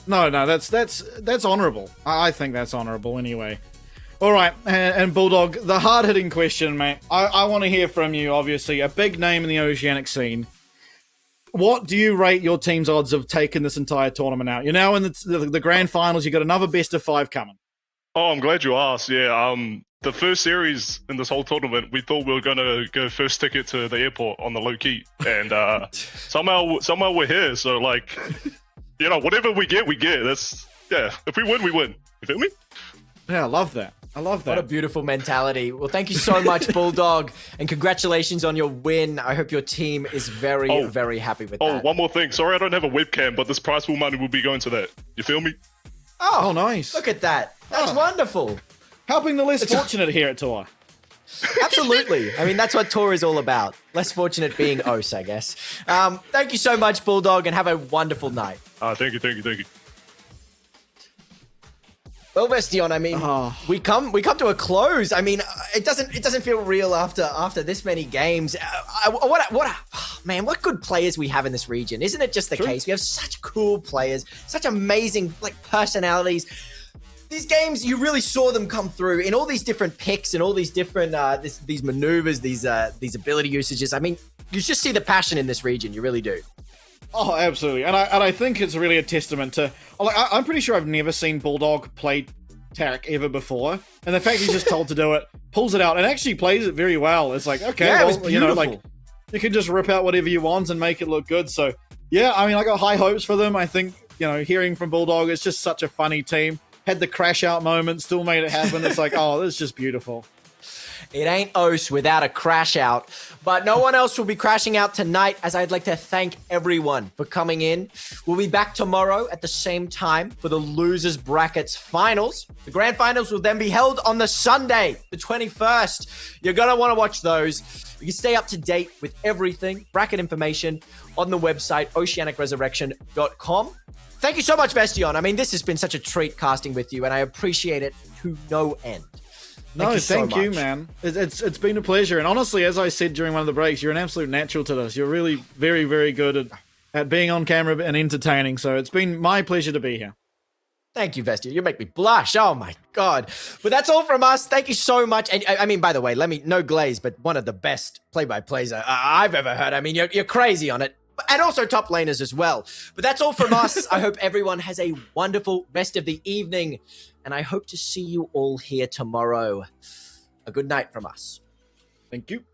No, that's honourable. I think that's honourable anyway. All right, and Bulldog, the hard-hitting question, mate. I want to hear from you, obviously. A big name in the Oceanic scene. What do you rate your team's odds of taking this entire tournament out? You're now in the grand finals. You've got another best of 5 coming. Oh, I'm glad you asked. Yeah, the first series in this whole tournament, we thought we were going to go first ticket to the airport on the low key. And somehow we're here. So, like, you know, whatever we get, we get. If we win, we win. You feel me? Yeah, I love that. What a beautiful mentality. Well, thank you so much, Bulldog, and congratulations on your win. I hope your team is very, very happy with that. Oh, one more thing. Sorry I don't have a webcam, but this prize pool money will be going to that. You feel me? Oh, nice. Look at that. That's wonderful. Helping the less fortunate here at TOR. Absolutely. I mean, that's what TOR is all about. Less fortunate being Ose, I guess. Thank you so much, Bulldog, and have a wonderful night. Thank you. Well, Vestion, I mean, we come to a close. I mean, it doesn't feel real after this many games. What good players we have in this region. Isn't it just the case? We have such cool players, such amazing personalities. These games, you really saw them come through in all these different picks and all these different these maneuvers, these ability usages. I mean, you just see the passion in this region. You really do. Oh, absolutely, and I think it's really a testament to. Like, I'm pretty sure I've never seen Bulldog play Tarek ever before, and the fact he's just told to do it, pulls it out, and actually plays it very well. It's like, okay, Yeah, it was well, you know, like beautiful. you can just rip out whatever you want and make it look good. So yeah, I mean, I got high hopes for them. I think, you know, hearing from Bulldog, it's just such a funny team. Had the crash out moment, still made it happen. It's like, oh, this is just beautiful. It ain't O's without a crash out. But no one else will be crashing out tonight, as I'd like to thank everyone for coming in. We'll be back tomorrow at the same time for the Losers Brackets Finals. The Grand Finals will then be held on the Sunday, the 21st. You're going to want to watch those. You can stay up to date with everything, bracket information, on the website, oceanicresurrection.com. Thank you so much, Vestion. I mean, this has been such a treat casting with you, and I appreciate it to no end. Thank you, man. It's been a pleasure. And honestly, as I said during one of the breaks, you're an absolute natural to this. You're really very, very good at being on camera and entertaining. So it's been my pleasure to be here. Thank you, Vestia. You make me blush. Oh my God. But that's all from us. Thank you so much. And I mean, by the way, no glaze, but one of the best play-by-plays I've ever heard. I mean, you're crazy on it. And also top laners as well. But that's all from us. I hope everyone has a wonderful rest of the evening. And I hope to see you all here tomorrow. A good night from us. Thank you.